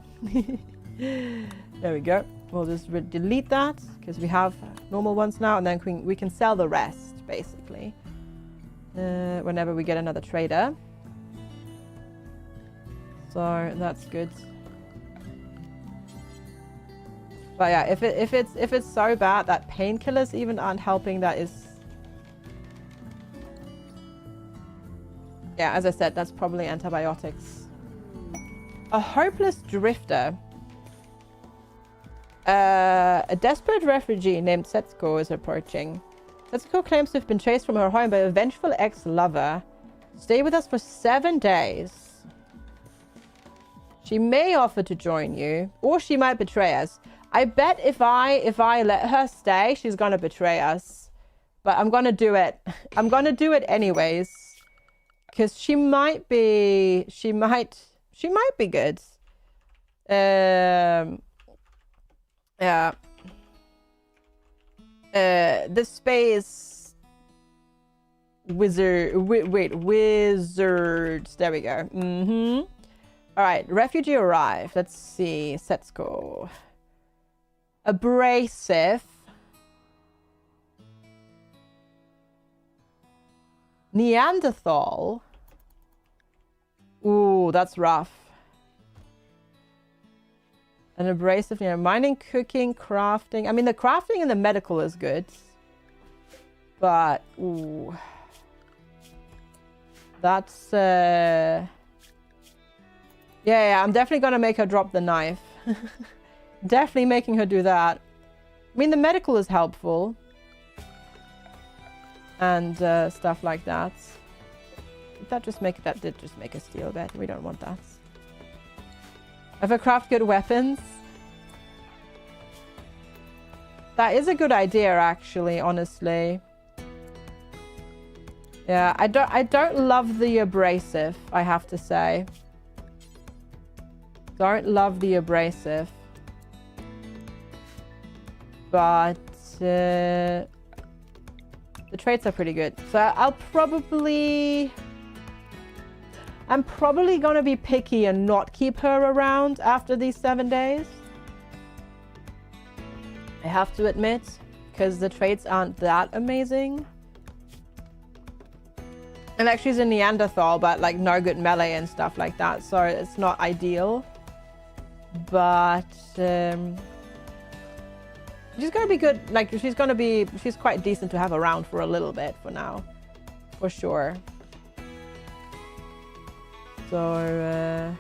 There we go. We'll just delete that because we have normal ones now, and then we can sell the rest basically whenever we get another trader. So that's good. But yeah, if it's so bad that painkillers even aren't helping, that is... Yeah, as I said, that's probably antibiotics. A hopeless drifter. A desperate refugee named Setsuko is approaching. Setsuko claims to have been chased from her home by a vengeful ex-lover. Stay with us for 7 days. She may offer to join you, or she might betray us. I bet if I let her stay, she's gonna betray us. But I'm gonna do it. I'm gonna do it anyways. Because she might be good. Yeah. The space wizards. There we go. All right, refugee arrived. Let's see. Setsuko. Abrasive. Neanderthal. Ooh, that's rough. An abrasive, you know, mining, cooking, crafting. I mean, the crafting and the medical is good. But, ooh. That's, yeah, I'm definitely going to make her drop the knife. Definitely making her do that. I mean, the medical is helpful. And stuff like that. Did that did just make a steel bet. We don't want that. If I craft good weapons. That is a good idea, actually, honestly. Yeah, I don't love the abrasive, I have to say. Don't love the abrasive. But the traits are pretty good. So I'm probably gonna be picky and not keep her around after these 7 days. I have to admit, because the traits aren't that amazing. And like, she's a Neanderthal, but like no good melee and stuff like that, so it's not ideal. But she's gonna be good. Like, she's quite decent to have around for a little bit for now, for sure. So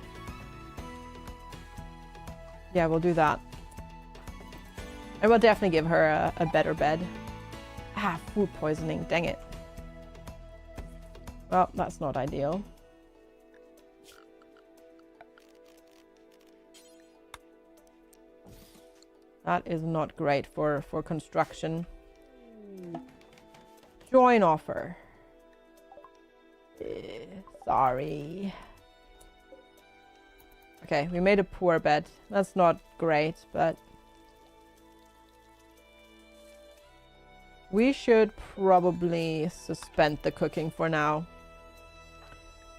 yeah, we'll do that. And we'll definitely give her a better bed. Ah, food poisoning, dang it. Well, that's not ideal. That is not great for construction. Join offer. Sorry. Okay, we made a poor bed. That's not great, but... we should probably suspend the cooking for now.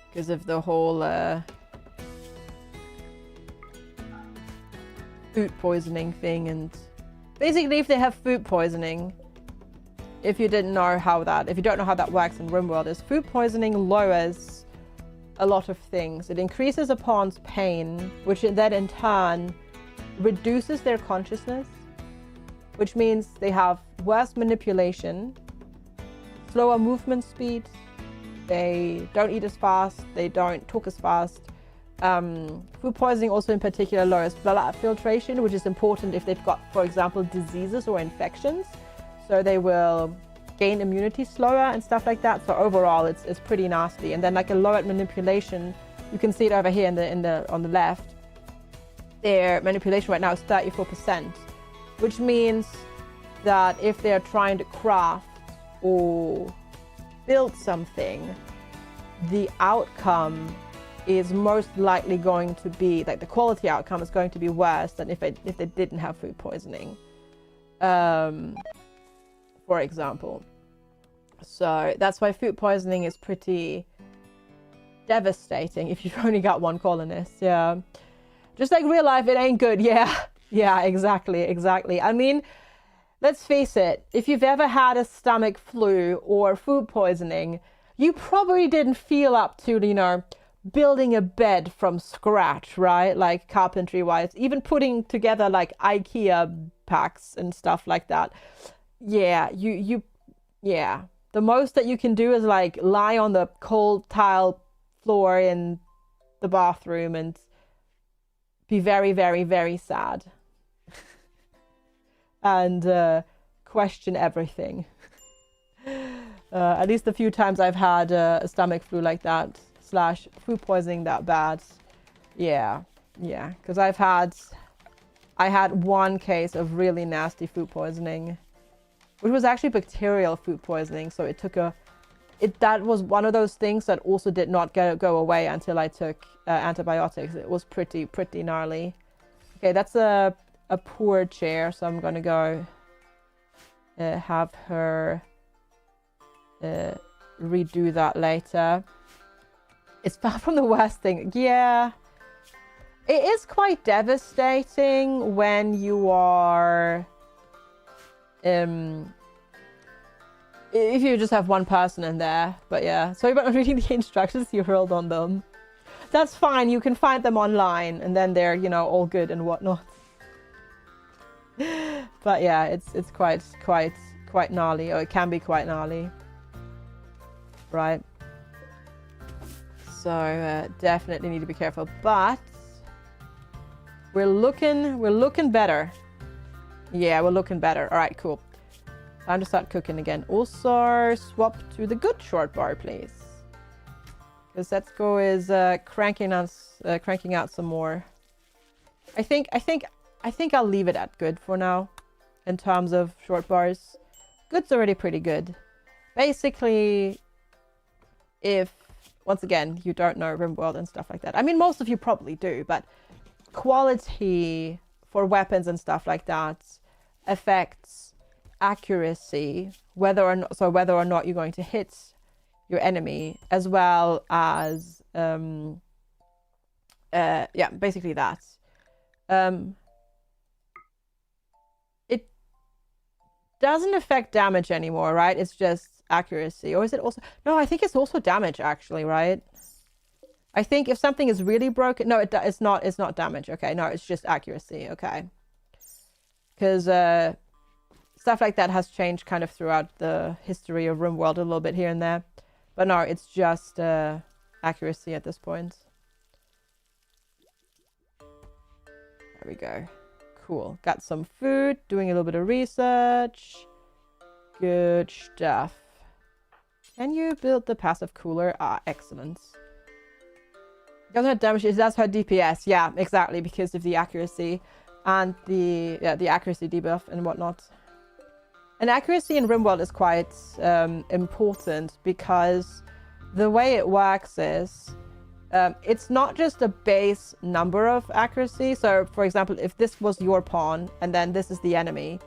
Because of the whole... food poisoning thing. And basically, if they have food poisoning, if you don't know how that works in RimWorld, is food poisoning lowers a lot of things. It increases a pawn's pain, which then in turn reduces their consciousness, which means they have worse manipulation, slower movement speed, they don't eat as fast, they don't talk as fast. Food poisoning also in particular lowers blood filtration, which is important if they've got, for example, diseases or infections. So they will gain immunity slower and stuff like that. So overall, it's pretty nasty. And then like a lowered manipulation, you can see it over here on the left. Their manipulation right now is 34%, which means that if they're trying to craft or build something, the outcome is most likely going to be, like the quality outcome is going to be worse than if they didn't have food poisoning, for example. So that's why food poisoning is pretty devastating if you've only got one colonist. Yeah, just like real life, it ain't good. Yeah, exactly. I mean, let's face it, if you've ever had a stomach flu or food poisoning, you probably didn't feel up to, you know, building a bed from scratch, right? Like carpentry wise, even putting together like IKEA packs and stuff like that. Yeah, yeah. The most that you can do is like lie on the cold tile floor in the bathroom and be very, very, very sad. And question everything. At least a few times I've had a stomach flu like that / food poisoning that bad. Yeah, because I had one case of really nasty food poisoning, which was actually bacterial food poisoning. So that was one of those things that also did not go away until I took antibiotics. It was pretty gnarly. Okay, that's a poor chair, so I'm gonna go have her redo that later. It's far from the worst thing. Yeah, it is quite devastating when you are if you just have one person in there. But yeah, sorry about not reading the instructions you hurled on them. That's fine, you can find them online and then they're, you know, all good and whatnot. But yeah, it's quite gnarly, or it can be quite gnarly, right? So definitely need to be careful, but we're looking better. Yeah, we're looking better. All right, cool. Time to start cooking again. Also, swap to the good short bar, please, because Setsuko is cranking out some more. I think I'll leave it at good for now in terms of short bars. Good's already pretty good. Basically, if once again you don't know RimWorld and stuff like that, I mean most of you probably do, but quality for weapons and stuff like that affects accuracy, whether or not you're going to hit your enemy, as well as yeah, basically that. It doesn't affect damage anymore, right? It's just accuracy. Or is it also? No, I think it's also damage actually, right? I think if something is really broken, no, it's not damage. Okay, no, it's just accuracy. Okay, because stuff like that has changed kind of throughout the history of RimWorld a little bit here and there, but no, it's just accuracy at this point. There we go. Cool. Got some food, doing a little bit of research. Good stuff. Can you build the passive cooler? Ah, excellent. Doesn't have damage, it does hurt DPS. Yeah, exactly, because of the accuracy and the accuracy debuff and whatnot. And accuracy in RimWorld is quite important, because the way it works is it's not just a base number of accuracy. So for example, if this was your pawn and then this is the enemy,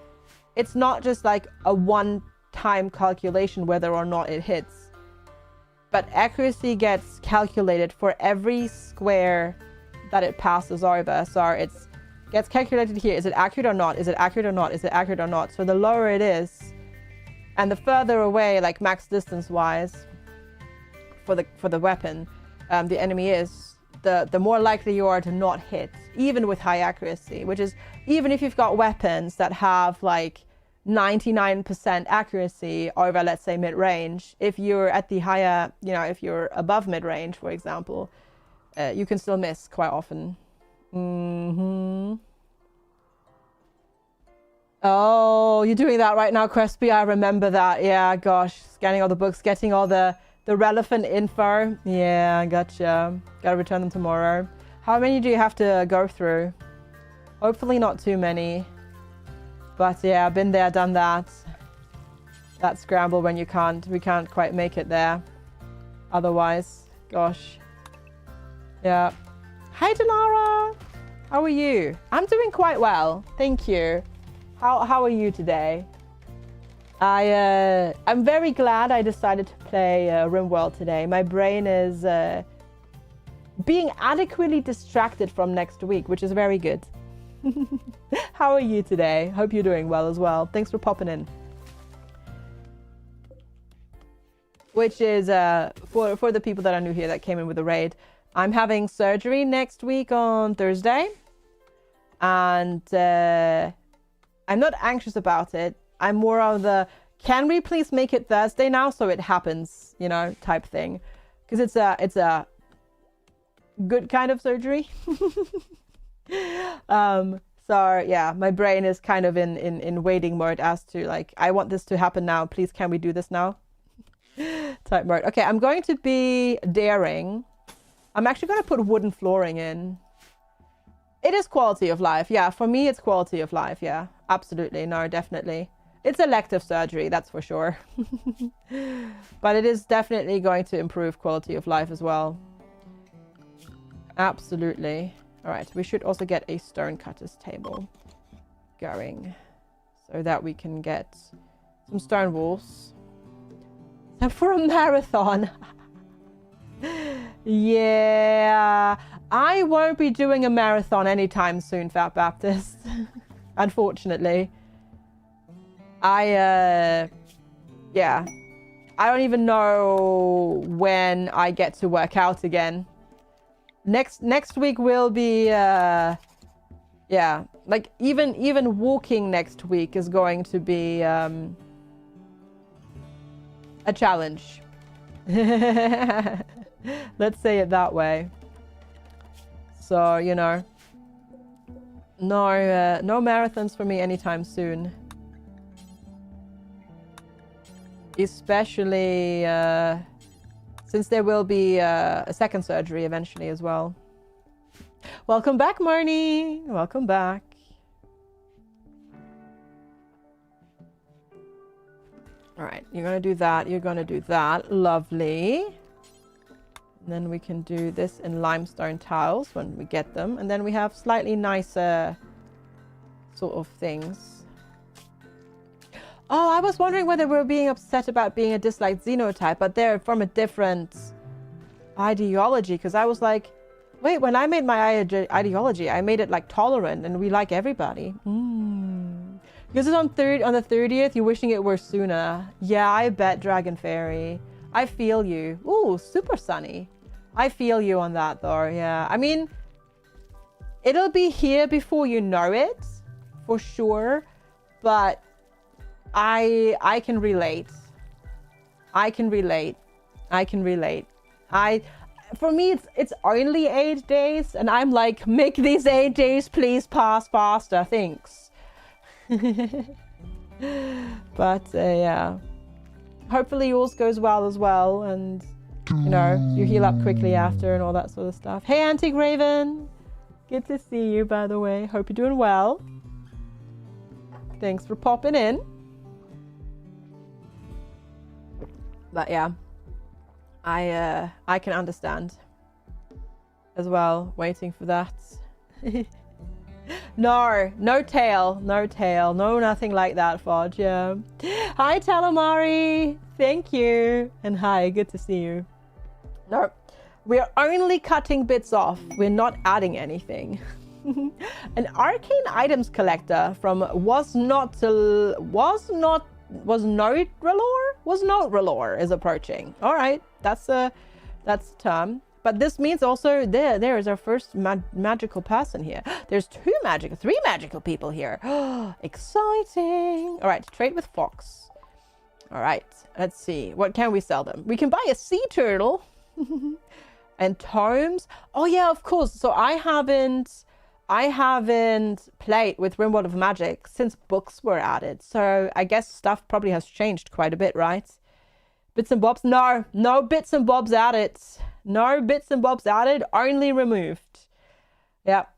it's not just like a one-time calculation whether or not it hits, but accuracy gets calculated for every square that it passes over. So it's gets calculated here. Is it accurate or not? Is it accurate or not? Is it accurate or not? So the lower it is, and the further away, like max distance wise, for the weapon, the enemy is, the more likely you are to not hit, even with high accuracy. Which is, even if you've got weapons that have like 99% accuracy over, let's say, mid-range, if you're at the higher, you know, if you're above mid-range, for example, you can still miss quite often. Oh, you're doing that right now, Crispy. I remember that. Yeah, gosh, scanning all the books, getting all the relevant info. Yeah, gotcha. Gotta return them tomorrow. How many do you have to go through? Hopefully not too many. But yeah, I've been there, done that. That scramble when we can't quite make it there. Otherwise, gosh. Yeah. Hi, Delara. How are you? I'm doing quite well, thank you. How are you today? I'm very glad I decided to play RimWorld today. My brain is being adequately distracted from next week, which is very good. How are you today? Hope you're doing well as well. Thanks for popping in. Which is, for the people that are new here that came in with a raid, I'm having surgery next week on Thursday. And I'm not anxious about it. I'm more of the, can we please make it Thursday now so it happens, you know, type thing. Because it's a good kind of surgery. So yeah, my brain is kind of in waiting mode as to like, I want this to happen now. Please, can we do this now? Type mode. Okay, I'm going to be daring. I'm actually going to put wooden flooring in. It is quality of life. Yeah, for me, it's quality of life. Yeah, absolutely. No, definitely. It's elective surgery, that's for sure. But it is definitely going to improve quality of life as well. Absolutely. All right, we should also get a stone cutter's table going so that we can get some stone walls. So for a marathon. Yeah, I won't be doing a marathon anytime soon, Fat Baptist. Unfortunately. Yeah, I don't even know when I get to work out again. Next week will be, yeah, like even walking next week is going to be a challenge. Let's say it that way. So, you know, no marathons for me anytime soon. Especially since there will be a second surgery eventually as well. Welcome back, Marnie. Welcome back. All right, you're gonna do that. You're gonna do that. Lovely. And then we can do this in limestone tiles when we get them. And then we have slightly nicer sort of things. Oh, I was wondering whether we were being upset about being a disliked xenotype, but they're from a different ideology. Because I was like, wait, when I made my ideology, I made it like tolerant and we like everybody. Because it's on the 30th, you're wishing it were sooner. Yeah, I bet, Dragon Fairy. I feel you. Ooh, super sunny. I feel you on that though, yeah. I mean, it'll be here before you know it, for sure. But I can relate. I can relate. I can relate. For me, it's only 8 days, and I'm like, make these 8 days please pass faster, thanks. But yeah, hopefully yours goes well as well, and you know, you heal up quickly after and all that sort of stuff. Hey, Antique Raven, good to see you, by the way. Hope you're doing well. Thanks for popping in. But yeah, I can understand as well, waiting for that. No tail, no nothing like that, Fudge. Yeah. Hi, Talamari, thank you, and hi, good to see you. No, we're only cutting bits off. We're not adding anything. An arcane items collector from was not Relore is approaching. All right, that's a term. But this means also there is our first magical person here. There's three magical people here. Exciting. All right, trade with Fox. All right, let's see. What can we sell them? We can buy a sea turtle and tomes. Oh yeah, of course. So I haven't played with RimWorld of Magic since books were added. So I guess stuff probably has changed quite a bit, right? Bits and bobs? No bits and bobs added. No bits and bobs added, only removed. Yep.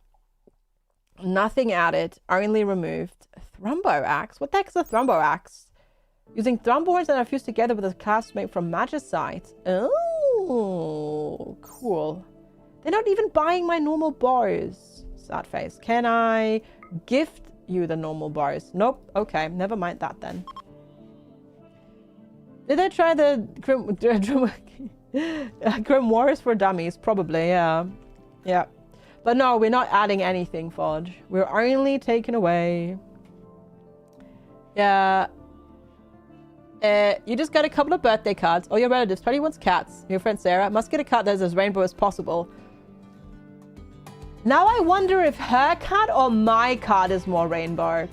Nothing added, only removed. Thrumbo axe? What the heck is a Thrumbo axe? Using thrombones that are fused together with a classmate from Magicite. Oh, cool. They're not even buying my normal bows. Sad face. Can I gift you the normal bows? Nope. Okay, never mind that then. Did I try the Grimoires for Dummies? Probably, yeah. Yeah. But no, we're not adding anything, Fudge. We're only taking away. Yeah. You just got a couple of birthday cards. All your relatives probably wants cats. Your friend Sarah must get a cat that's as rainbow as possible. Now I wonder if her cat or my cat is more rainbow.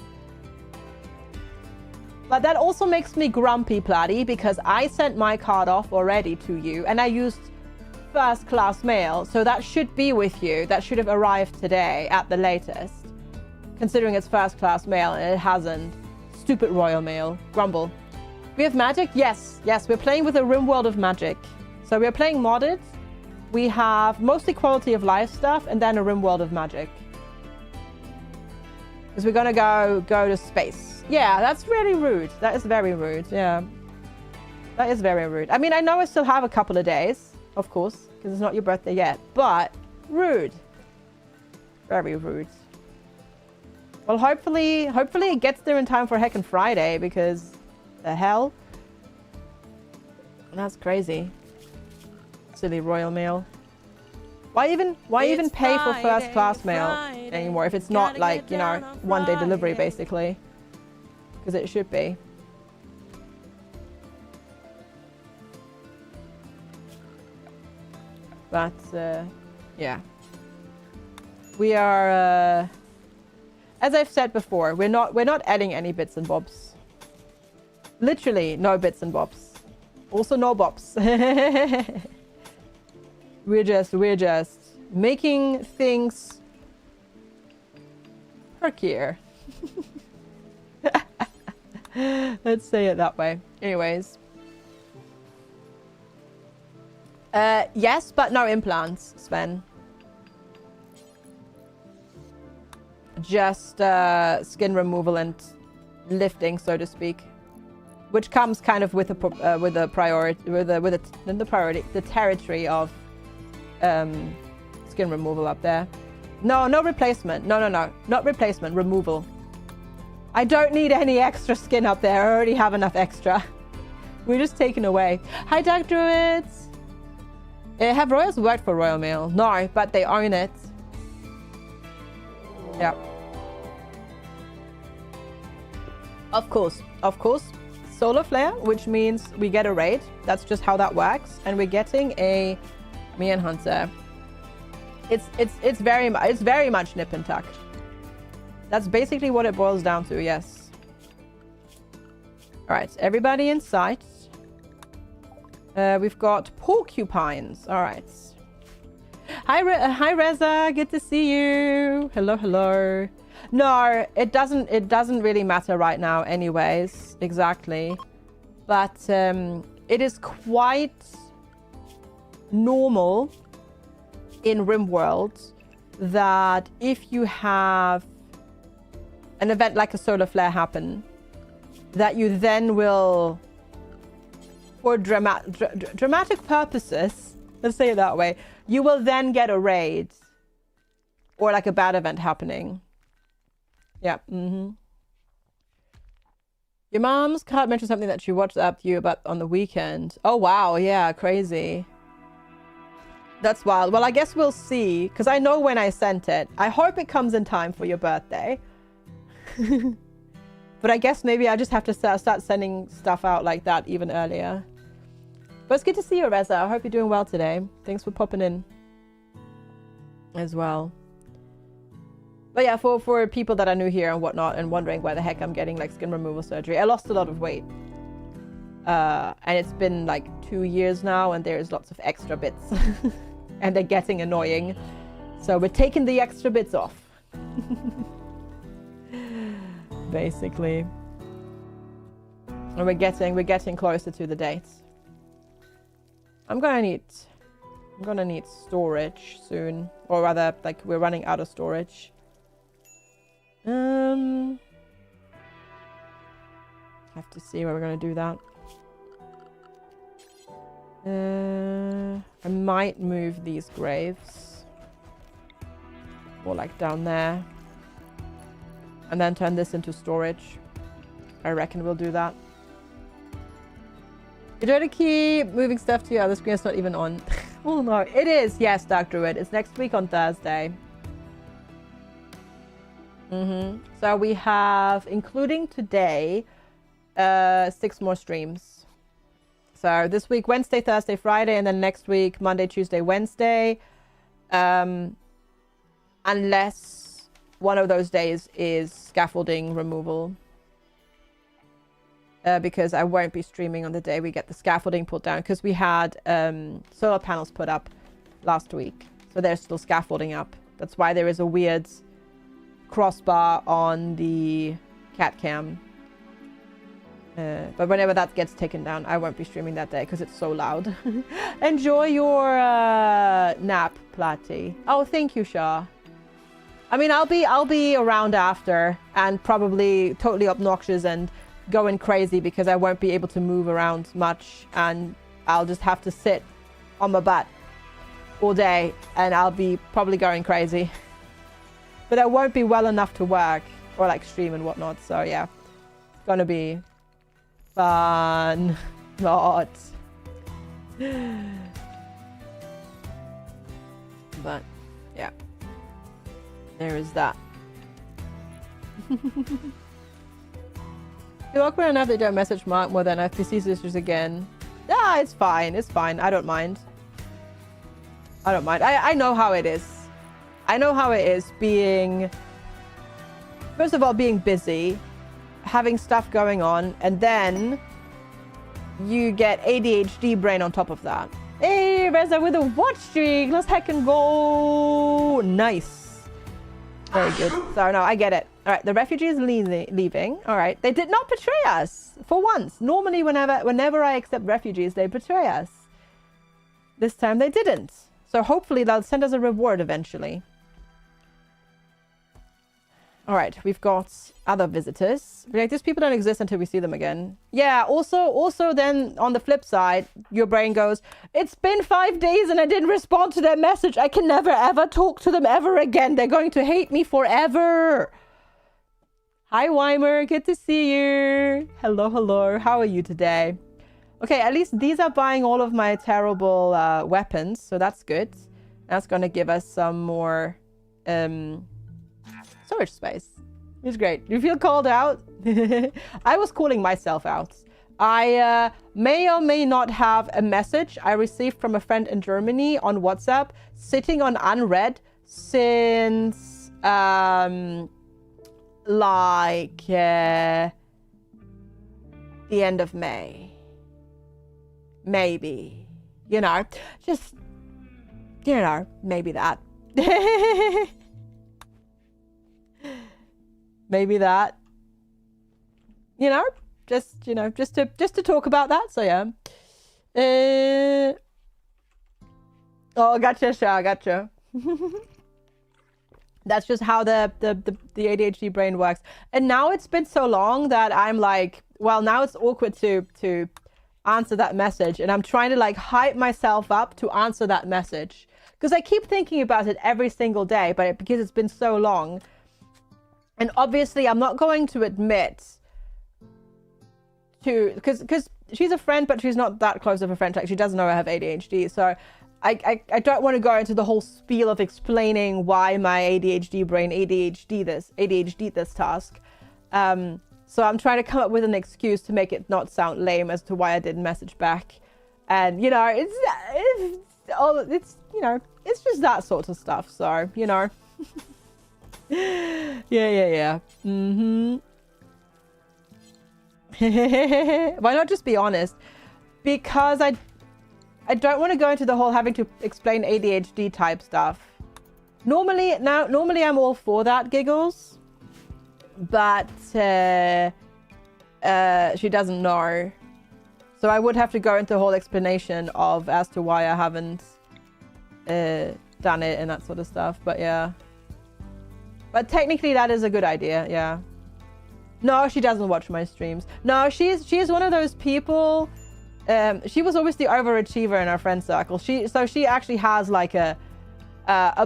But that also makes me grumpy, Platy, because I sent my card off already to you and I used first class mail. So that should be with you. That should have arrived today at the latest. Considering it's first class mail and it hasn't. Stupid royal mail. Grumble. We have magic? Yes. Yes, we're playing with a RimWorld of Magic. So we're playing modded. We have mostly quality of life stuff and then a RimWorld of Magic. Because we're going to go to space. Yeah, that's really rude. That is very rude. Yeah. That is very rude. I mean, I know I still have a couple of days, of course, because it's not your birthday yet. But rude. Very rude. Well, hopefully it gets there in time for Heckin' Friday, because the hell? That's crazy. Silly royal mail. Why even pay for first class mail anymore if it's not like, you know, one-day delivery basically? Because it should be. But yeah. We are as I've said before, we're not adding any bits and bobs. Literally no bits and bobs. Also no bobs. We're just making things perkier. Let's say it that way. Anyways. Yes, but no implants, Sven. Just skin removal and lifting, so to speak. Which comes kind of with the territory of skin removal up there. No replacement. No, not replacement. Removal. I don't need any extra skin up there. I already have enough extra. We're just taken away. Hi, Dark Druids. Have royals worked for Royal Mail? No, but they own it. Yeah. Of course. Solar flare, which means we get a raid. That's just how that works. And we're getting a Mian Hunter. It's very much nip and tuck. That's basically what it boils down to, yes. All right, everybody in sight. We've got porcupines. All right. Hi, Reza. Good to see you. Hello. No, it doesn't really matter right now anyways. Exactly. But it is quite normal in RimWorld that if you have an event like a solar flare happen, that you then will, for dramatic purposes, let's say it that way, you will then get a raid or like a bad event happening. Yeah. Your mom's card mentioned something that she watched up to you about on the weekend. Oh wow, yeah, crazy. That's wild. Well, I guess we'll see, because I know when I sent it. I hope it comes in time for your birthday. But I guess maybe I just have to start sending stuff out like that even earlier. But it's good to see you, Reza. I hope you're doing well today. Thanks for popping in as well. But yeah, for people that are new here and whatnot and wondering why the heck I'm getting like skin removal surgery, I lost a lot of weight. And it's been like 2 years now and there's lots of extra bits. And they're getting annoying. So we're taking the extra bits off. Basically. And we're getting closer to the date. I'm gonna need storage soon. Or rather, like we're running out of storage. Have to see where we're gonna do that. I might move these graves. Or like down there. And then turn this into storage. I reckon we'll do that. You try to keep moving stuff to your other screen. It's not even on. Oh no, it is. Yes, Dark Druid. It's next week on Thursday. So we have, including today, 6 more streams. So this week, Wednesday, Thursday, Friday, and then next week, Monday, Tuesday, Wednesday. Unless one of those days is scaffolding removal. Because I won't be streaming on the day we get the scaffolding put down. Because we had solar panels put up last week. So there's still scaffolding up. That's why there is a weird crossbar on the cat cam. But whenever that gets taken down, I won't be streaming that day because it's so loud. Enjoy your nap, Platy. Oh, thank you, Shah. I mean, I'll be around after and probably totally obnoxious and going crazy because I won't be able to move around much and I'll just have to sit on my butt all day and I'll be probably going crazy. But I won't be well enough to work or like stream and whatnot. So yeah, it's gonna be fun. Not. But yeah, there is that. You're awkward enough they don't message Mark more than FPC sisters again. Ah, it's fine. It's fine. I don't mind. I don't mind. I know how it is. I know how it is being... First of all, being busy, having stuff going on, and then you get ADHD brain on top of that. Hey, Reza with a watch streak. Let's heck and go. Nice. Very good. So, no, I get it. All right, the refugees leaving. All right, they did not betray us for once. Normally, whenever I accept refugees, they betray us. This time they didn't. So hopefully they'll send us a reward eventually. All right, we've got other visitors. Like, these people don't exist until we see them again. Yeah, also then on the flip side, your brain goes, it's been 5 days and I didn't respond to their message. I can never ever talk to them ever again. They're going to hate me forever. Hi, Weimer. Good to see you. Hello, hello. How are you today? Okay, at least these are buying all of my terrible weapons, so that's good. That's going to give us some more storage space. It's great. You feel called out? I was calling myself out. I may or may not have a message I received from a friend in Germany on WhatsApp sitting on unread since like the end of May. Maybe. You know, just, you know, maybe that. Maybe that. You know, just to talk about that. So yeah. Oh, gotcha, Shah, gotcha. That's just how the ADHD brain works. And now it's been so long that I'm like, well, now it's awkward to answer that message, and I'm trying to like hype myself up to answer that message because I keep thinking about it every single day, but because it's been so long. And obviously I'm not going to admit to, because she's a friend, but she's not that close of a friend. Like, she doesn't know I have ADHD, so I don't want to go into the whole spiel of explaining why my ADHD brain ADHD this task. So I'm trying to come up with an excuse to make it not sound lame as to why I didn't message back. And, you know, it's you know, it's just that sort of stuff. So, you know. Yeah. Why not just be honest? Because I don't want to go into the whole having to explain ADHD type stuff. Normally I'm all for that, Giggles. But she doesn't know. So I would have to go into a whole explanation as to why I haven't done it and that sort of stuff. But yeah. But technically that is a good idea, yeah. No, she doesn't watch my streams. No, she's one of those people. She was always the overachiever in our friend circle. She actually has like a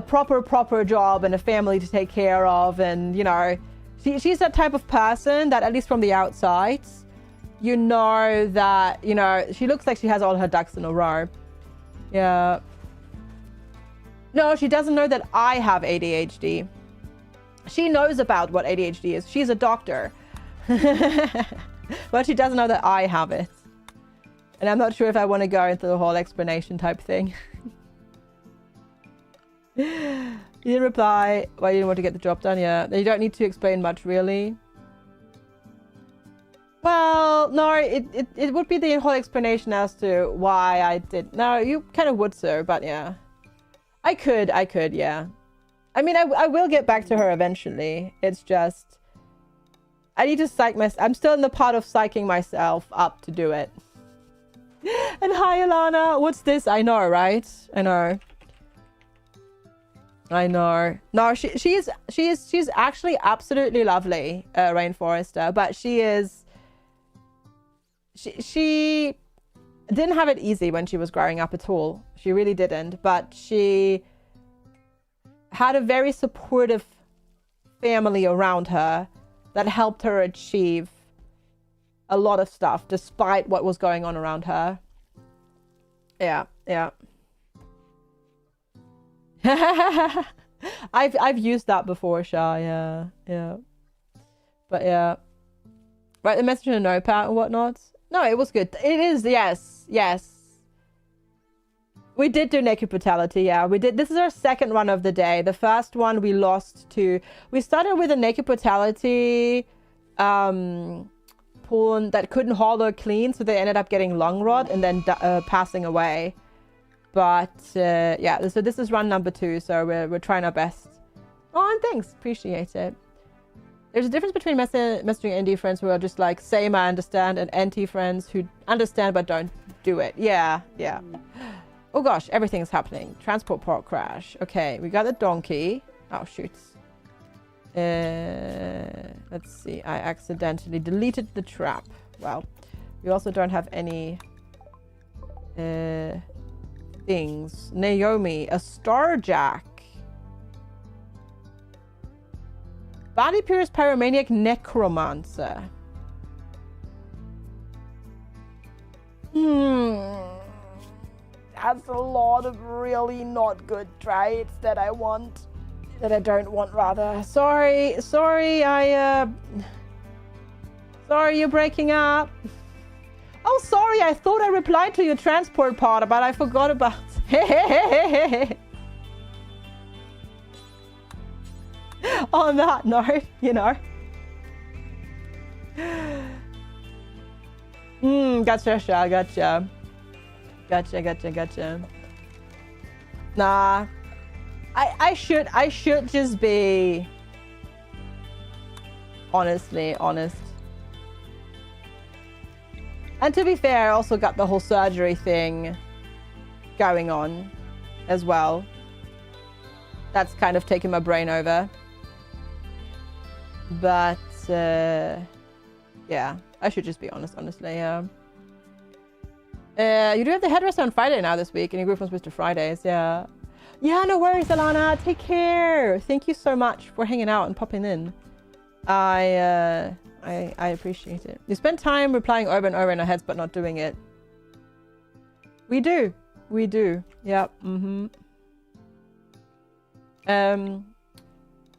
proper job and a family to take care of, and you know, she's that type of person that at least from the outside, you know that, you know, she looks like she has all her ducks in a row. Yeah. No, she doesn't know that I have ADHD. She knows about what ADHD is. She's a doctor. But she doesn't know that I have it. And I'm not sure if I want to go into the whole explanation type thing. You didn't reply why you didn't want to get the job done. Yeah, you don't need to explain much, really. Well, no, it would be the whole explanation as to why I did. No, you kind of would, sir, but yeah. I could, yeah. I mean, I will get back to her eventually. It's just, I need to psych myself. I'm still in the part of psyching myself up to do it. And hi, Alana. What's this? I know, right? I know. No, she's actually absolutely lovely, Rainforester. But she didn't have it easy when she was growing up at all. She really didn't. But she had a very supportive family around her that helped her achieve a lot of stuff despite what was going on around her. Yeah. I've used that before, Shah. Yeah. But yeah. Write the message in a notepad and whatnot. No, it was good. It is, yes. We did do naked brutality, yeah. We did. This is our second run of the day. The first one we lost to. We started with a naked brutality pawn that couldn't hollow clean, so they ended up getting long rod and then passing away. But yeah, so this is run number 2, so we're trying our best. Oh, and thanks, appreciate it. There's a difference between messaging ND friends who are just like, same, I understand, and NT friends who understand but don't do it. Yeah. Oh gosh, everything's happening. Transport port crash. Okay, we got the donkey. Oh, shoot. Let's see. I accidentally deleted the trap. Well, we also don't have any things. Naomi, a starjack. Body Pierce Pyromaniac Necromancer. That's a lot of really not good traits that I want. That I don't want, rather. Sorry, sorry, you're breaking up. Oh, sorry, I thought I replied to your transport part, but I forgot about it. On that note, you know. Gotcha, Sha, gotcha. Nah. I should just be honestly honest. And to be fair, I also got the whole surgery thing going on as well. That's kind of taking my brain over. But yeah, I should just be honest, honestly. You do have the headrest on Friday now this week, and your group was Mr. Fridays, yeah. Yeah, no worries, Alana. Take care. Thank you so much for hanging out and popping in. I appreciate it. You spend time replying over and over in our heads, but not doing it. We do. We do. Yep.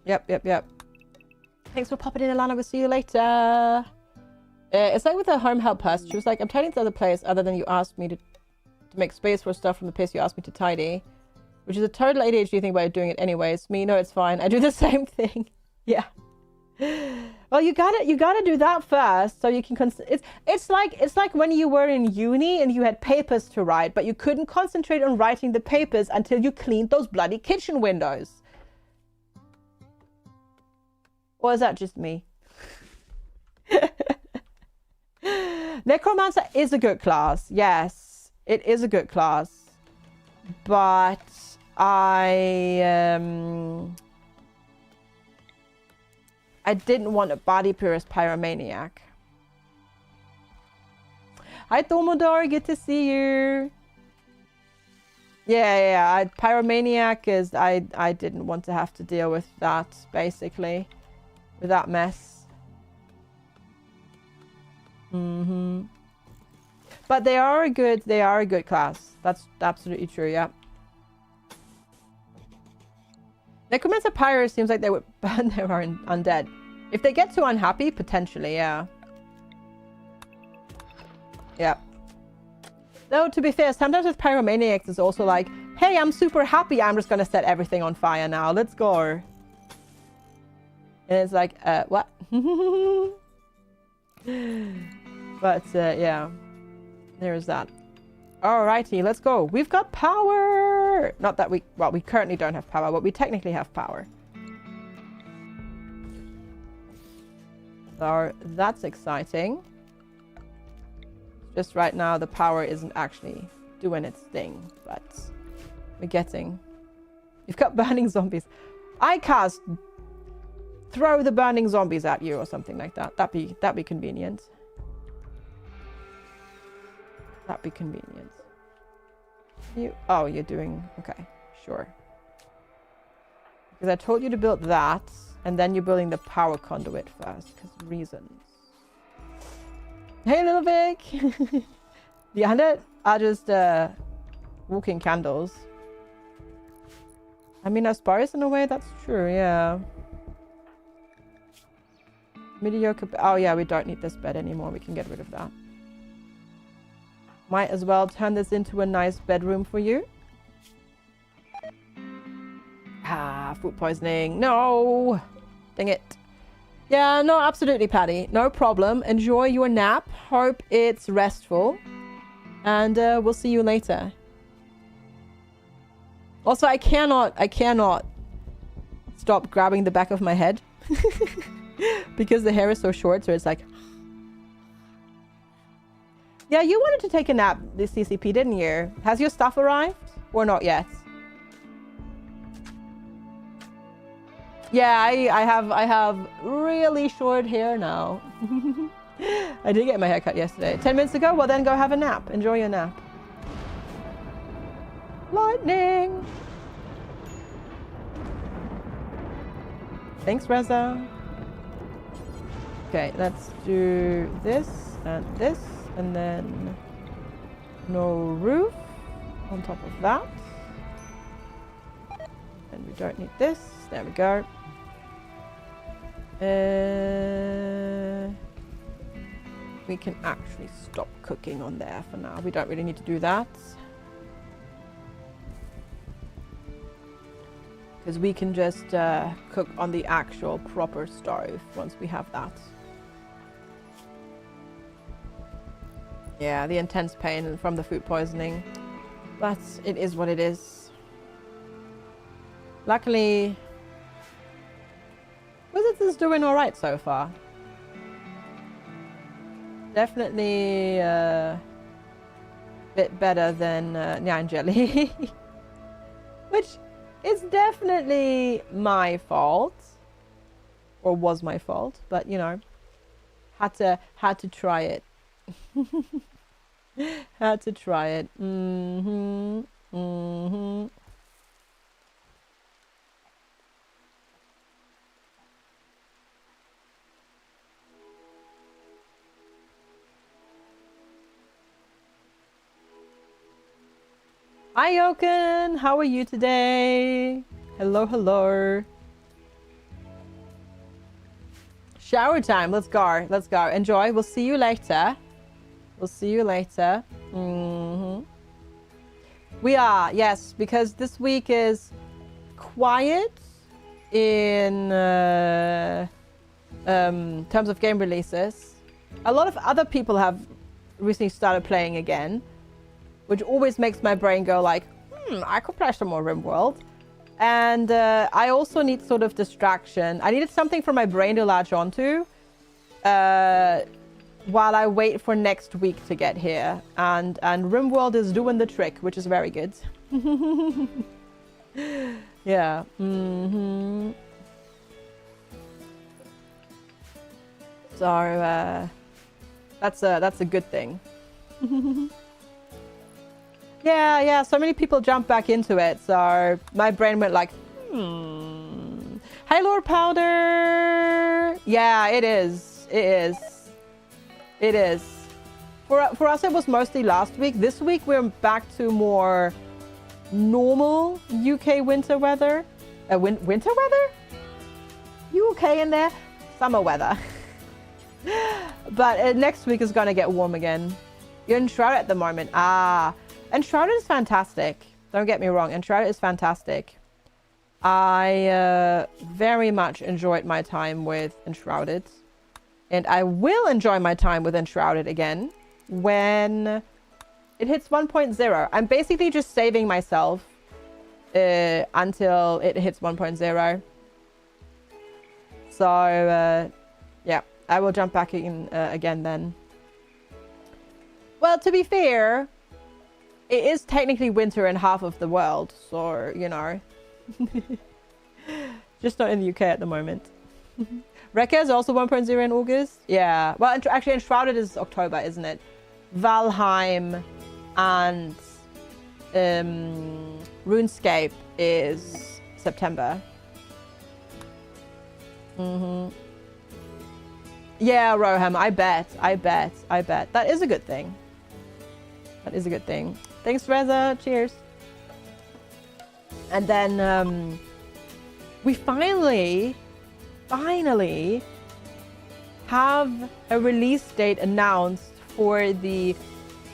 Yep. Thanks for popping in, Alana. We'll see you later. It's like with the home help person. She was like, I'm tidying to other place other than you asked me to make space for stuff from the place you asked me to tidy. Which is a total ADHD thing, but I'm doing it anyways. Me, no, it's fine. I do the same thing. Yeah. Well, you gotta do that first, so you can. It's like when you were in uni and you had papers to write, but you couldn't concentrate on writing the papers until you cleaned those bloody kitchen windows. Or is that just me? Necromancer is a good class. Yes, it is a good class, but I didn't want a body purist pyromaniac. Hi Tomodori, good to see you. Yeah. Pyromaniac is I didn't want to have to deal with that, basically. With that mess. But they are a good class. That's absolutely true, yeah. Necromancer Pyro seems like they would burn their own undead. If they get too unhappy, potentially, yeah. Yeah. Though, to be fair, sometimes with Pyromaniacs, it's also like, hey, I'm super happy, I'm just gonna set everything on fire now, let's go. And it's like, what? But, yeah. There is that. Alrighty, let's go. We've got power! Not that we currently don't have power, but we technically have power. So, that's exciting. Just right now, the power isn't actually doing its thing, but we're getting... You've got burning zombies. I cast... Throw the burning zombies at you or something like that. That'd be convenient. That'd be convenient. You're doing... Okay, sure. Because I told you to build that, and then you're building the power conduit first, because reasons. Hey, little Vic! The undead are just walking candles. I mean, Asparius in a way, that's true, yeah. Mediocre... Oh, yeah, we don't need this bed anymore. We can get rid of that. Might as well turn this into a nice bedroom for you. Ah, food poisoning. No! Dang it. Yeah, no, absolutely, Patty. No problem. Enjoy your nap. Hope it's restful. And we'll see you later. Also, I cannot stop grabbing the back of my head. Because the hair is so short, so it's like... Yeah, you wanted to take a nap this CCP, didn't you? Has your stuff arrived? Or not yet? Yeah, I have really short hair now. I did get my hair cut yesterday. 10 minutes ago? Well, then go have a nap. Enjoy your nap. Lightning! Thanks, Reza. Okay, let's do this, and then no roof on top of that. And we don't need this. There we go. We can actually stop cooking on there for now. We don't really need to do that. Because we can just cook on the actual proper stove once we have that. Yeah, the intense pain from the food poisoning. But it is what it is. Luckily, Wizards is doing alright so far. Definitely a bit better than Nyan Jelly. Which is definitely my fault. Or was my fault, but you know, had to try it. Had to try it. Hi, Yoken. How are you today? Hello, hello. Shower time. Let's go. Let's go. Enjoy. We'll see you later. We'll see you later. We are, yes, because this week is quiet in terms of game releases. A lot of other people have recently started playing again, which always makes my brain go like, I could play some more RimWorld. And I also need sort of distraction. I needed something for my brain to latch onto while I wait for next week to get here. And RimWorld is doing the trick, which is very good. Yeah. So that's a good thing. Yeah, so many people jump back into it, so my brain went like, Hi, Lord Powder! Yeah, it is. For us, it was mostly last week. This week, we're back to more normal UK winter weather. Winter weather? You okay in there? Summer weather. But next week is going to get warm again. You're in Shroud at the moment. Enshrouded is fantastic. Don't get me wrong. Enshrouded is fantastic. I very much enjoyed my time with Enshrouded. And I will enjoy my time with Enshrouded again when it hits 1.0. I'm basically just saving myself until it hits 1.0. So, yeah, I will jump back in again then. Well, to be fair, it is technically winter in half of the world, so, you know. Just not in the UK at the moment. Rekka is also 1.0 in August. Yeah. Well, actually, Enshrouded is October, isn't it? Valheim and RuneScape is September. Yeah, Roham, I bet. That is a good thing. Thanks, Reza. Cheers. And then we finally have a release date announced for the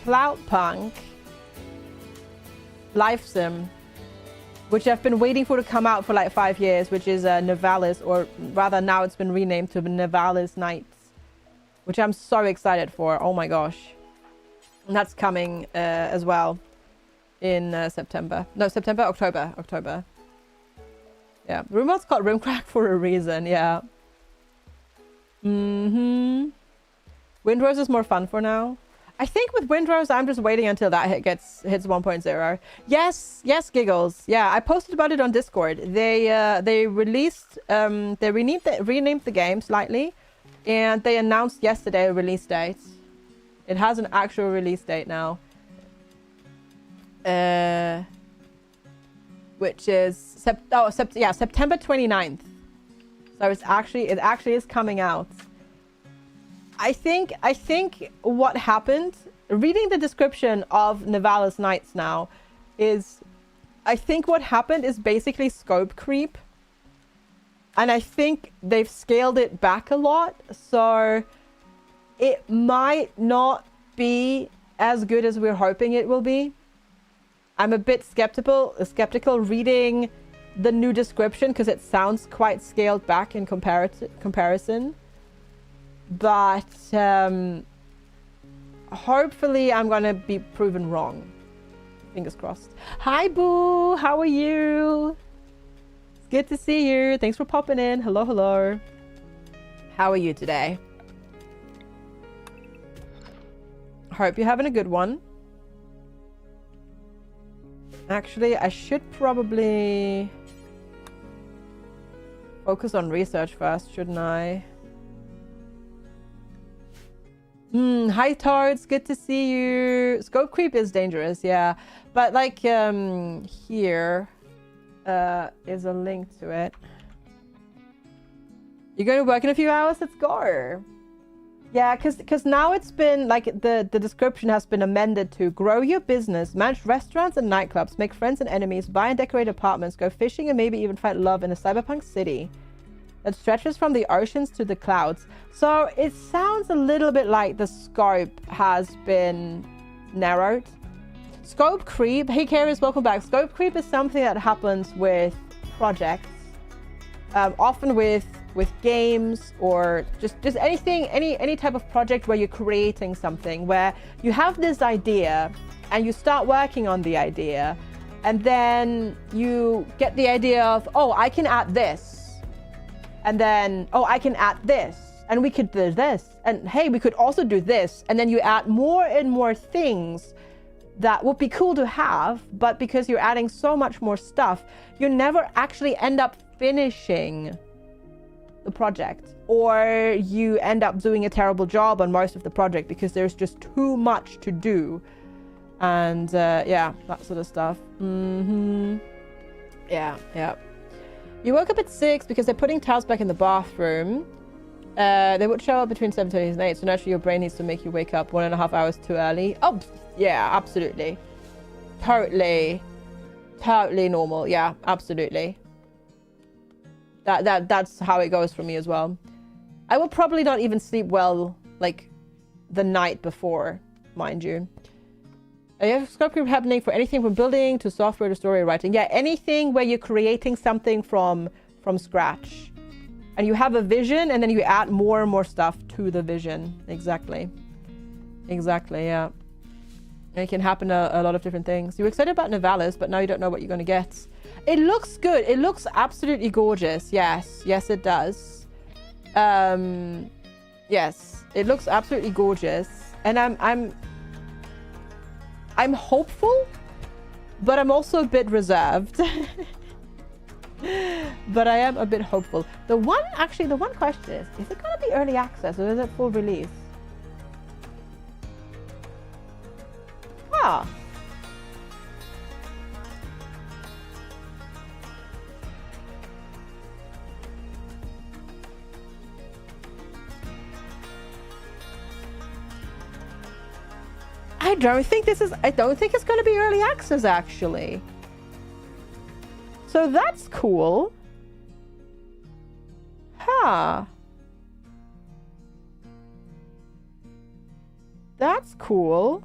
Cloudpunk live sim, which I've been waiting for to come out for like 5 years, which is Nivalis, or rather now it's been renamed to Nivalis Nights, which I'm so excited for. Oh my gosh. And that's coming as well in October. Yeah, RimWorld's called Rimcrack for a reason, yeah. Windrose is more fun for now. I think with Windrose, I'm just waiting until that hits 1.0. Yes, Giggles. Yeah, I posted about it on Discord. They released, they renamed the game slightly, and they announced yesterday a release date. It has an actual release date now. Which is September 29th. So it actually is coming out. I think what happened, reading the description of Nivalis Nights now, is I think what happened is basically scope creep. And I think they've scaled it back a lot, so it might not be as good as we're hoping it will be. I'm a bit skeptical reading the new description because it sounds quite scaled back in comparison. But hopefully I'm gonna be proven wrong. Fingers crossed. Hi Boo, how are you? It's good to see you. Thanks for popping in. Hello. How are you today? Hope you're having a good one. Actually, I should probably focus on research first, shouldn't I? Hi Tards, good to see you. Scope creep is dangerous, yeah. But like here is a link to it. You're going to work in a few hours? Let's go. Yeah, because now it's been like the description has been amended to grow your business, manage restaurants and nightclubs, make friends and enemies, buy and decorate apartments, go fishing, and maybe even find love in a cyberpunk city that stretches from the oceans to the clouds. So it sounds a little bit like the scope has been narrowed. Scope creep. Hey, Karius, welcome back. Scope creep is something that happens with projects, often with games or just anything, any type of project where you're creating something, where you have this idea and you start working on the idea, and then you get the idea of, oh, I can add this, and then, oh, I can add this, and we could do this, and hey, we could also do this, and then you add more and more things that would be cool to have, but because you're adding so much more stuff, you never actually end up finishing the project, or you end up doing a terrible job on most of the project because there's just too much to do. And yeah, that sort of stuff. Yeah. You woke up at 6 because they're putting towels back in the bathroom. They would show up between 7:20 and 8, so naturally your brain needs to make you wake up 1.5 hours too early. Oh yeah, absolutely, totally normal. Yeah, absolutely. That's how it goes for me as well. I will probably not even sleep well like the night before, mind you. You have a scope group happening for anything from building to software to story writing. Yeah, anything where you're creating something from scratch. And you have a vision and then you add more and more stuff to the vision. Exactly, yeah. And it can happen a lot of different things. You were excited about Nivalis, but now you don't know what you're going to get. It looks good. It looks absolutely gorgeous. Yes, it does. Yes, it looks absolutely gorgeous. And I'm hopeful, but I'm also a bit reserved. But I am a bit hopeful. The one question is it going to be early access or is it full release? Huh. I don't think it's going to be early access, actually. So that's cool. Huh. That's cool.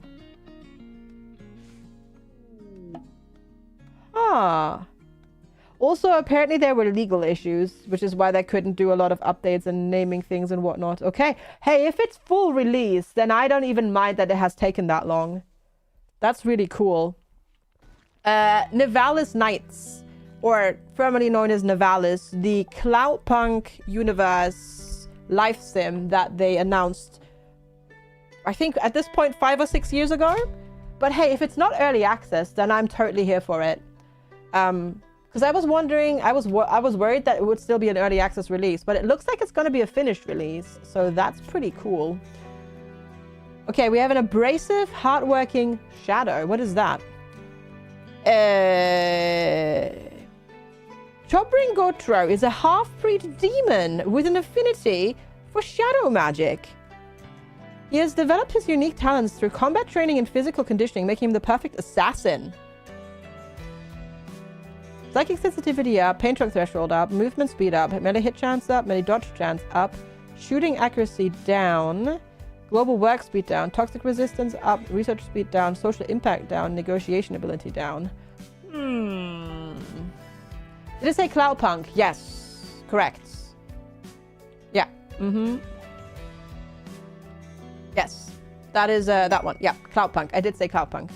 Huh. Also, apparently there were legal issues, which is why they couldn't do a lot of updates and naming things and whatnot. Okay. Hey, if it's full release, then I don't even mind that it has taken that long. That's really cool. Nivalis Knights, or formerly known as Nivalis, the Cloudpunk universe life sim that they announced, I think at this point 5 or 6 years ago. But hey, if it's not early access, then I'm totally here for it. Because I was wondering, I was worried that it would still be an early access release, but it looks like it's going to be a finished release, so that's pretty cool. Okay, we have an abrasive, hardworking shadow. What is that? Chobring Gotro is a half-breed demon with an affinity for shadow magic. He has developed his unique talents through combat training and physical conditioning, making him the perfect assassin. Psychic sensitivity up, paint truck threshold up, movement speed up, melee hit chance up, melee dodge chance up, shooting accuracy down, global work speed down, toxic resistance up, research speed down, social impact down, negotiation ability down. Did it say Cloudpunk? Yes. Correct. Yeah. Yes. That is that one. Yeah, Cloudpunk. I did say Cloudpunk.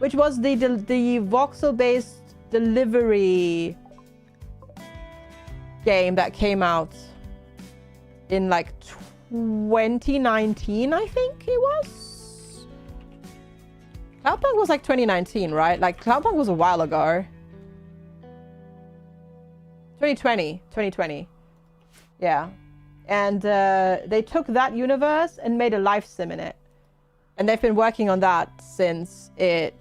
Which was the voxel-based delivery game that came out in like 2019, I think it was. Cloudpunk was like 2019, right? Like Cloudpunk was a while ago. 2020. Yeah. And they took that universe and made a life sim in it. And they've been working on that since it,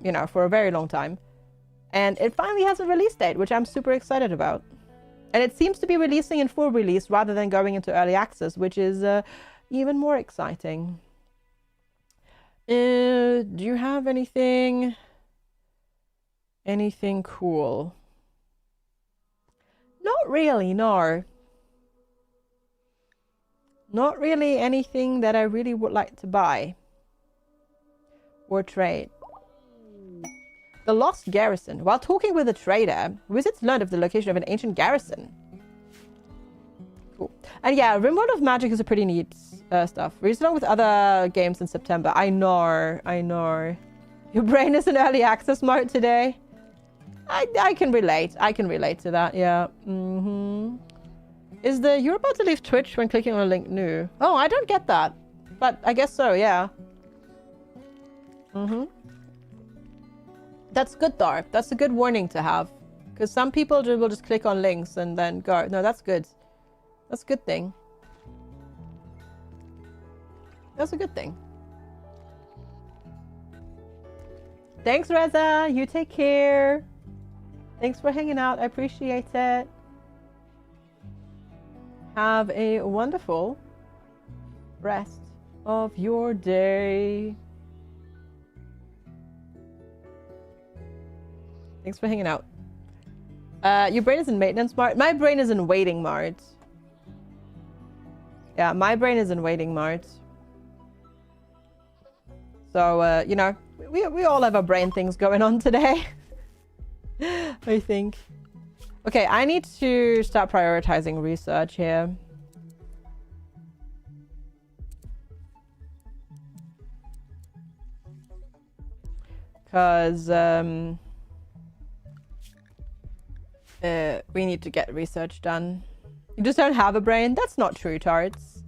you know, for a very long time. And it finally has a release date, which I'm super excited about. And it seems to be releasing in full release rather than going into early access, which is even more exciting. Do you have anything cool? Not really, no. Not really anything that I really would like to buy or trade. The Lost Garrison. While talking with a trader, wizards learned of the location of an ancient garrison. Cool. And yeah, RimWorld of Magic is a pretty neat stuff. Released along with other games in September. I know. Your brain is in early access mode today. I can relate. I can relate to that, yeah. Is the you're about to leave Twitch when clicking on a link new? Oh, I don't get that. But I guess so, yeah. That's good though. That's a good warning to have. Because some people will just click on links and then go. No, that's good. That's a good thing. That's a good thing. Thanks, Reza. You take care. Thanks for hanging out. I appreciate it. Have a wonderful rest of your day. Thanks for hanging out. Your brain is in maintenance mode. My brain is in waiting mode. Yeah, my brain is in waiting mode. So, you know, we all have our brain things going on today. I think. Okay, I need to start prioritizing research here. Because we need to get research done. You just don't have a brain? That's not true, Tarts.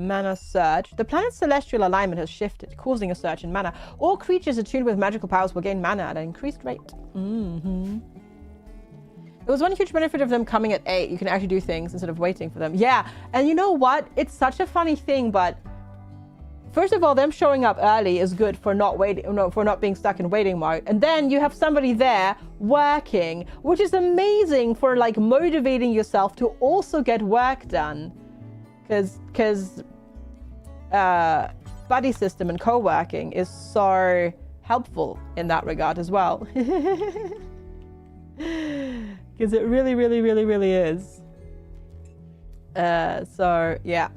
Mana search. The planet's celestial alignment has shifted, causing a surge in mana. All creatures attuned with magical powers will gain mana at an increased rate. There was one huge benefit of them coming at 8. You can actually do things instead of waiting for them. Yeah, and you know what? It's such a funny thing, but first of all, them showing up early is good for not waiting, no, for not being stuck in waiting mode. And then you have somebody there working, which is amazing for like motivating yourself to also get work done. Because buddy system and co-working is so helpful in that regard as well. Because it really, really, really, really is. So, yeah.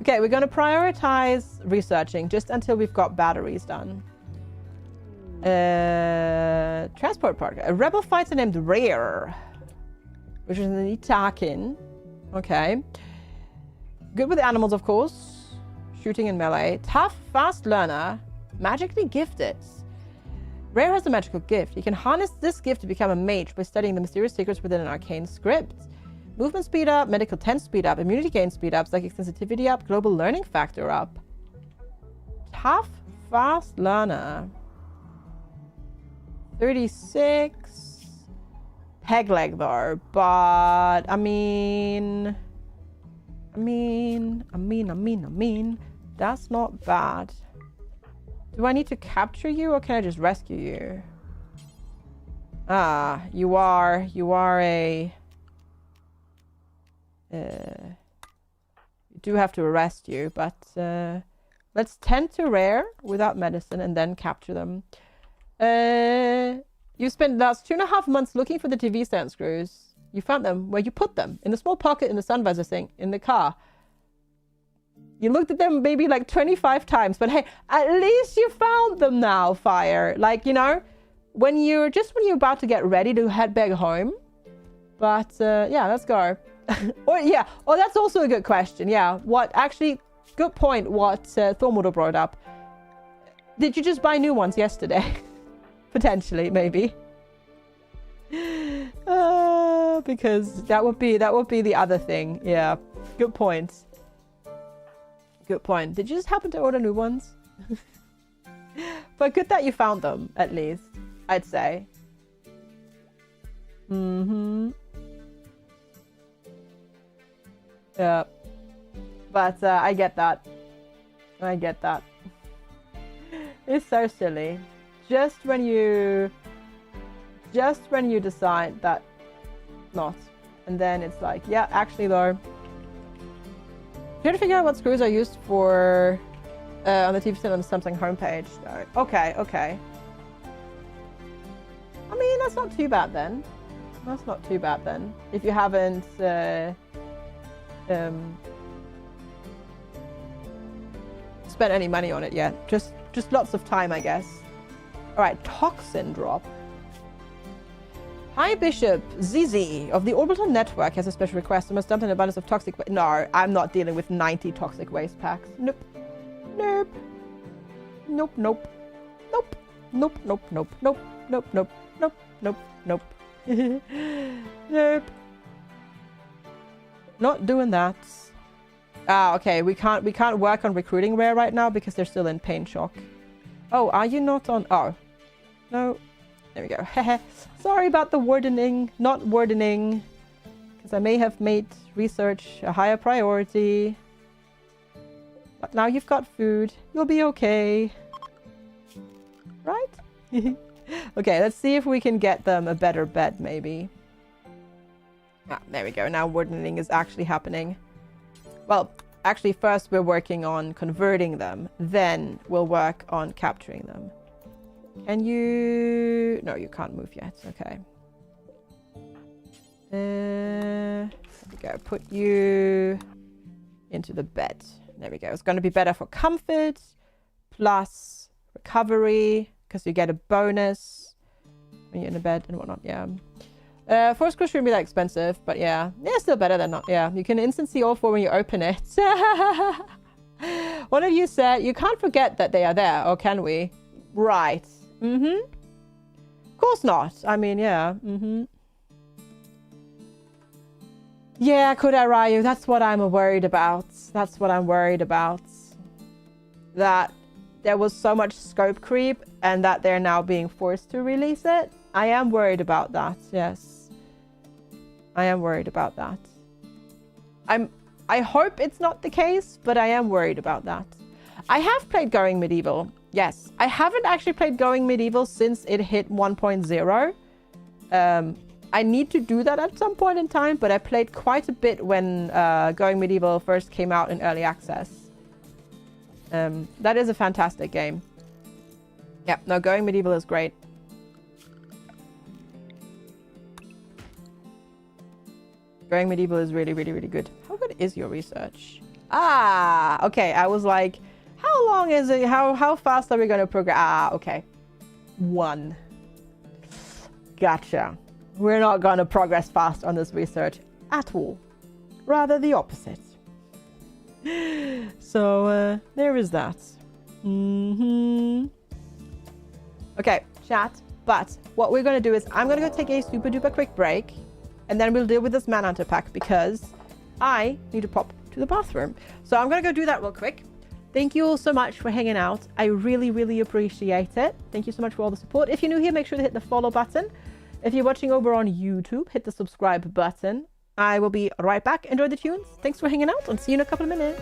Okay, we're going to prioritize researching just until we've got batteries done. Transport partner. A rebel fighter named Rare, which is an Itakin. Okay. Good with animals, of course. Shooting and melee. Tough, fast learner. Magically gifted. Rare has a magical gift. He can harness this gift to become a mage by studying the mysterious secrets within an arcane script. Movement speed up, medical 10 speed up, immunity gain speed up, psychic sensitivity up, global learning factor up. Tough, fast learner. 36. Peg leg though, but I mean, that's not bad. Do I need to capture you or can I just rescue you? Ah, you are a... you do have to arrest you, but let's tend to Rare without medicine and then capture them. You spent the last 2.5 months looking for the TV stand screws. You found them. Where you put them? In a small pocket in the sun visor thing in the car. You looked at them maybe like 25 times, but hey, at least you found them now, Fire. Like, you know, when you're about to get ready to head back home. But yeah, let's go. Or that's also a good question. Yeah, good point what Thormodor brought up. Did you just buy new ones yesterday? Potentially, maybe. Because that would be the other thing. Yeah, good point. Good point. Did you just happen to order new ones? But good that you found them, at least, I'd say. Yeah. But I get that. It's so silly. Just when you decide that not. And then it's like, yeah, actually though, Try to figure out what screws are used for on the TV set on the Samsung homepage. Okay, okay. I mean, that's not too bad then. That's not too bad then. If you haven't spent any money on it yet. Just lots of time, I guess. All right, toxin drop. Hi, Bishop. ZZ of the Orbital Network has a special request. I must dump an abundance of toxic... No, I'm not dealing with 90 toxic waste packs. Nope. Nope. Nope, nope. Nope. Nope, nope, nope, nope, nope, nope, nope, nope, nope. Nope. Not doing that. Ah, okay. We can't work on recruiting Rare right now because they're still in pain shock. Oh, are you not on... Oh. No. There we go. Sorry about the wardening. Not wardening. Because I may have made research a higher priority. But now you've got food. You'll be okay. Right? Okay, let's see if we can get them a better bed, maybe. Ah, there we go. Now wardening is actually happening. Well, actually, first we're working on converting them. Then we'll work on capturing them. Can you... No, you can't move yet. Okay. There we go. Put you into the bed. There we go. It's going to be better for comfort plus recovery because you get a bonus when you're in the bed and whatnot. Yeah. Force crush shouldn't be that expensive, but yeah. Yeah, still better than not. Yeah. You can instant see all four when you open it. One of you said, you can't forget that they are there, or can we? Right. Mm-hmm. Of course not. I mean, yeah. Mm-hmm. Yeah, Kodai Ryu, that's what I'm worried about. That's what I'm worried about. That there was so much scope creep and that they're now being forced to release it. I am worried about that, yes. I am worried about that. I hope it's not the case, but I am worried about that. I have played Going Medieval. Yes, I haven't actually played Going Medieval since it hit 1.0. I need to do that at some point in time, but I played quite a bit when Going Medieval first came out in early access. That is a fantastic game. Yeah, no, Going Medieval is great. Going Medieval is really, really, really good. How good is your research? Ah, okay. I was like, how long is it? How fast are we going to progress? Ah, okay. 1. Gotcha. We're not going to progress fast on this research at all. Rather the opposite. So, there is that. Okay, chat. But what we're going to do is I'm going to go take a super duper quick break. And then we'll deal with this Manhunter pack because I need to pop to the bathroom. So I'm going to go do that real quick. Thank you all so much for hanging out. I really, really appreciate it. Thank you so much for all the support. If you're new here, make sure to hit the follow button. If you're watching over on YouTube, hit the subscribe button. I will be right back. Enjoy the tunes. Thanks for hanging out and see you in a couple of minutes.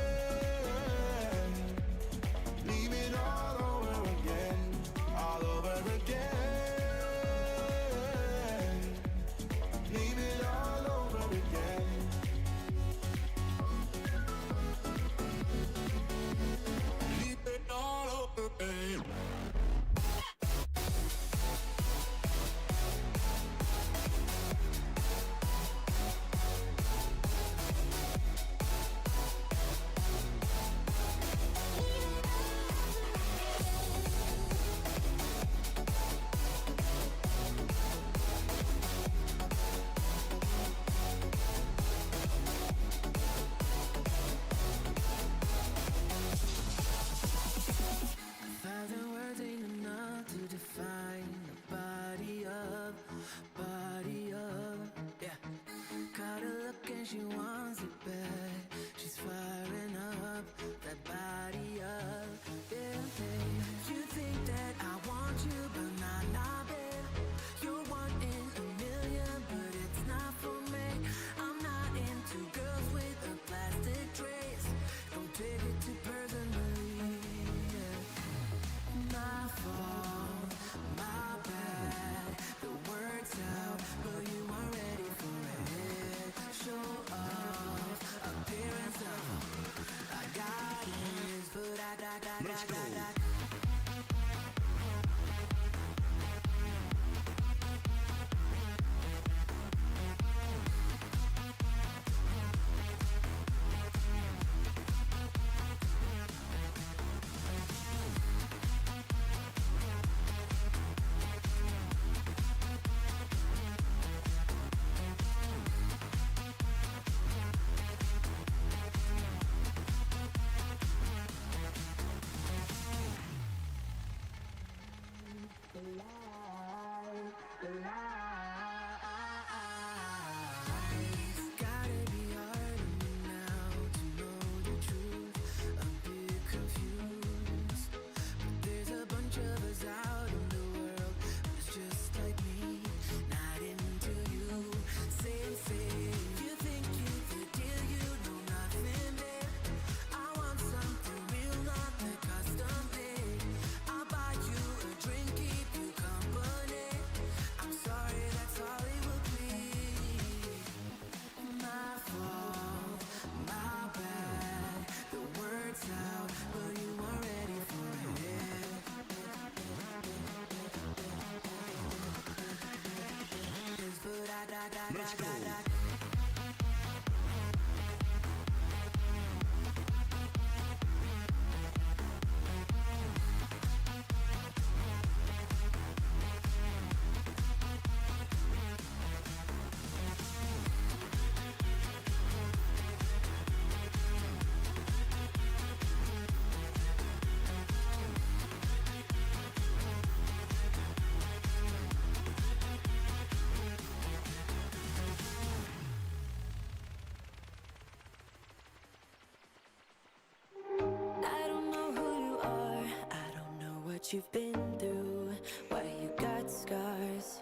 I don't know who you are, I don't know what you've been through, why you got scars.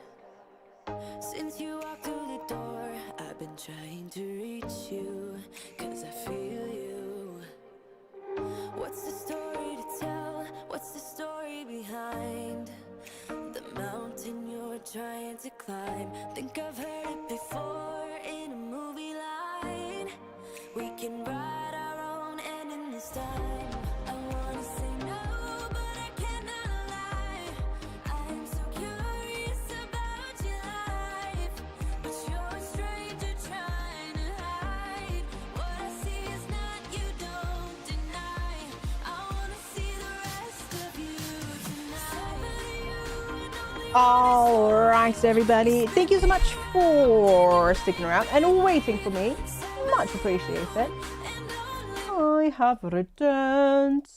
Since you walked through the door, I've been trying to reach you, 'cause I feel you. What's the story to tell? What's the story behind the mountain you're trying to climb? Think I've heard it before in a movie line. We can write our own ending this time. I wanna say no, but I cannot lie. I'm so curious about your life, but you're a stranger trying to hide. What I see is not, you don't deny. I wanna see the rest of you tonight. All right, everybody. Thank you so much for sticking around and waiting for me. Much appreciated. I have returned.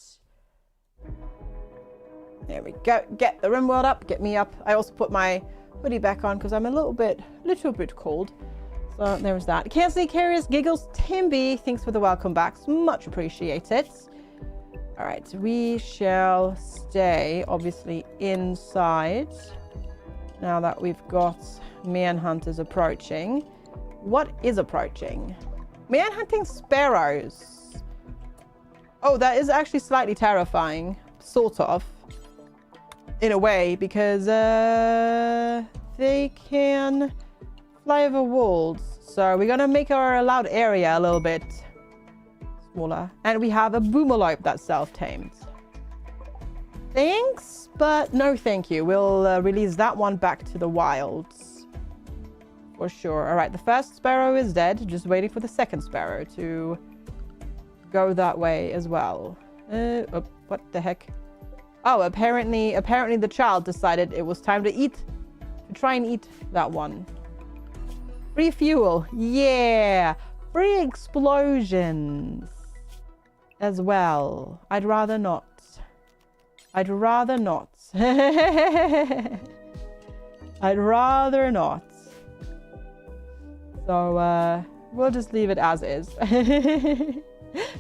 There we go. Get the RimWorld up. Get me up. I also put my hoodie back on because I'm a little bit cold. So there was that. Cansley Carriers, Giggles, Timby. Thanks for the welcome backs. Much appreciated. All right, we shall stay obviously inside now that we've got manhunters approaching. What is approaching? Manhunting sparrows. Oh, that is actually slightly terrifying, sort of, in a way, because they can fly over walls. So we're gonna make our allowed area a little bit smaller. And we have a boomalope that's self-tamed. Thanks, but no thank you. We'll release that one back to the wilds. For sure. All right, the first sparrow is dead. Just waiting for the second sparrow to go that way as well. Oh, what the heck? Oh, apparently the child decided it was time to try and eat that one. Free fuel. Yeah. Free explosions as well. I'd rather not. I'd rather not. I'd rather not. So, we'll just leave it as is. You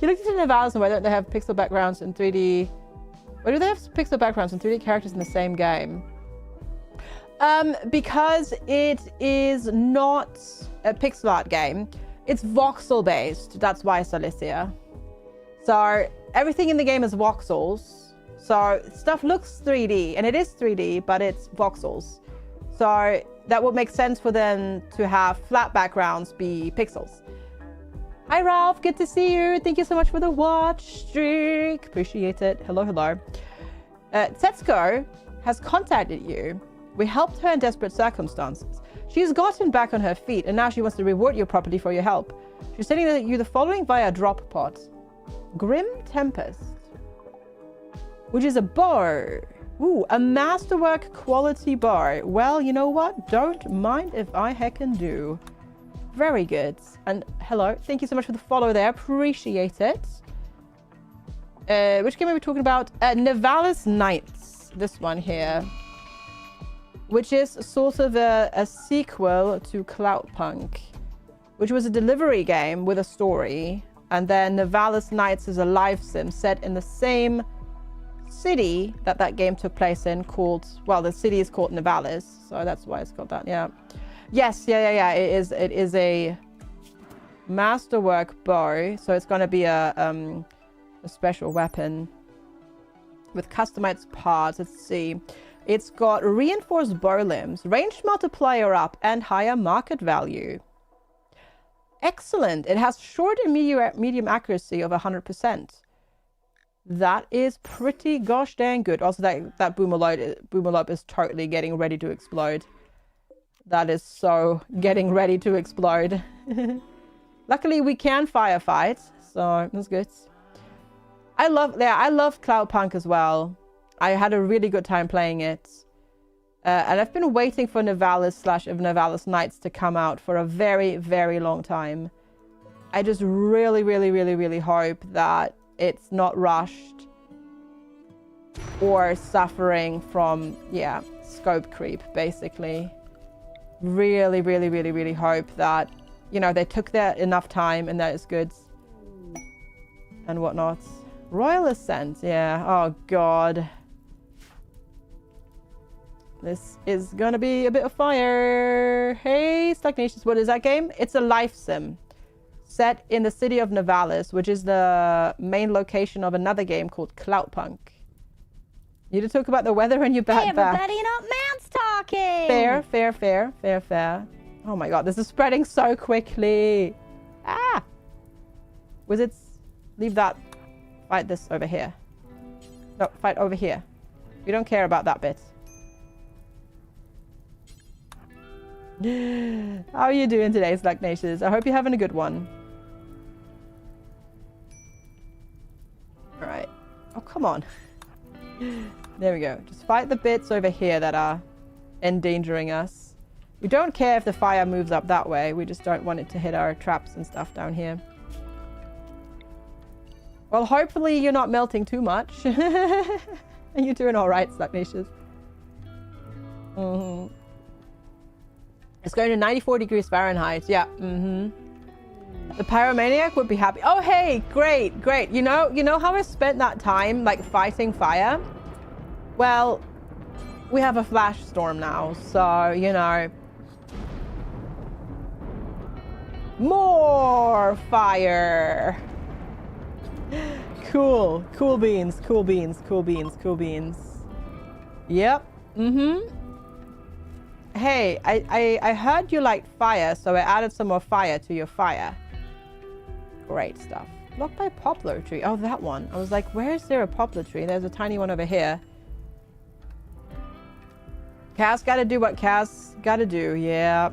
looked into Nevada's and why don't they have pixel backgrounds in 3D? Why do they have pixel backgrounds and 3D characters in the same game? Because it is not a pixel art game. It's voxel based. That's why, Celicia. So, everything in the game is voxels. So, stuff looks 3D, and it is 3D, but it's voxels. So, that would make sense for them to have flat backgrounds be pixels. Hi, Ralph. Good to see you. Thank you so much for the watch streak. Appreciate it. Hello, hello. Setsuko has contacted you. We helped her in desperate circumstances. She's gotten back on her feet, and now she wants to reward you properly for your help. She's sending you the following via drop pod. Grim Tempest, which is a bow. Ooh, a masterwork quality bow. Well, you know what? Don't mind if I heckin' do. Very good. And hello. Thank you so much for the follow there. Appreciate it. Which game are we talking about? Nivalis Knights. This one here. Which is sort of a sequel to Cloudpunk, which was a delivery game with a story. And then Nivalis Knights is a live sim set in the same city that game took place in, called, well, the city is called Nivalis, so that's why it's called that. Yeah. Yes, yeah. It is a masterwork bow, so it's going to be a special weapon with customized parts. Let's see. It's got reinforced bow limbs, range multiplier up, and higher market value. Excellent. It has short and medium accuracy of 100%. That is pretty gosh dang good. Also, that boomalope is totally getting ready to explode. that is so getting ready to explode. Luckily, we can firefight, so that's good. I loved Cloudpunk as well. I had a really good time playing it. And I've been waiting for Nivalis Nights to come out for a very, very long time. I just really, really, really, really hope that it's not rushed or suffering from, yeah, scope creep, basically. Really, really, really, really hope that, you know, they took their enough time and that is good. And whatnot. Royal Ascent, yeah. Oh, God. This is gonna be a bit of fire. Hey, Stagnations, what is that game? It's a life sim. Set in the city of Nivalis, which is the main location of another game called Cloudpunk. You to talk about the weather and you back. Hey, everybody, not man's talking. Fair. Oh my god, this is spreading so quickly. Ah! Wizards, leave that. Fight this over here. No, fight over here. We don't care about that bit. How are you doing today, Slacknations? I hope you're having a good one. Alright. Oh, come on. There we go. Just fight the bits over here that are endangering us. We don't care if the fire moves up that way. We just don't want it to hit our traps and stuff down here. Well, hopefully you're not melting too much. And you're doing alright, Slacknations. It's going to 94 degrees Fahrenheit. Yeah. The pyromaniac would be happy. Oh, hey, great. You know how I spent that time like fighting fire? Well, we have a flash storm now, so you know. More fire. Cool beans. Yep. Hey, I heard you liked fire, so I added some more fire to your fire. Great stuff. Blocked by poplar tree. Oh, that one. I was like, where is there a poplar tree? There's a tiny one over here. Cass gotta do what Cass gotta do. Yeah.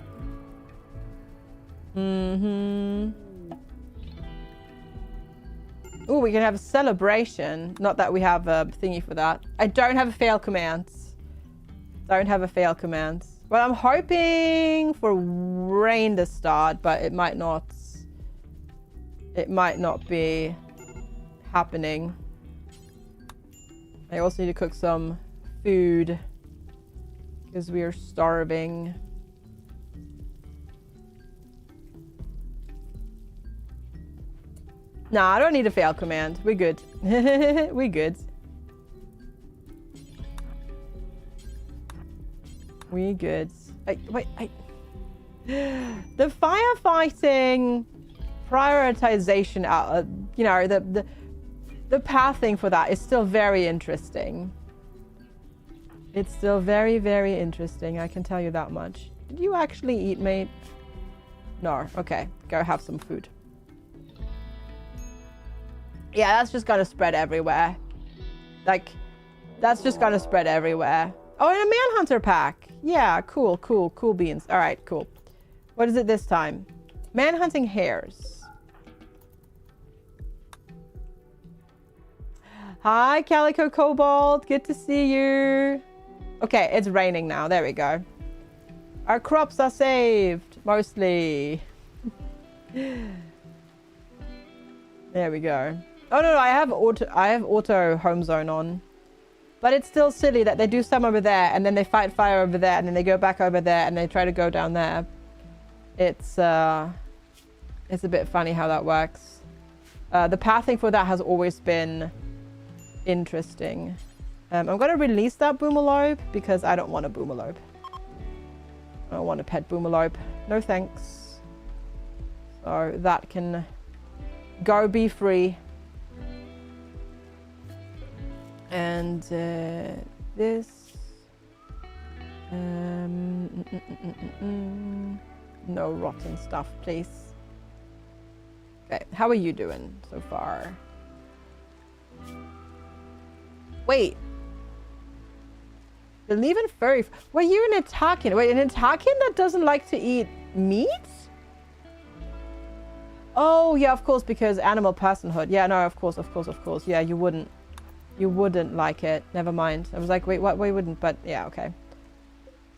Ooh, we can have a celebration. Not that we have a thingy for that. I don't have a fail command. Well, I'm hoping for rain to start, but it might not. It might not be happening. I also need to cook some food because we are starving. Nah, I don't need a fail command. We're good. We good. We good. The firefighting prioritization, you know, the pathing for that is still very interesting. It's still very, very interesting. I can tell you that much. Did you actually eat, mate? No. Okay. Go have some food. Yeah, that's just gonna spread everywhere. Like, that's just gonna spread everywhere. Oh, and a Manhunter pack. Yeah, cool beans. All right, cool. What is it this time? Manhunting hares. Hi, Calico Cobalt. Good to see you. Okay, it's raining now. There we go. Our crops are saved, mostly. There we go. Oh no, I have auto home zone on. But it's still silly that they do some over there and then they fight fire over there and then they go back over there and they try to go down there. It's a bit funny how that works. The pathing for that has always been interesting. I'm going to release that Boomalope because I don't want a Boomalope. I don't want a pet Boomalope. No thanks. So that can go be free. And this. No rotten stuff, please. Okay, how are you doing so far? Wait. Believe in furry. Were you an Itakian? Wait, an Itakian that doesn't like to eat meat? Oh, yeah, of course, because animal personhood. Yeah, no, of course. Yeah, you wouldn't. You wouldn't like it. Never mind. I was like, wait, what? We wouldn't, but yeah, okay.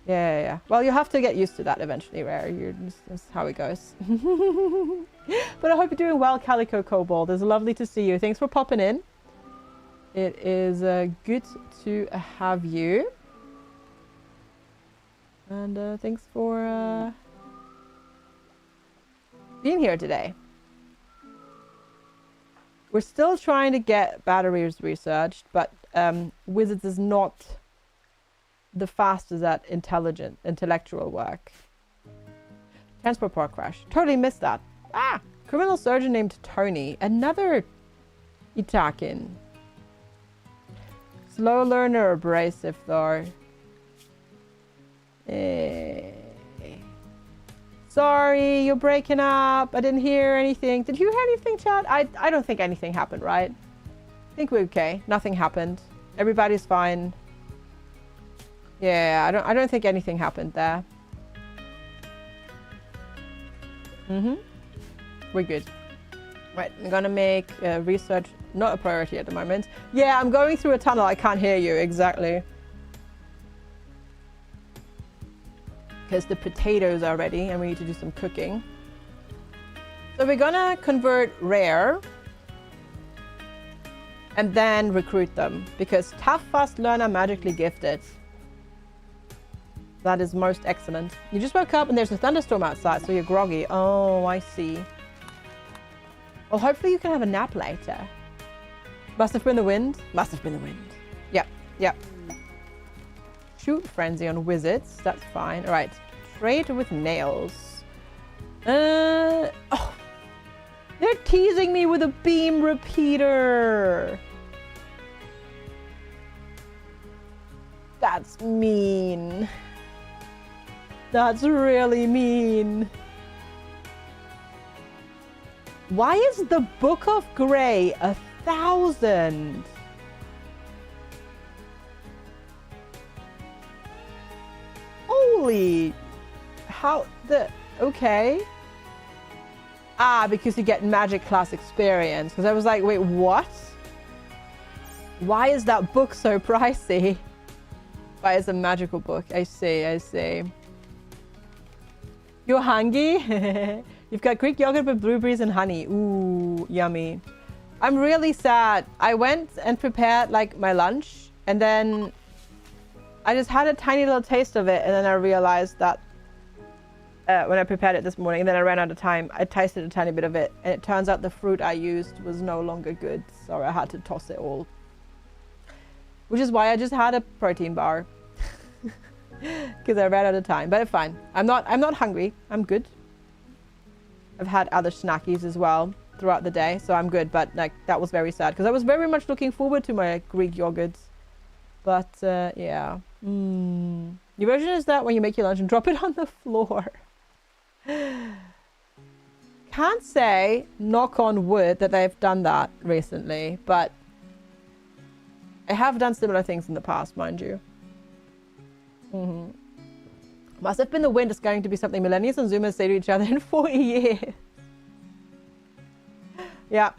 Yeah. Well, you have to get used to that eventually, Rare. That's how it goes. But I hope you're doing well, Calico Kobold. It's lovely to see you. Thanks for popping in. It is good to have you. And thanks for being here today. We're still trying to get batteries researched, but Wizards is not the fastest at intellectual work. Transport park crash. Totally missed that. Ah! Criminal surgeon named Tony. Another Itakin. Slow learner, abrasive though. Sorry, you're breaking up. I didn't hear anything. Did you hear anything, chat? I don't think anything happened, right? I think we're okay. Nothing happened. Everybody's fine. Yeah, I don't think anything happened there. We're good. Right, I'm gonna make research not a priority at the moment. Yeah, I'm going through a tunnel. I can't hear you exactly. Because the potatoes are ready and we need to do some cooking. So we're gonna convert rare and then recruit them because tough, fast learner, magically gifted. That is most excellent. You just woke up and there's a thunderstorm outside, so you're groggy. Oh, I see. Well, hopefully you can have a nap later. Must have been the wind. Must have been the wind. Yep. Shoot frenzy on wizards. That's fine. All right. Trade with nails. Oh, they're teasing me with a beam repeater. That's mean. That's really mean. Why is the Book of Grey 1,000? Holy, how the, okay. Ah, because you get magic class experience. Because I was like, wait, what? Why is that book so pricey? Why is a magical book? I see. You're hungry? You've got Greek yogurt with blueberries and honey. Ooh, yummy. I'm really sad. I went and prepared like my lunch and then I just had a tiny little taste of it and then I realized that when I prepared it this morning and then I ran out of time, I tasted a tiny bit of it and it turns out the fruit I used was no longer good. So I had to toss it all. Which is why I just had a protein bar. Because I ran out of time, but it's fine. I'm not hungry. I'm good. I've had other snackies as well throughout the day, so I'm good. But like that was very sad because I was very much looking forward to my Greek yogurts. But yeah. The version is that when you make your lunch and drop it on the floor. Can't say, knock on wood, that they've done that recently, but I have done similar things in the past, mind you. Must have been the wind. Is going to be something millennials and Zoomers say to each other in 40 years. Yeah.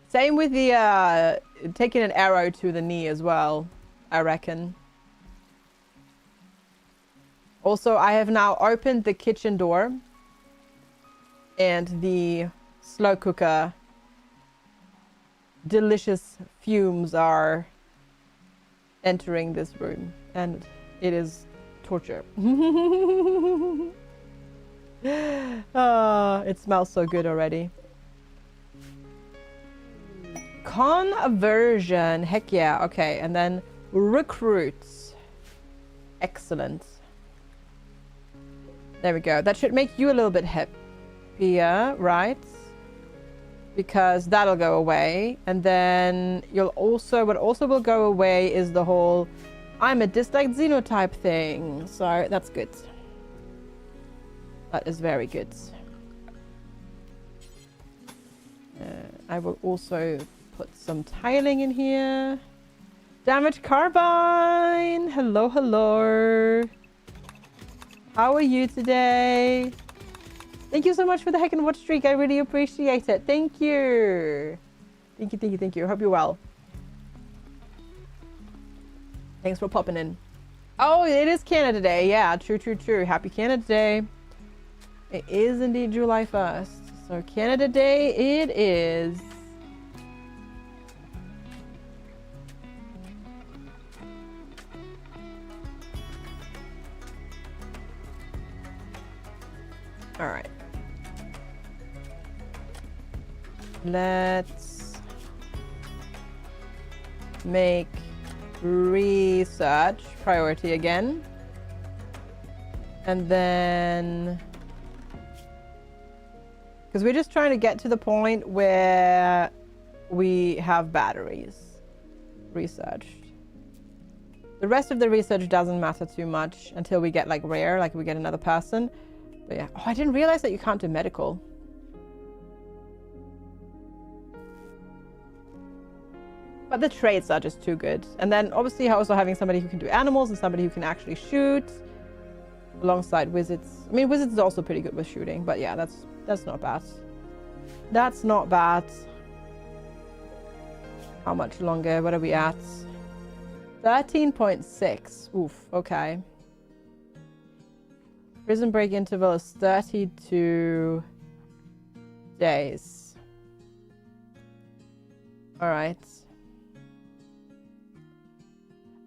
Same with the taking an arrow to the knee as well, I reckon. Also, I have now opened the kitchen door and the slow cooker. Delicious fumes are entering this room and it is torture. It smells so good already. Conversion. Heck yeah. Okay. And then recruits. Excellent. There we go. That should make you a little bit happier, right? Because that'll go away. And then you'll also, what also will go away is the whole I'm a disliked xenotype thing. So that's good. That is very good. I will also put some tiling in here. Damage Carbine. Hello, hello. How are you today? Thank you so much for the Heck and Watch streak. I really appreciate it. Thank you. Thank you, thank you, thank you. I hope you're well. Thanks for popping in. Oh, it is Canada Day. Yeah, true, true, true. Happy Canada Day. It is indeed July 1st. So Canada Day it is. All right. Let's make research priority again. And then, because we're just trying to get to the point where we have batteries researched. The rest of the research doesn't matter too much until we get like rare, like we get another person. But yeah, oh, I didn't realize that you can't do medical. But the traits are just too good. And then obviously also having somebody who can do animals and somebody who can actually shoot alongside wizards. I mean, wizards is also pretty good with shooting, but yeah, that's not bad. That's not bad. How much longer? What are we at? 13.6. Oof, okay. Prison break interval is 32 days. All right.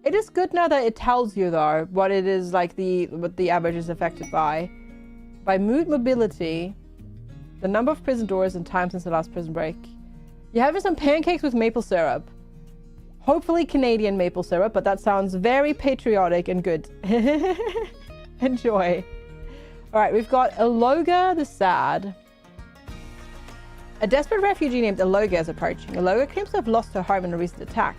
It is good now that it tells you though what it is like what the average is affected by. By mood mobility, the number of prison doors and time since the last prison break. You're having some pancakes with maple syrup. Hopefully Canadian maple syrup, but that sounds very patriotic and good. Enjoy. All right, we've got Aloga the Sad. A desperate refugee named Aloga is approaching. Aloga claims to have lost her home in a recent attack.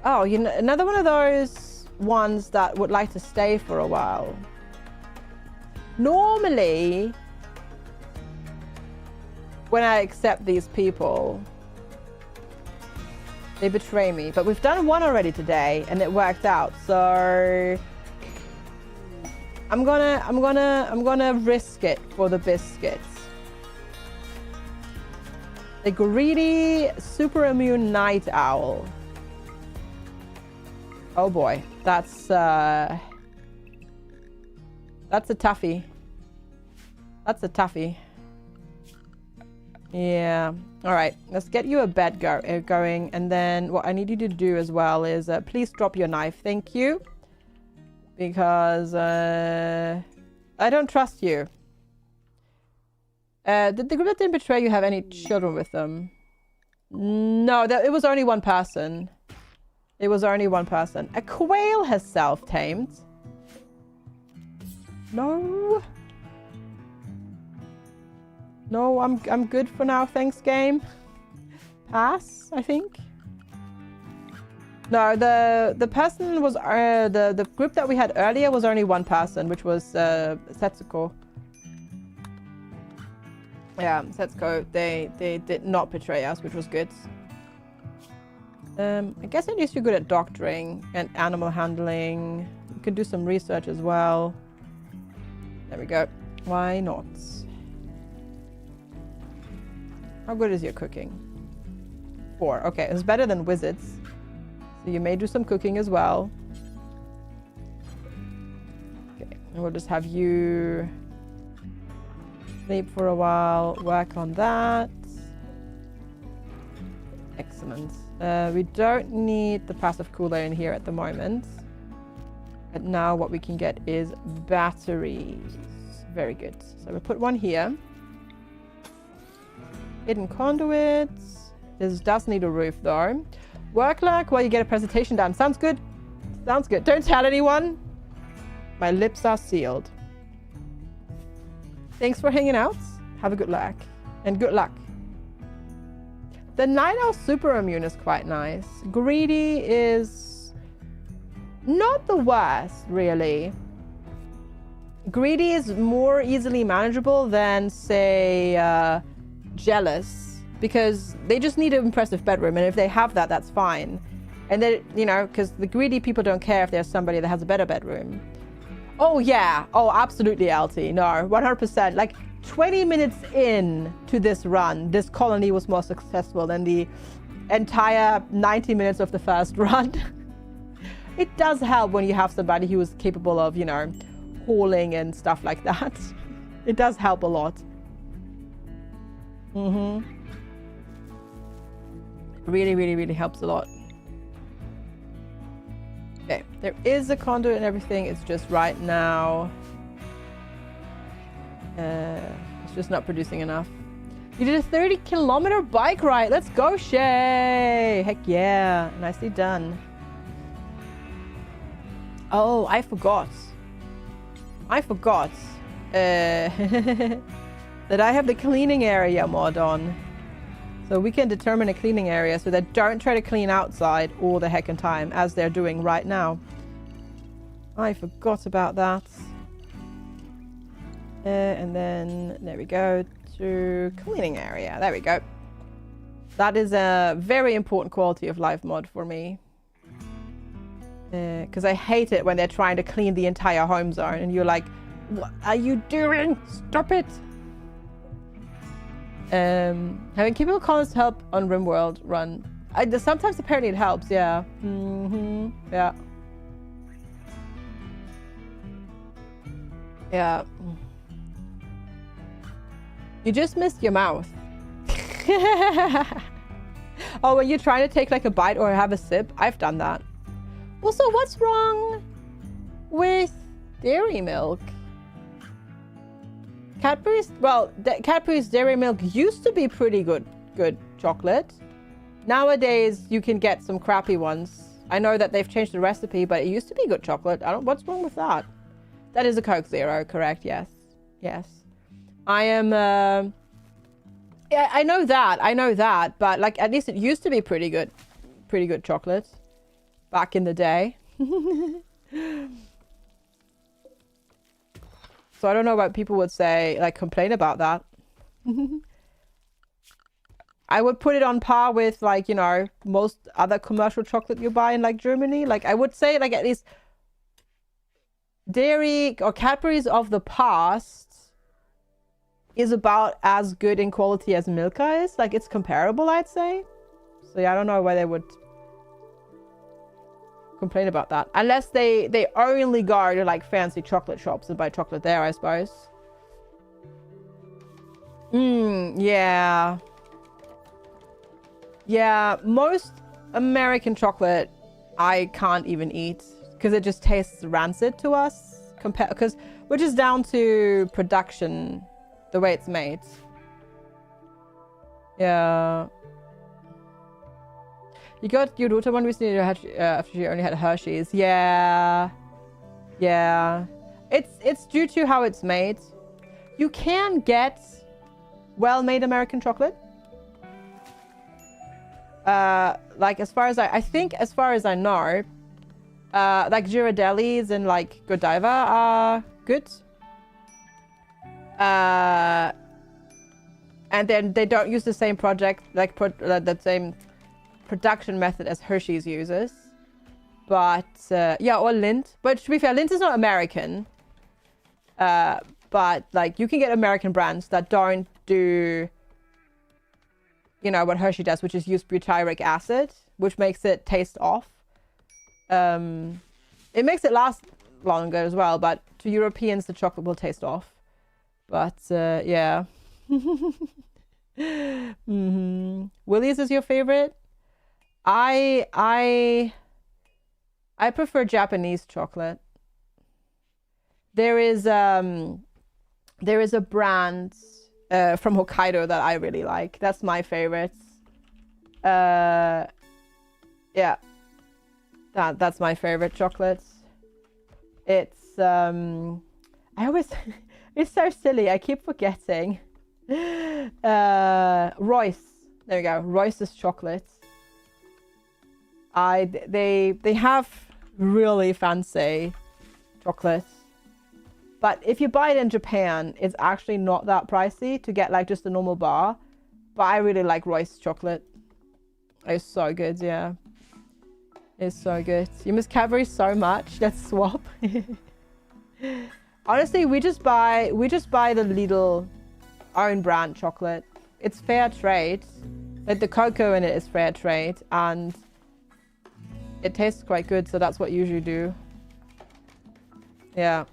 Oh, you know, another one of those ones that would like to stay for a while. Normally, when I accept these people, they betray me. But we've done one already today, and it worked out. So I'm gonna risk it for the biscuits. The greedy, super immune night owl. Oh boy, that's a toughie. That's a toughie. Yeah. All right, let's get you a bed going, and then what I need you to do as well is please drop your knife. Thank you, because I don't trust you. Did the group that didn't betray you have any children with them? No, it was only one person. It was only one person. A quail has self-tamed. No. No, I'm good for now, thanks game. Pass, I think. No, the person was the group that we had earlier was only one person, which was Setsuko. Yeah, Setsuko. They did not betray us, which was good. I guess at least you're good at doctoring and animal handling. You can do some research as well. There we go. Why not? How good is your cooking? 4. Okay, it's better than wizards. So you may do some cooking as well. Okay, and we'll just have you sleep for a while, work on that. Excellent. We don't need the passive cooler in here at the moment. But now what we can get is batteries. Very good. So we'll put one here. Hidden conduits. This does need a roof though. Work luck while you get a presentation done. Sounds good. Sounds good. Don't tell anyone. My lips are sealed. Thanks for hanging out. Have a good luck. And good luck. The Night Owl Super Immune is quite nice. Greedy is not the worst, really. Greedy is more easily manageable than, say, Jealous, because they just need an impressive bedroom, and if they have that, that's fine. And then, you know, because the greedy people don't care if there's somebody that has a better bedroom. Oh, yeah. Oh, absolutely, LT. No, 100%. Like 20 minutes in to this run, this colony was more successful than the entire 90 minutes of the first run. It does help when you have somebody who is capable of, you know, hauling and stuff like that. It does help a lot. Really, really, really helps a lot. Okay, there is a conduit and everything. It's just right now, it's just not producing enough. You did a 30-kilometer bike ride. Let's go, Shay. Heck yeah. Nicely done. Oh, I forgot. That I have the cleaning area mod on. So we can determine a cleaning area so that don't try to clean outside all the heckin' time as they're doing right now. I forgot about that. And then there we go to cleaning area. There we go. That is a very important quality of life mod for me. Because I hate it when they're trying to clean the entire home zone and you're like, what are you doing? Stop it. Having people comments help on RimWorld run. Sometimes apparently it helps, yeah. Yeah. Yeah. You just missed your mouth. Oh, when you're trying to take like a bite or have a sip, I've done that. Also, what's wrong with dairy milk? Cadbury's, well, Cadbury's dairy milk used to be pretty good chocolate. Nowadays, you can get some crappy ones. I know that they've changed the recipe, but it used to be good chocolate. What's wrong with that? That is a Coke Zero, correct? Yes. Yes. I am, yeah, I know that, but like at least it used to be pretty good chocolate back in the day. So I don't know what people would say, like complain about that. I would put it on par with like, you know, most other commercial chocolate you buy in like Germany. Like I would say like at least dairy or Cadbury's of the past is about as good in quality as Milka is. Like it's comparable, I'd say. So yeah, I don't know why they would complain about that. Unless they only go to like fancy chocolate shops and buy chocolate there, I suppose. Yeah. Yeah, most American chocolate I can't even eat because it just tastes rancid to us. Which is down to production, the way it's made. Yeah. You got your daughter one recently after she only had Hershey's. Yeah. Yeah. It's due to how it's made. You can get well-made American chocolate. Like as far as I think as far as I know, like Ghirardelli's and like Godiva are good. And then they don't use the same the same production method as Hershey's uses. But yeah, or Lindt. But to be fair, Lindt is not American. But like you can get American brands that don't do, you know, what Hershey does, which is use butyric acid, which makes it taste off. It makes it last longer as well, but to Europeans the chocolate will taste off. But yeah. Willie's is your favorite? I prefer Japanese chocolate. There is a brand from Hokkaido that I really like. That's my favorite. Yeah. That's my favorite chocolate. It's it's so silly. I keep forgetting. Royce. There we go. Royce's chocolates. They have really fancy chocolates. But if you buy it in Japan, it's actually not that pricey to get like just a normal bar. But I really like Royce chocolate. It's so good, yeah. It's so good. You miss Cadbury so much. Let's swap. Honestly, we just buy the Lidl own brand chocolate. It's fair trade. Like the cocoa in it is fair trade, and it tastes quite good, so that's what you usually do. Yeah.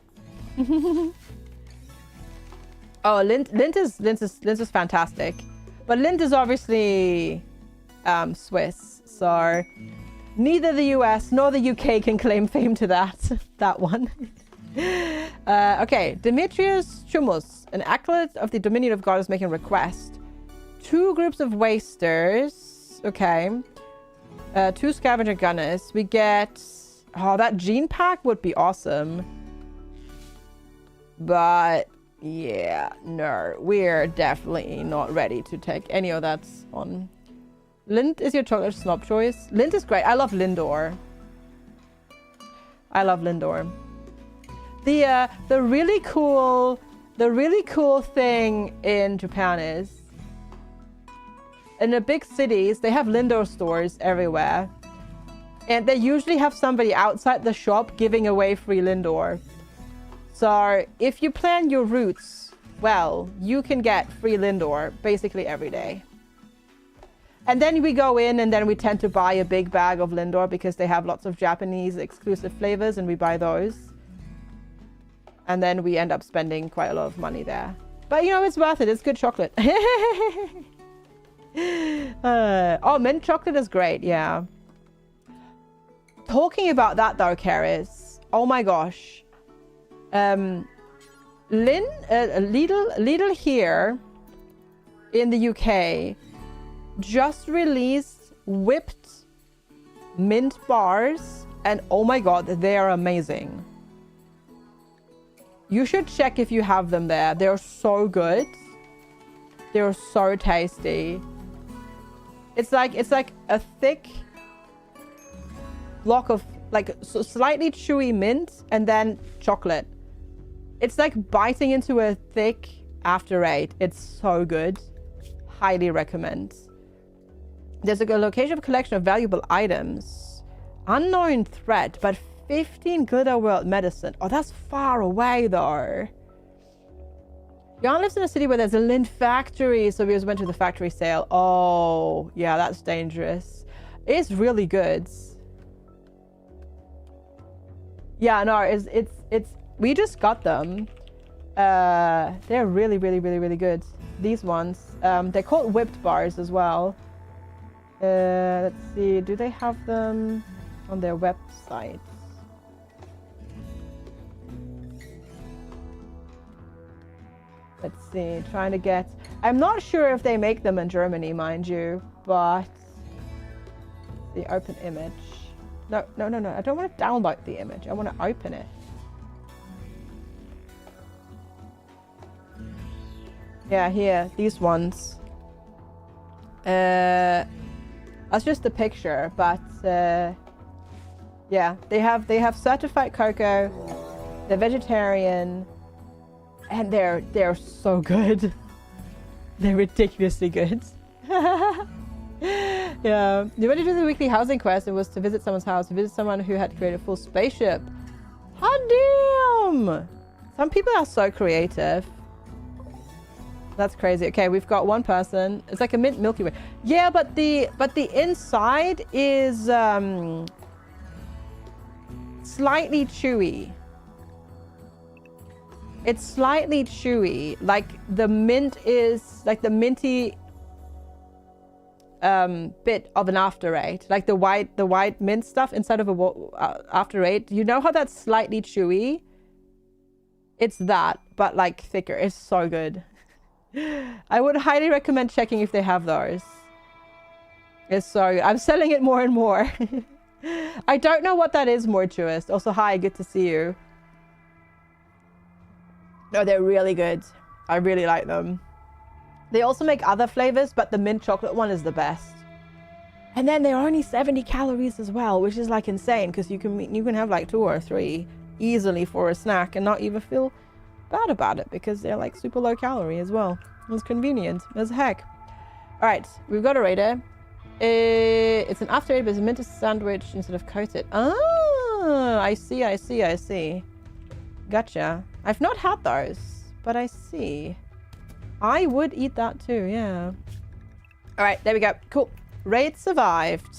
Oh, Lindt is fantastic, but Lindt is obviously Swiss, so neither the US nor the UK can claim fame to that one. Okay, Demetrius Chumus, an acolyte of the Dominion of God, is making a request. 2 groups of wasters. Okay. 2 scavenger gunners. We get... Oh, that gene pack would be awesome. But, yeah, no. We're definitely not ready to take any of that on. Lindt is your chocolate snob choice. Lindt is great. I love Lindor. I love Lindor. The really cool thing in Japan is, in the big cities, they have Lindor stores everywhere. And they usually have somebody outside the shop giving away free Lindor. So if you plan your routes well, you can get free Lindor basically every day. And then we go in and then we tend to buy a big bag of Lindor because they have lots of Japanese exclusive flavors and we buy those. And then we end up spending quite a lot of money there. But you know, it's worth it. It's good chocolate. Oh, mint chocolate is great. Yeah. Talking about that though, Karis. Oh my gosh. Lidl here in the UK just released whipped mint bars, and oh my god, they are amazing. You should check if you have them there. They're so good. They're so tasty. It's like a thick block of like slightly chewy mint and then chocolate. It's like biting into a thick After Eight. It's so good. Highly recommend. There's a location of collection of valuable items. Unknown threat, but 15 Glitter World medicine. Oh, that's far away though. Jan lives in a city where there's a Lindt factory, so we just went to the factory sale. Oh, yeah, that's dangerous. It's really good. Yeah, no, it's we just got them. They're really good. These ones. They're called whipped bars as well. Let's see, do they have them on their website? Let's see, trying to get... I'm not sure if they make them in Germany, mind you, but... The open image. No. I don't want to download the image. I want to open it. Yeah, here, these ones. That's just the picture, but yeah, they have certified cocoa. They're vegetarian. And they're so good. They're ridiculously good. Yeah. You went to do the weekly housing quest. It was to visit someone's house, to visit someone who had created a full spaceship. Hot damn! Some people are so creative. That's crazy. Okay, we've got one person. It's like a mint Milky Way. Yeah, but the inside is slightly chewy. It's slightly chewy, like the mint is like the minty bit of an After Eight, like the white mint stuff inside of a After Eight. You know how that's slightly chewy? It's that, but like thicker. It's so good. I would highly recommend checking if they have those. It's so good. I'm selling it more and more. I don't know what that is, Mortuous. Also, hi, good to see you. No, they're really good. I really like them. They also make other flavors, but the mint chocolate one is the best. And then they're only 70 calories as well, which is like insane because you can have like 2 or 3 easily for a snack and not even feel bad about it because they're like super low calorie as well. It's convenient as heck. All right, we've got a raider. It's an after eight, but it's a minted sandwich instead of coated. Ah, I see, I see, I see. Gotcha. I've not had those, but I see. I would eat that too, yeah. All right, there we go. Cool. Raid survived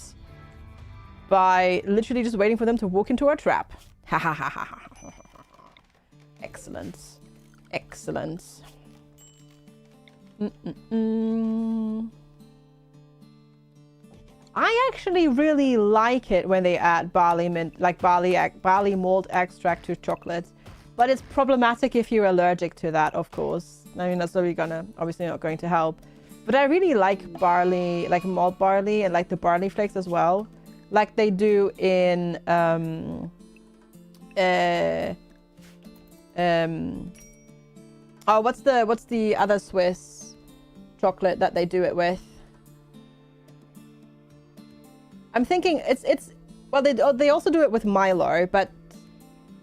by literally just waiting for them to walk into our trap. Ha ha ha ha ha. Excellent. Excellent. I actually really like it when they add barley mint, like barley malt extract to chocolate, but it's problematic if you're allergic to that, of course. I mean, that's obviously not going to help. But I really like barley, like malt barley, and like the barley flakes as well, like they do in oh, what's the other Swiss chocolate that they do it with? I'm thinking well, they also do it with Milo, but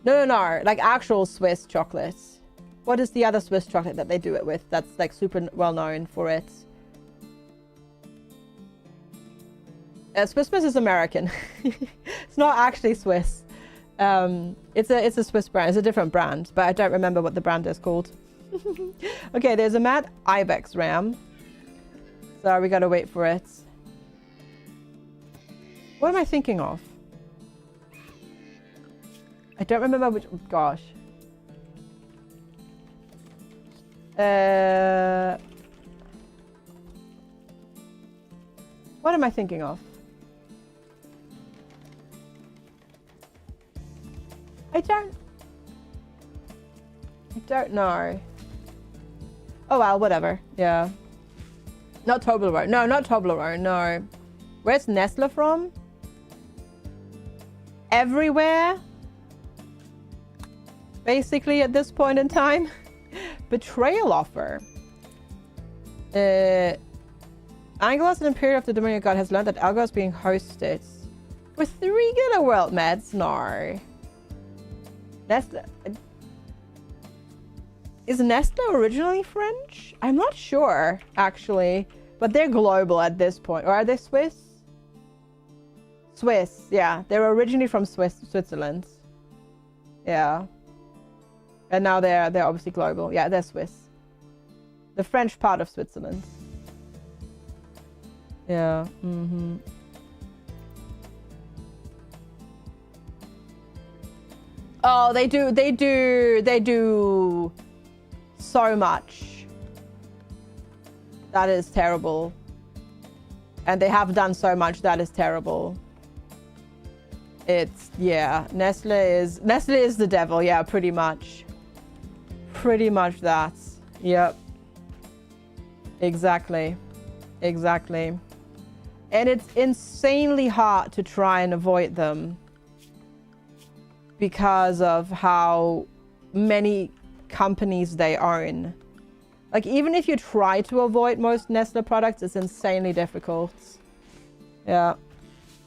no, like actual Swiss chocolate. What is the other Swiss chocolate that they do it with that's like super well known for it? Swiss Miss is American. It's not actually Swiss. It's a Swiss brand. It's a different brand, but I don't remember what the brand is called. Okay, there's a mad ibex ram. So we gotta wait for it. What am I thinking of? I don't remember which... Gosh. What am I thinking of? I don't know. Oh well, whatever. Yeah. Not Toblerone. No, not Toblerone. No. Where's Nestle from? Everywhere. Basically, at this point in time. Betrayal offer. Angelos, an Imperial of the Dominion God, has learned that Algo is being hosted. With 3 Gila World meds? No. Nestle... Is Nestle originally French? I'm not sure, actually. But they're global at this point. Or are they Swiss? Swiss, yeah. They were originally from Switzerland. Yeah. And now they're obviously global. Yeah, they're Swiss. The French part of Switzerland. Yeah. Mm-hmm. Oh, they do so much. That is terrible. And they have done so much that is terrible. It's, yeah, Nestle is the devil. Yeah, pretty much. Pretty much that. Yep. Exactly. Exactly. And it's insanely hard to try and avoid them because of how many companies they own. Like, even if you try to avoid most Nestle products, it's insanely difficult. Yeah.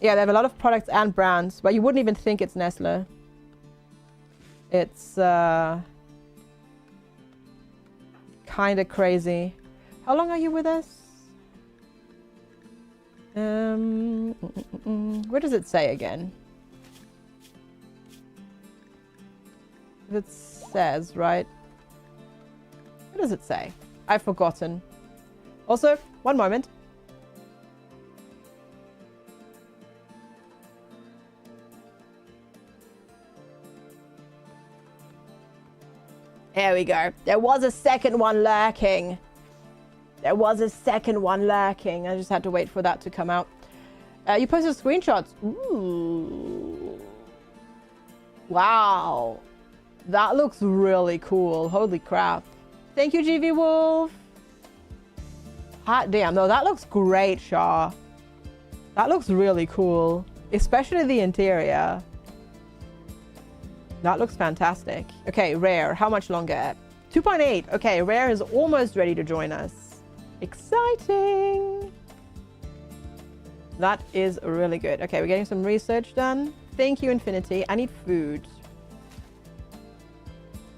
Yeah, they have a lot of products and brands, but you wouldn't even think it's Nestle. It's kind of crazy. How long are you with us? Where does it say again? It says, right? What does it say? I've forgotten. Also, one moment. There we go. There was a second one lurking. There was a second one lurking. I just had to wait for that to come out. You posted screenshots. Ooh. Wow. That looks really cool. Holy crap. Thank you, GV Wolf. Hot damn. No, that looks great, Shaw. That looks really cool. Especially the interior. That looks fantastic. Okay, Rare. How much longer? 2.8. Okay, Rare is almost ready to join us. Exciting. That is really good. Okay, we're getting some research done. Thank you, Infinity. I need food.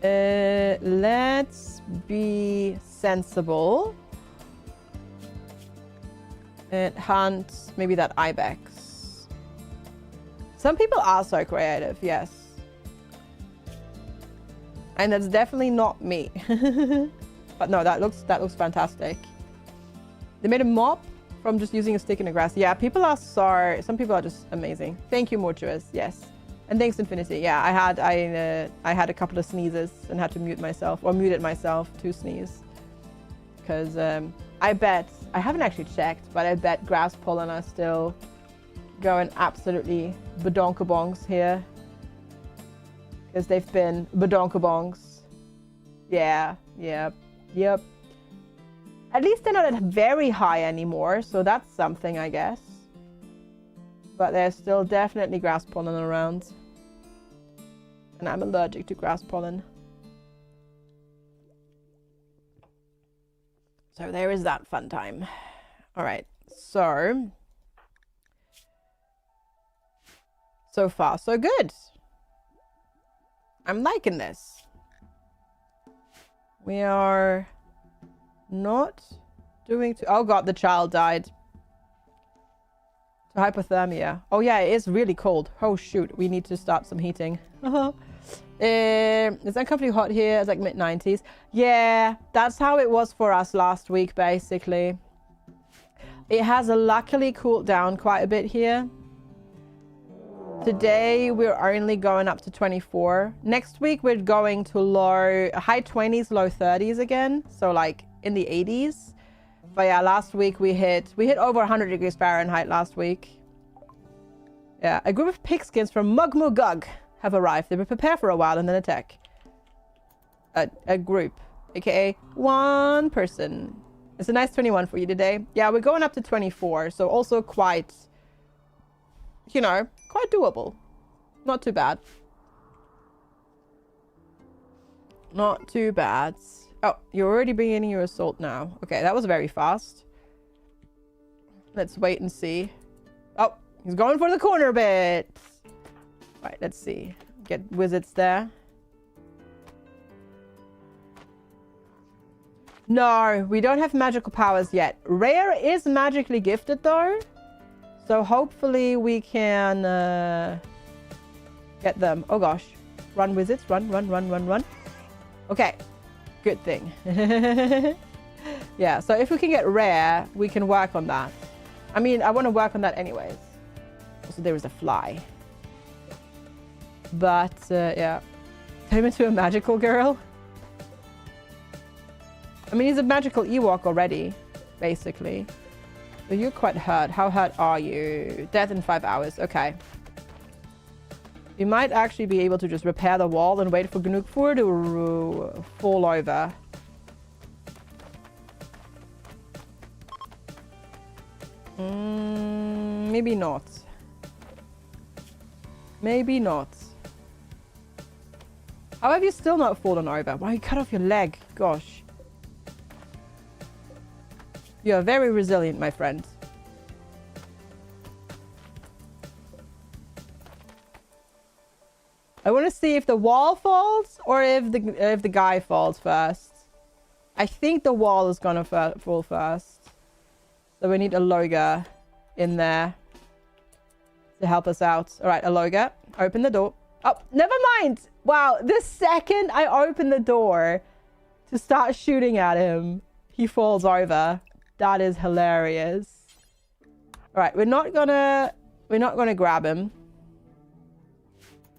Let's be sensible. And hunt maybe that ibex. Some people are so creative, yes. And that's definitely not me. But no, that looks fantastic. They made a mop from just using a stick in the grass. Yeah, people are so, some people are just amazing. Thank you, Mortuous. Yes. And thanks, Infinity. Yeah, I had a couple of sneezes and had to mute myself, or muted myself to sneeze. Because I bet, I haven't actually checked, but I bet grass pollen are still going absolutely badonkabongs here. Because they've been badonkabongs. Yeah, yep. At least they're not at very high anymore, so that's something, I guess. But there's still definitely grass pollen around. And I'm allergic to grass pollen. So there is that fun time. All right, so far so good. I'm liking this. We are not doing too... Oh god, the child died. To hypothermia. Oh yeah, it is really cold. Oh shoot, we need to start some heating. It's uncomfortably hot here. It's like mid-90s. Yeah, that's how it was for us last week, basically. It has luckily cooled down quite a bit here. Today, we're only going up to 24. Next week, we're going to high 20s, low 30s again. So like in the 80s. But yeah, last week we hit over 100 degrees Fahrenheit last week. Yeah, a group of pigskins from Mugmugug have arrived. They will prepare for a while and then attack. A group, aka one person. It's a nice 21 for you today. Yeah, we're going up to 24, so also quite, you know, quite doable. Not too bad. Not too bad. Oh, you're already beginning your assault now. Okay, that was very fast. Let's wait and see. Oh, he's going for the corner bit. Right, let's see. Get wizards there. No, we don't have magical powers yet. Rare is magically gifted though. So hopefully we can get them. Oh gosh. Run wizards. Run. Okay. Good thing. Yeah, so if we can get rare, we can work on that. I mean, I want to work on that anyways. Also, there is a fly. But, yeah. Turn him into a magical girl. I mean, he's a magical Ewok already, basically. So you're quite hurt. How hurt are you? Death in 5 hours. Okay. We might actually be able to just repair the wall and wait for Gnukfur to fall over. Maybe not. Maybe not. How have you still not fallen over? Why you cut off your leg? Gosh. You are very resilient, my friend. I want to see if the wall falls or if the guy falls first. I think the wall is gonna fall first. So we need a Loga in there to help us out. All right, a Loga, open the door. Oh, never mind. Wow, the second I open the door to start shooting at him, he falls over. That is hilarious. All right, we're not gonna grab him.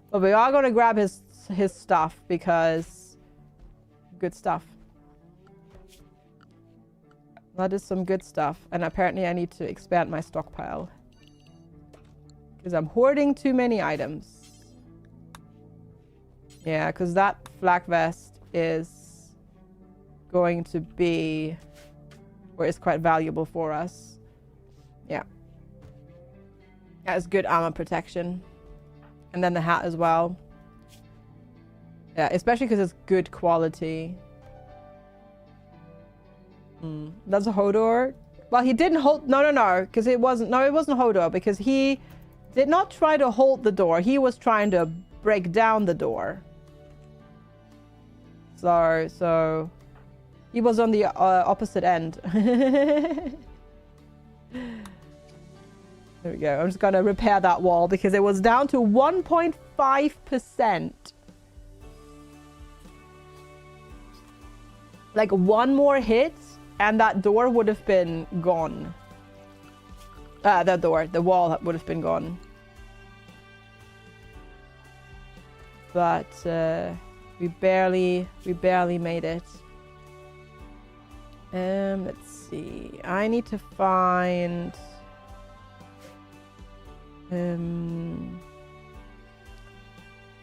But we are going to grab his stuff because good stuff. That is some good stuff. And apparently I need to expand my stockpile. Because I'm hoarding too many items. Yeah, because that flak vest is going to be, or is quite valuable for us. Yeah. That is good armor protection. And then the hat as well. Yeah, especially because it's good quality. That's a Hodor. Well, he didn't hold... No. Because it wasn't... No, it wasn't Hodor. Because he did not try to hold the door. He was trying to break down the door. So... He was on the opposite end. There we go. I'm just gonna repair that wall because it was down to 1.5%. Like one more hit and that door would have been gone. The wall would have been gone. But we barely made it. Let's see. I need to find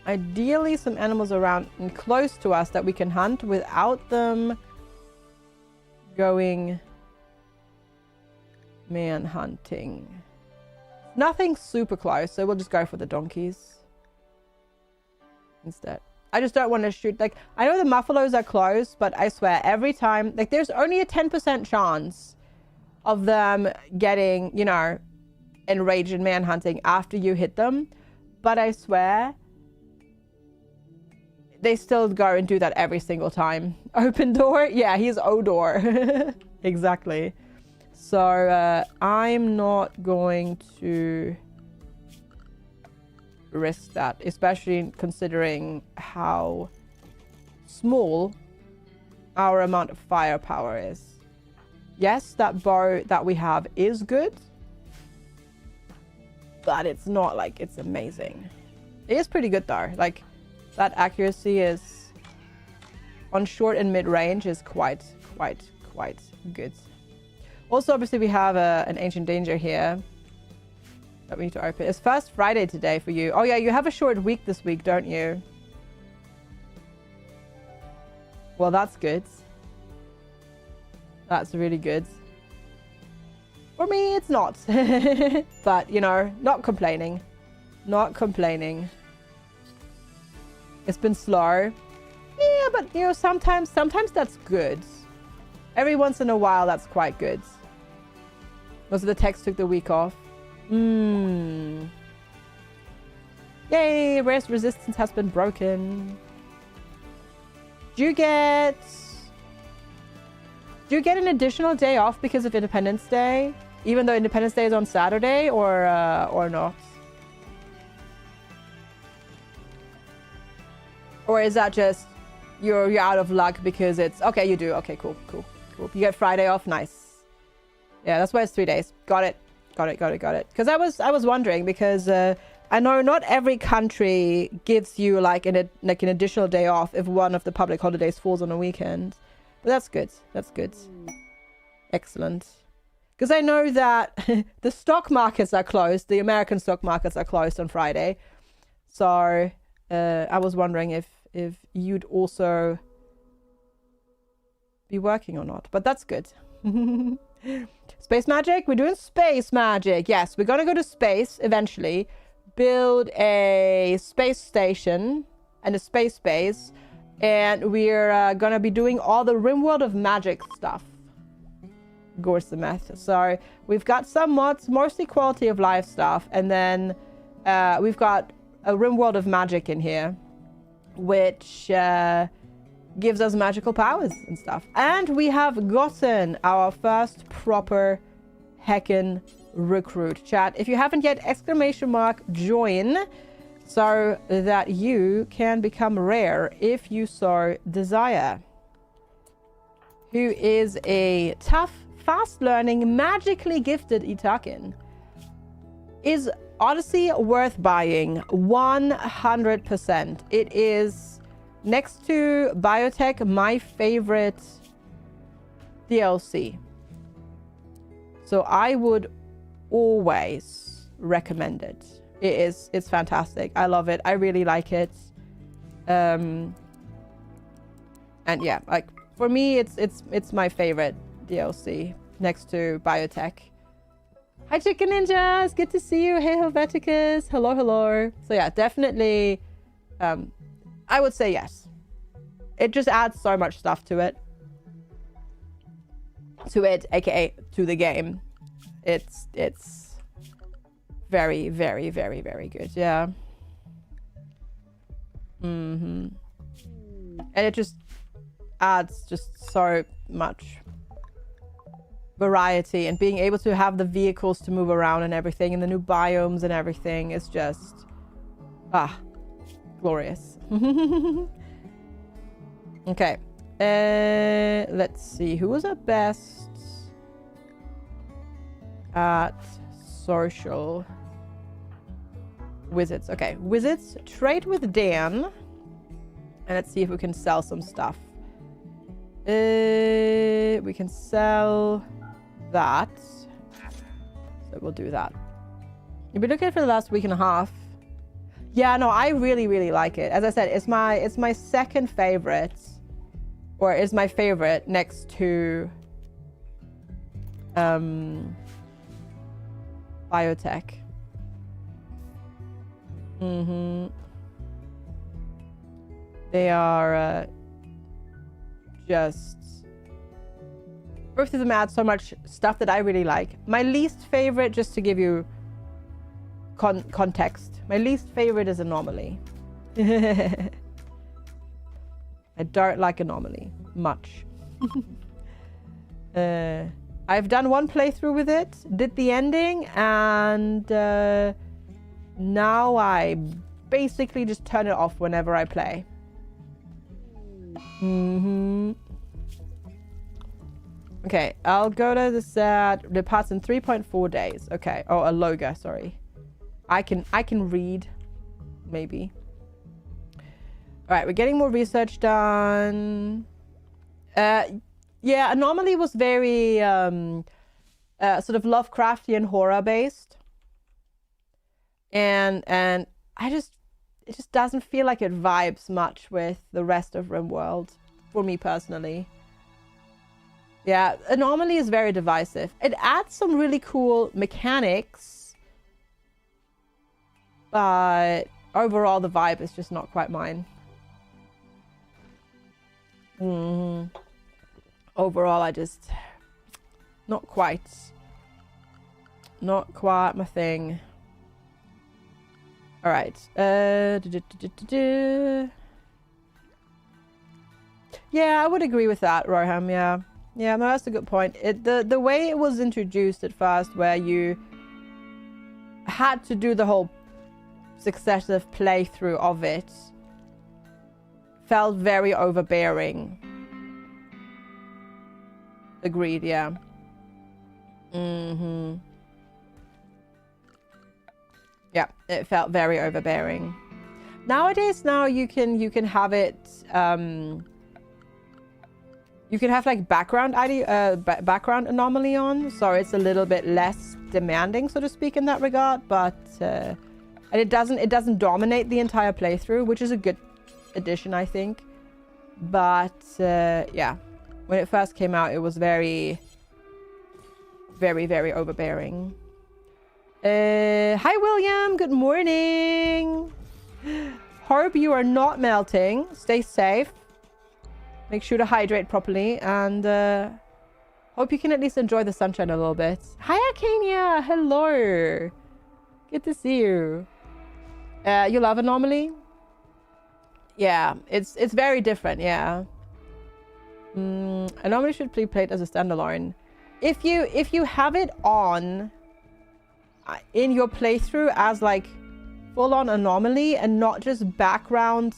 ideally some animals around and close to us that we can hunt without them going man hunting. Nothing super close, so we'll just go for the donkeys instead. I just don't want to shoot, like, I know the muffalos are close, but I swear every time, like, there's only a 10% chance of them getting, you know, enraged and manhunting after you hit them, but I swear they still go and do that every single time. Open door? Yeah, he's Odor. Exactly. So I'm not going to risk that, especially considering how small our amount of firepower is. Yes, that bow that we have is good, but it's not like it's amazing. It is pretty good though. Like, that accuracy is on short and mid range is quite good. Also, obviously, we have an ancient danger here that we need to open. It's first Friday today for you. Oh yeah, you have a short week this week, don't you? Well, that's good. That's really good. For me, it's not. But, you know, not complaining. Not complaining. It's been slow. Yeah, but, you know, sometimes that's good. Every once in a while, that's quite good. Most of the text took the week off. Yay, race resistance has been broken. Do you get an additional day off because of Independence Day? Even though Independence Day is on Saturday, or not? Or is that just you're out of luck because it's okay? You do. Okay, cool. You get Friday off. Nice. Yeah, that's why it's 3 days. Got it. Because I was wondering, because I know not every country gives you like an additional day off if one of the public holidays falls on a weekend. But that's good. That's good. Excellent. Because I know that the stock markets are closed. The American stock markets are closed on Friday. So I was wondering if you'd also be working or not. But that's good. Space magic? We're doing space magic. Yes, we're going to go to space eventually. Build a space station and a space base. And we're going to be doing all the RimWorld of Magic stuff. Gorsameth. So we've got some mods, mostly quality of life stuff. And then we've got a RimWorld of Magic in here, which gives us magical powers and stuff. And we have gotten our first proper heckin' recruit. Chat, if you haven't yet, !join, so that you can become rare if you so desire. Who is a tough, fast-learning, magically gifted Itakin. Is Odyssey worth buying? 100%. It is, next to Biotech, my favorite DLC. So I would always recommend it. It's fantastic. I love it. I really like it. And yeah, like for me, it's my favorite DLC next to Biotech. Hi, Chicken Ninjas. Good to see you. Hey, Helveticus. Hello. So yeah, definitely, I would say yes. It just adds so much stuff to it. AKA to the game. It's very, very, very, very good. Yeah. And it just adds just so much variety, and being able to have the vehicles to move around and everything, and the new biomes and everything is just glorious. Okay, let's see, who was at best at social? Wizards. Okay, wizards, trade with Dan, and let's see if we can sell some stuff. We can sell that, so we'll do that. You've been looking for the last week and a half. Yeah, no, I really like it. As I said, it's my second favorite, or is my favorite next to biotech. They are just, both of them add so much stuff that I really like. My least favorite, just to give you context, my least favorite is Anomaly. I don't like Anomaly much. I've done one playthrough with it, did the ending, and now I basically just turn it off whenever I play. Okay, I'll go to the set. Departs in 3.4 days. Okay. Oh, a Loga, sorry. I can read, maybe. All right, we're getting more research done. Yeah, Anomaly was very sort of Lovecraftian horror based, and it just doesn't feel like it vibes much with the rest of RimWorld for me personally. Yeah, Anomaly is very divisive. It adds some really cool mechanics, but overall the vibe is just not quite mine. Overall, I just not quite my thing. All right. Yeah, I would agree with that, Roham. Yeah, no, that's a good point. The way it was introduced at first, where you had to do the whole successive playthrough of it, felt very overbearing. Agreed, yeah. Yeah, it felt very overbearing. Nowadays, now you can have it. You can have like background anomaly on, so it's a little bit less demanding, so to speak, in that regard. But and it doesn't dominate the entire playthrough, which is a good addition, I think. But yeah, when it first came out, it was very overbearing. Hi, William. Good morning. Hope you are not melting. Stay safe. Make sure to hydrate properly, and hope you can at least enjoy the sunshine a little bit. Hi, Arcania. Hello. Good to see you. You love Anomaly? Yeah, it's very different. Yeah. Anomaly should be played as a standalone. If you have it on in your playthrough as like full-on Anomaly and not just background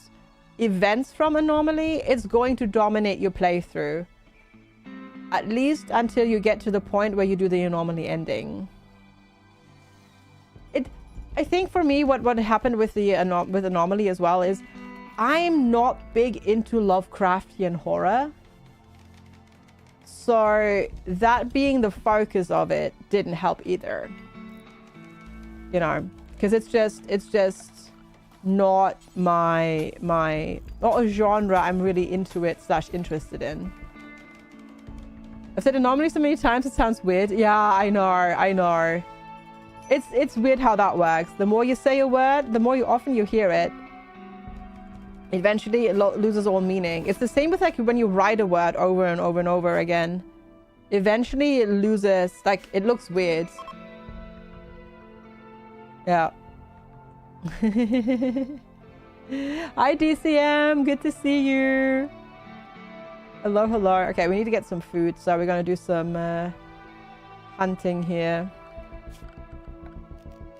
events from Anomaly, it's going to dominate your playthrough, at least until you get to the point where you do the Anomaly ending. I think for me, what happened with the with Anomaly as well is I'm not big into Lovecraftian horror, so that being the focus of it didn't help either. You know, because it's just not not a genre I'm really into it / interested in. I've said Anomaly so many times it sounds weird. Yeah, I know. It's weird how that works. The more you say a word, the more often you hear it, eventually it loses all meaning. It's the same with like when you write a word over and over and over again. Eventually it loses, like, it looks weird. Yeah. Hi, DCM. Good to see you. Hello. Okay, we need to get some food, so we're going to do some hunting here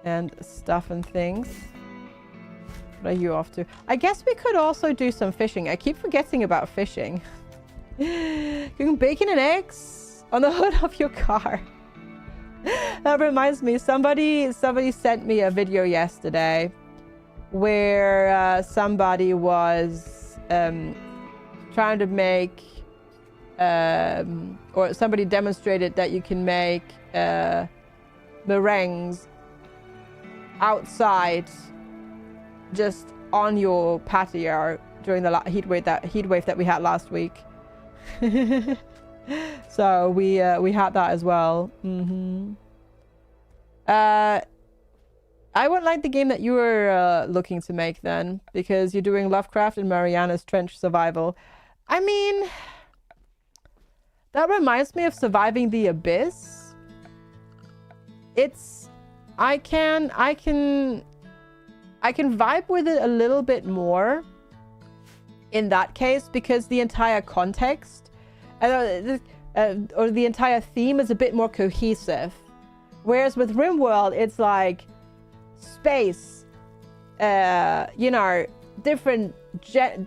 and stuff and things. What are you off to? I guess we could also do some fishing. I keep forgetting about fishing. Cooking bacon and eggs on the hood of your car. That reminds me, somebody sent me a video yesterday where somebody was trying to make or somebody demonstrated that you can make meringues outside, just on your patio during the heat wave that we had last week. So we had that as well. I would like the game that you were looking to make then, because you're doing Lovecraft and Mariana's Trench survival. I mean, that reminds me of Surviving the Abyss. I can vibe with it a little bit more in that case, because the entire context or the entire theme is a bit more cohesive. Whereas with RimWorld, it's like space, you know, different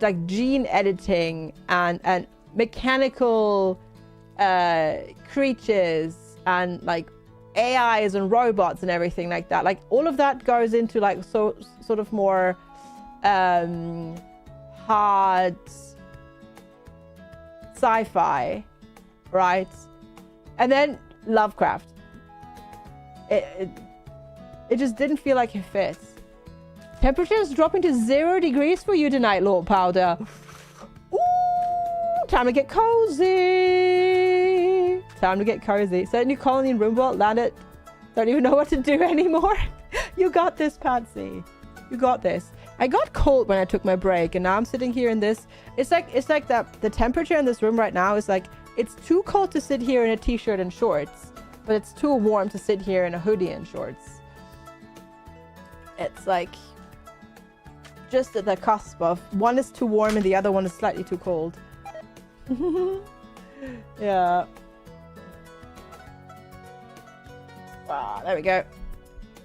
like gene editing and mechanical creatures and like AIs and robots and everything like that. Like all of that goes into like sort of more hard sci-fi, right? And then Lovecraft. It just didn't feel like it fit. Temperature is dropping to 0 degrees for you tonight, Lord Powder. Ooh, time to get cozy. Time to get cozy. So new colony in RimWorld landed. Don't even know what to do anymore. You got this, Patsy. You got this. I got cold when I took my break, and now I'm sitting here in this. It's like that. The temperature in this room right now is like, it's too cold to sit here in a t-shirt and shorts, but it's too warm to sit here in a hoodie and shorts. It's like just at the cusp of one is too warm and the other one is slightly too cold. Yeah. Wow, there we go.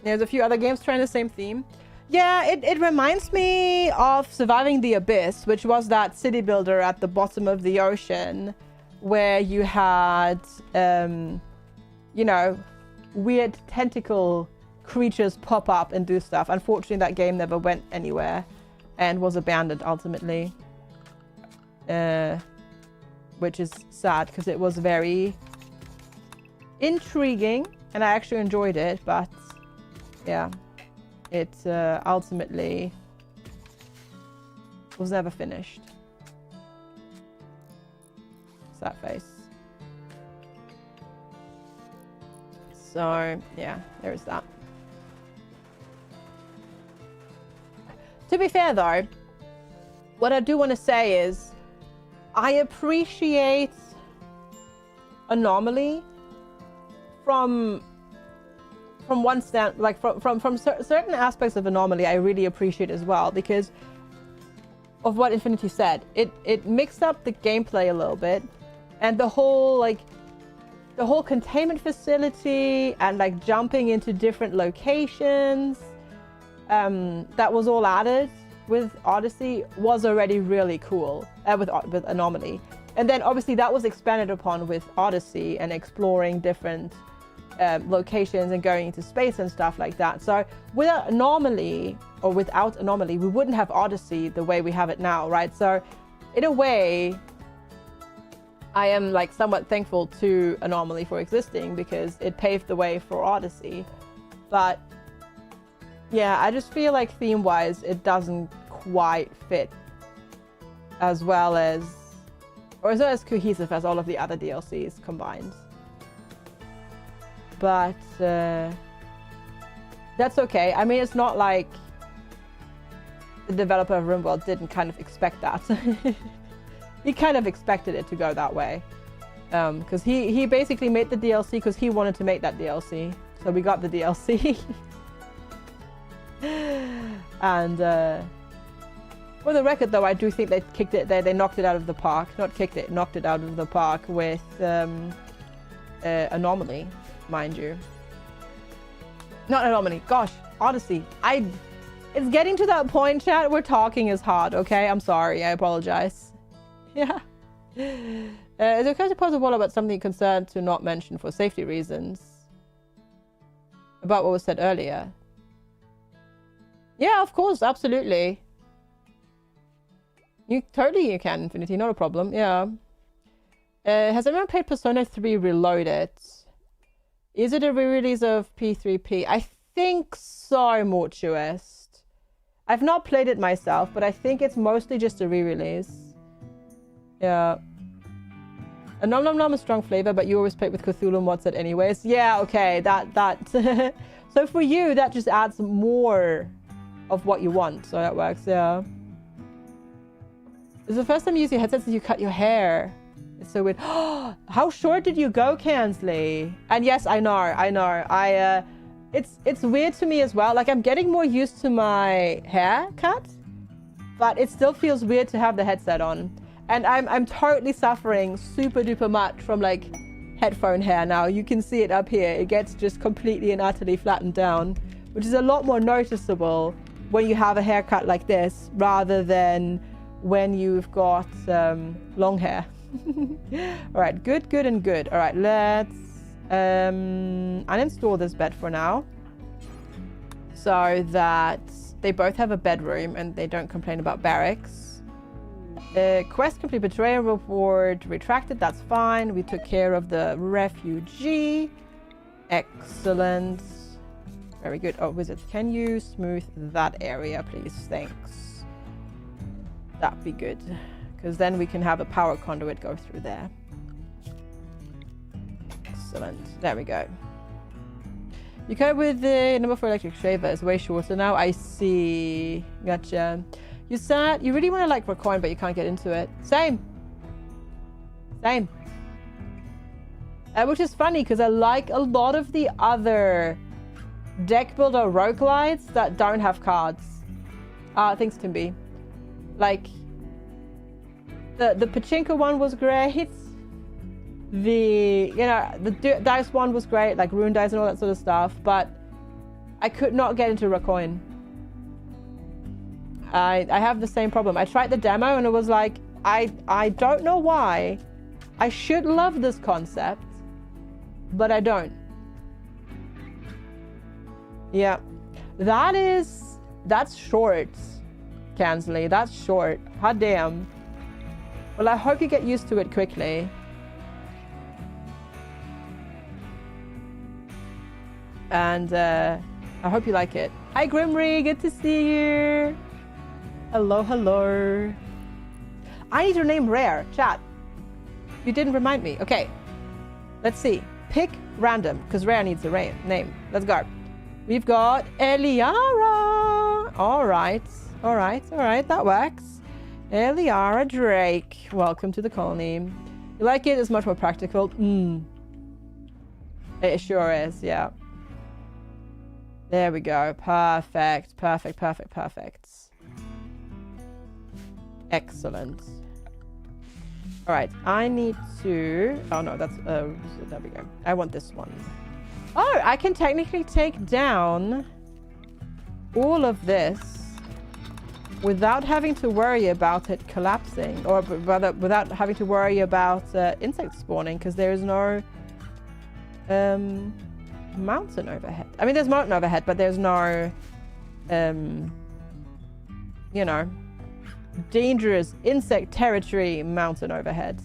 There's a few other games trying the same theme. Yeah, it reminds me of Surviving the Abyss, which was that city builder at the bottom of the ocean where you had, you know, weird tentacle creatures pop up and do stuff. Unfortunately, that game never went anywhere and was abandoned ultimately. Which is sad because it was very intriguing and I actually enjoyed it, but yeah, it ultimately was never finished. Sad face. So yeah, there is that. To be fair though, what I do want to say is I appreciate Anomaly from one stand, like from certain aspects of Anomaly. I really appreciate as well because of what Infinity said. It mixed up the gameplay a little bit, and the whole containment facility and like jumping into different locations, that was all added with Odyssey was already really cool, with Anomaly. And then obviously that was expanded upon with Odyssey and exploring different locations and going into space and stuff like that. So without Anomaly, we wouldn't have Odyssey the way we have it now, right? So in a way, I am like somewhat thankful to Anomaly for existing because it paved the way for Odyssey. But yeah, I just feel like theme-wise, it doesn't quite fit as well as, or as well as cohesive as all of the other DLCs combined. But that's okay. I mean, it's not like the developer of RimWorld didn't kind of expect that. He kind of expected it to go that way. Because he basically made the DLC because he wanted to make that DLC. So we got the DLC. And for the record though, I do think they kicked it there. They knocked it out of the park. Not kicked it, knocked it out of the park with Anomaly. mind you. Not anonymity. Gosh, honestly, it's getting to that point, chat, where talking is hard, okay? I'm sorry. I apologize. Yeah. Is it okay to pose a wall about something concerned to not mention for safety reasons? About what was said earlier. Yeah, of course, absolutely. You can, Infinity, not a problem. Yeah. Has anyone played Persona 3 Reloaded? Is it a re-release of P3P? I think so, Mortuist. I've not played it myself, but I think it's mostly just a re-release. Yeah. A nom nom nom is strong flavor, but you always play it with Cthulhu mods it anyways. Yeah, okay, that. So for you, that just adds more of what you want, so that works, yeah. This is the first time you use your headset since you cut your hair. It's so weird. How short did you go, Kansley? And yes, I know. It's weird to me as well. Like, I'm getting more used to my haircut, but it still feels weird to have the headset on. And I'm totally suffering super duper much from like headphone hair now. You can see it up here. It gets just completely and utterly flattened down, which is a lot more noticeable when you have a haircut like this rather than when you've got long hair. All right, good. All right, let's uninstall this bed for now so that they both have a bedroom and they don't complain about barracks. Quest complete, betrayal reward retracted, that's fine. We took care of the refugee. Excellent. Very good. Oh, wizard, can you smooth that area, please? Thanks. That'd be good, because then we can have a power conduit go through there. Excellent. There we go. You go with the number 4 electric shaver. It's way shorter now. I see. Gotcha. You said you really want to like Recoin, but you can't get into it. Same. Which is funny because I like a lot of the other deck builder roguelites that don't have cards. Thanks, Timby. Like the Pachinko one was great. The dice one was great, like rune dice and all that sort of stuff. But I could not get into Recoin. I have the same problem. I tried the demo and it was like, I don't know why. I should love this concept, but I don't. Yeah. That's short, Kansley. That's short. Hot damn. Well, I hope you get used to it quickly. And I hope you like it. Hi, Grimry. Good to see you. Hello. I need to name Rare. Chat. You didn't remind me. Okay. Let's see. Pick random, because Rare needs a name. Let's go. We've got Eliara. All right. That works. Eliara Drake. Welcome to the colony. You like it? It's much more practical. It sure is, yeah. There we go. Perfect. Excellent. All right, I need to... Oh, no, that's... there we go. I want this one. Oh, I can technically take down all of this without having to worry about it collapsing, or rather, without having to worry about insect spawning, because there is no mountain overhead. I mean, there's mountain overhead, but there's no, dangerous insect territory mountain overhead.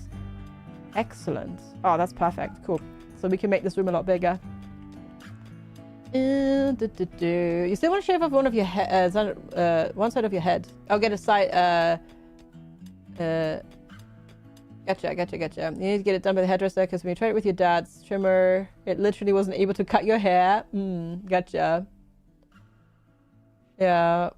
Excellent. Oh, that's perfect. Cool. So we can make this room a lot bigger. You still want to shave off one of your one side of your head. I'll get a side. Gotcha. You need to get it done by the hairdresser because when you tried it with your dad's trimmer, it literally wasn't able to cut your hair. Gotcha. Yeah.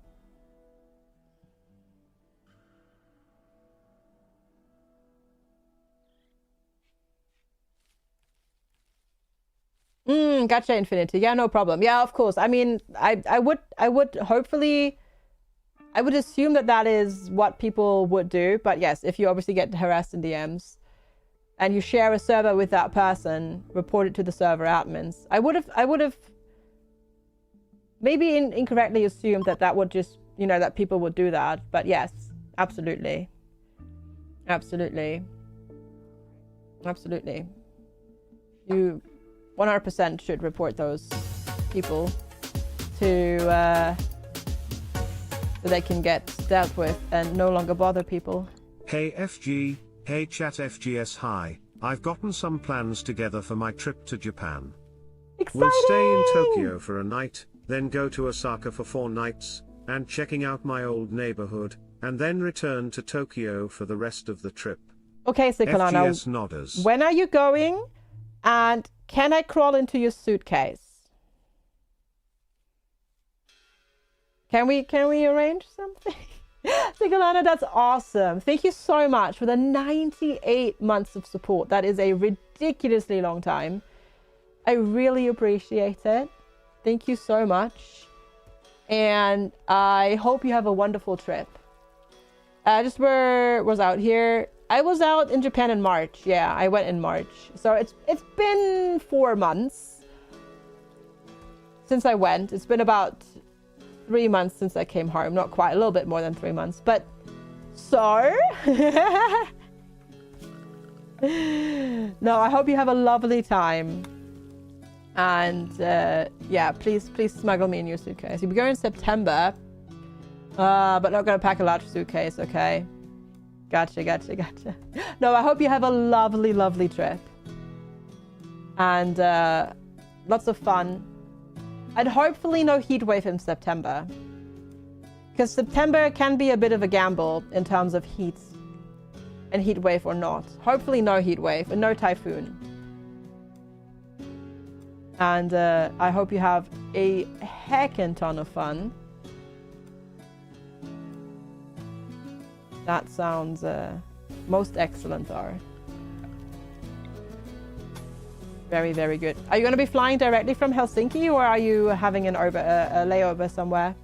Gotcha, Infinity. Yeah, no problem. Yeah, of course. I mean, I would hopefully, I would assume that is what people would do. But yes, if you obviously get harassed in DMs, and you share a server with that person, report it to the server admins. I would have maybe incorrectly assumed that would just, you know, that people would do that. But yes, absolutely. Absolutely. Absolutely. You 100% should report those people to so they can get dealt with and no longer bother people. Hey FG, hey chat FGS hi, I've gotten some plans together for my trip to Japan. Exciting! We'll stay in Tokyo for a night, then go to Osaka for 4 nights, and checking out my old neighborhood, and then return to Tokyo for the rest of the trip. Okay, Sikalana, FGS nodders. when are you going? And can I crawl into your suitcase? Can we arrange something? Sigalana, that's awesome. Thank you so much for the 98 months of support. That is a ridiculously long time. I really appreciate it. Thank you so much. And I hope you have a wonderful trip. Just was out here. I was out in Japan in March. Yeah, I went in March. So it's been 4 months since I went. It's been about 3 months since I came home. Not quite, a little bit more than 3 months. But so no, I hope you have a lovely time. And yeah, please smuggle me in your suitcase. You'll be going in September, but not gonna pack a large suitcase, okay? Gotcha. No, I hope you have a lovely trip. And lots of fun. And hopefully no heat wave in September. Because September can be a bit of a gamble in terms of heat and heat wave or not. Hopefully no heat wave and no typhoon. And I hope you have a heckin' ton of fun. That sounds most excellent, Zara. Very, very good. Are you going to be flying directly from Helsinki, or are you having a layover somewhere?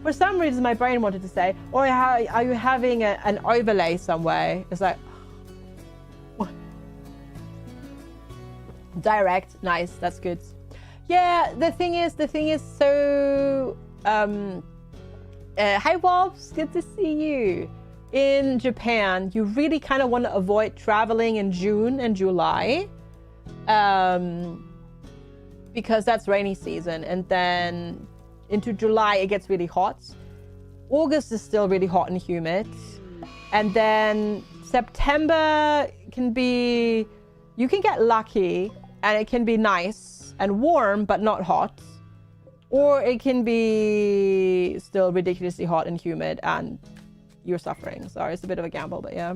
For some reason, my brain wanted to say, or are you having an overlay somewhere? It's like, what? Direct, nice, that's good. Yeah, the thing is so, hi Wobbs, good to see you. In Japan, you really kind of want to avoid traveling in June and July. Because that's rainy season, and then into July it gets really hot. August is still really hot and humid, and then September can be, you can get lucky and it can be nice and warm but not hot, or it can be still ridiculously hot and humid and you're suffering. So it's a bit of a gamble, but yeah,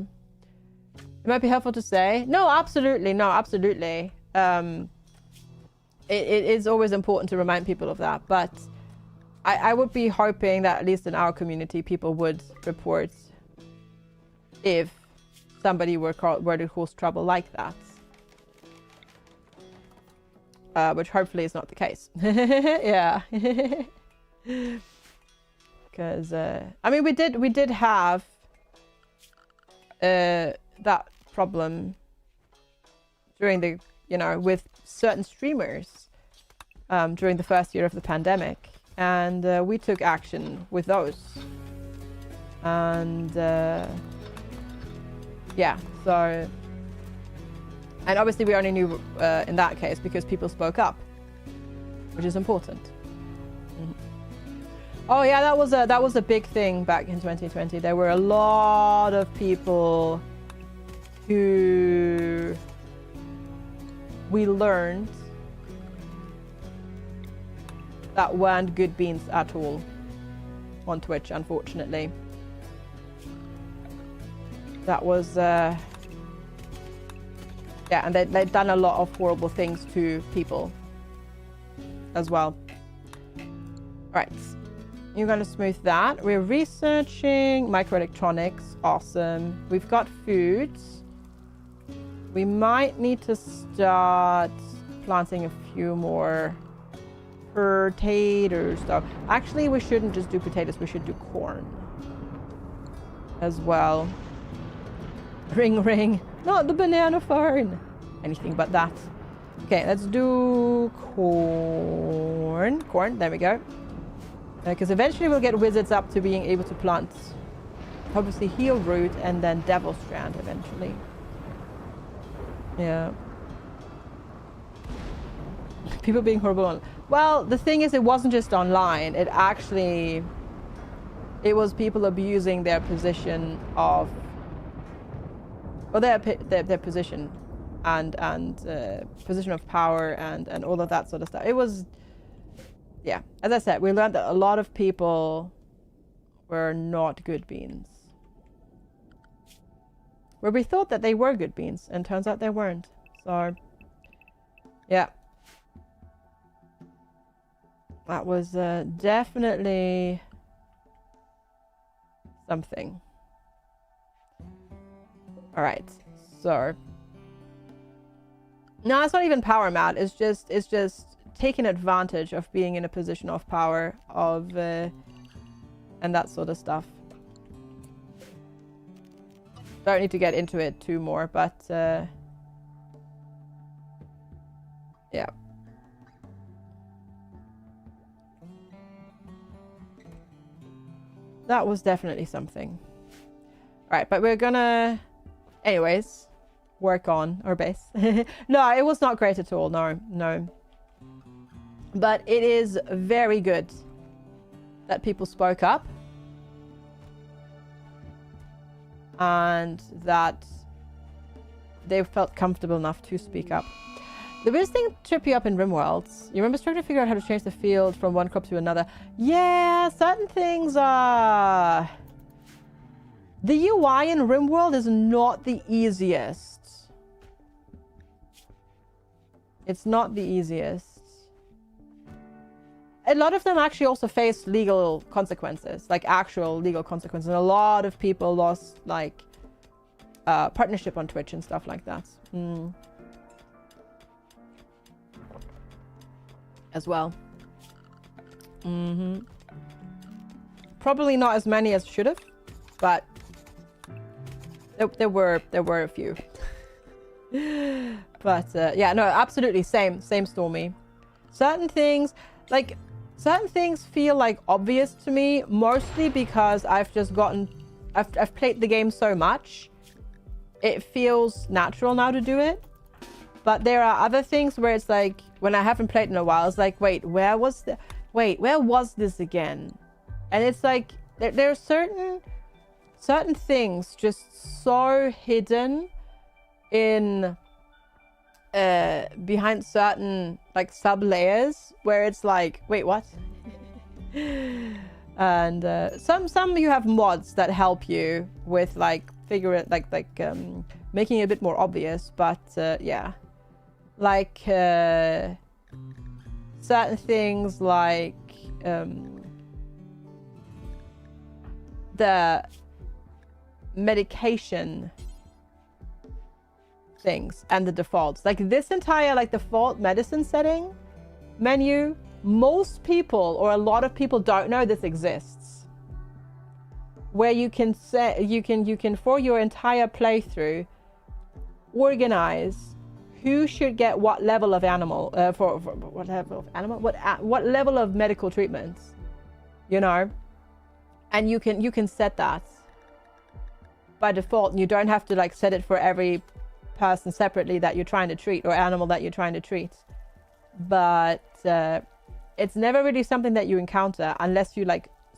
it might be helpful to say. No, absolutely. It is always important to remind people of that, but I would be hoping that at least in our community, people would report if somebody were to cause trouble like that. Which hopefully is not the case. Yeah. Because I mean, we did have that problem during the, you know, with certain streamers during the first year of the pandemic, and we took action with those. And yeah, so, and obviously we only knew in that case because people spoke up, which is important. Oh yeah, that was a big thing back in 2020. There were a lot of people who we learned that weren't good beans at all on Twitch, unfortunately. That was yeah, and they'd done a lot of horrible things to people as well. All right. You're going to smooth that. We're researching microelectronics. Awesome. We've got foods. We might need to start planting a few more potato stuff. Actually, we shouldn't just do potatoes. We should do corn as well. Ring, ring. Not the banana phone. Anything but that. Okay, let's do corn. Corn, there we go. Because eventually we'll get wizards up to being able to plant, obviously, heal root and then devil strand eventually. Yeah. People being horrible on. Well, the thing is, it wasn't just online. It actually, it was people abusing their position of, or their position, and position of power and all of that sort of stuff. It was, yeah. As I said, we learned that a lot of people were not good beans. Where we thought that they were good beans, and turns out they weren't. So, yeah. That was definitely something. All right, so no, it's not even power, Matt. It's just taking advantage of being in a position of power, of and that sort of stuff. Don't need to get into it too more, but yeah. That was definitely something. Alright, but we're gonna, anyways, work on our base. No, it was not great at all. No, no. But it is very good that people spoke up. And that they felt comfortable enough to speak up. The weirdest thing trip you up in RimWorld, you remember struggling to figure out how to change the field from one crop to another? Yeah, certain things are... The UI in RimWorld is not the easiest. It's not the easiest. A lot of them actually also face legal consequences, like actual legal consequences. And a lot of people lost, like, partnership on Twitch and stuff like that. As well. Probably not as many as should have, but there were a few. But yeah, no, absolutely same Stormy. Certain things feel like obvious to me, mostly because I've played the game so much. It feels natural now to do it. But there are other things where it's like, when I haven't played in a while, it's like, wait, where was this again? And it's like, there are certain things just so hidden in, behind certain, like, sub-layers, where it's like, wait, what? And some you have mods that help you with, like, making it a bit more obvious, but yeah. Like, certain things like the medication things and the defaults. Like this entire default medicine setting menu, most people or a lot of people don't know this exists. Where you can set, you can for your entire playthrough organize who should get what level of animal, for what level of animal, what level of medical treatments, you know, and you can set that by default, and you don't have to set it for every person separately that you're trying to treat or animal that you're trying to treat. But it's never really something that you encounter unless you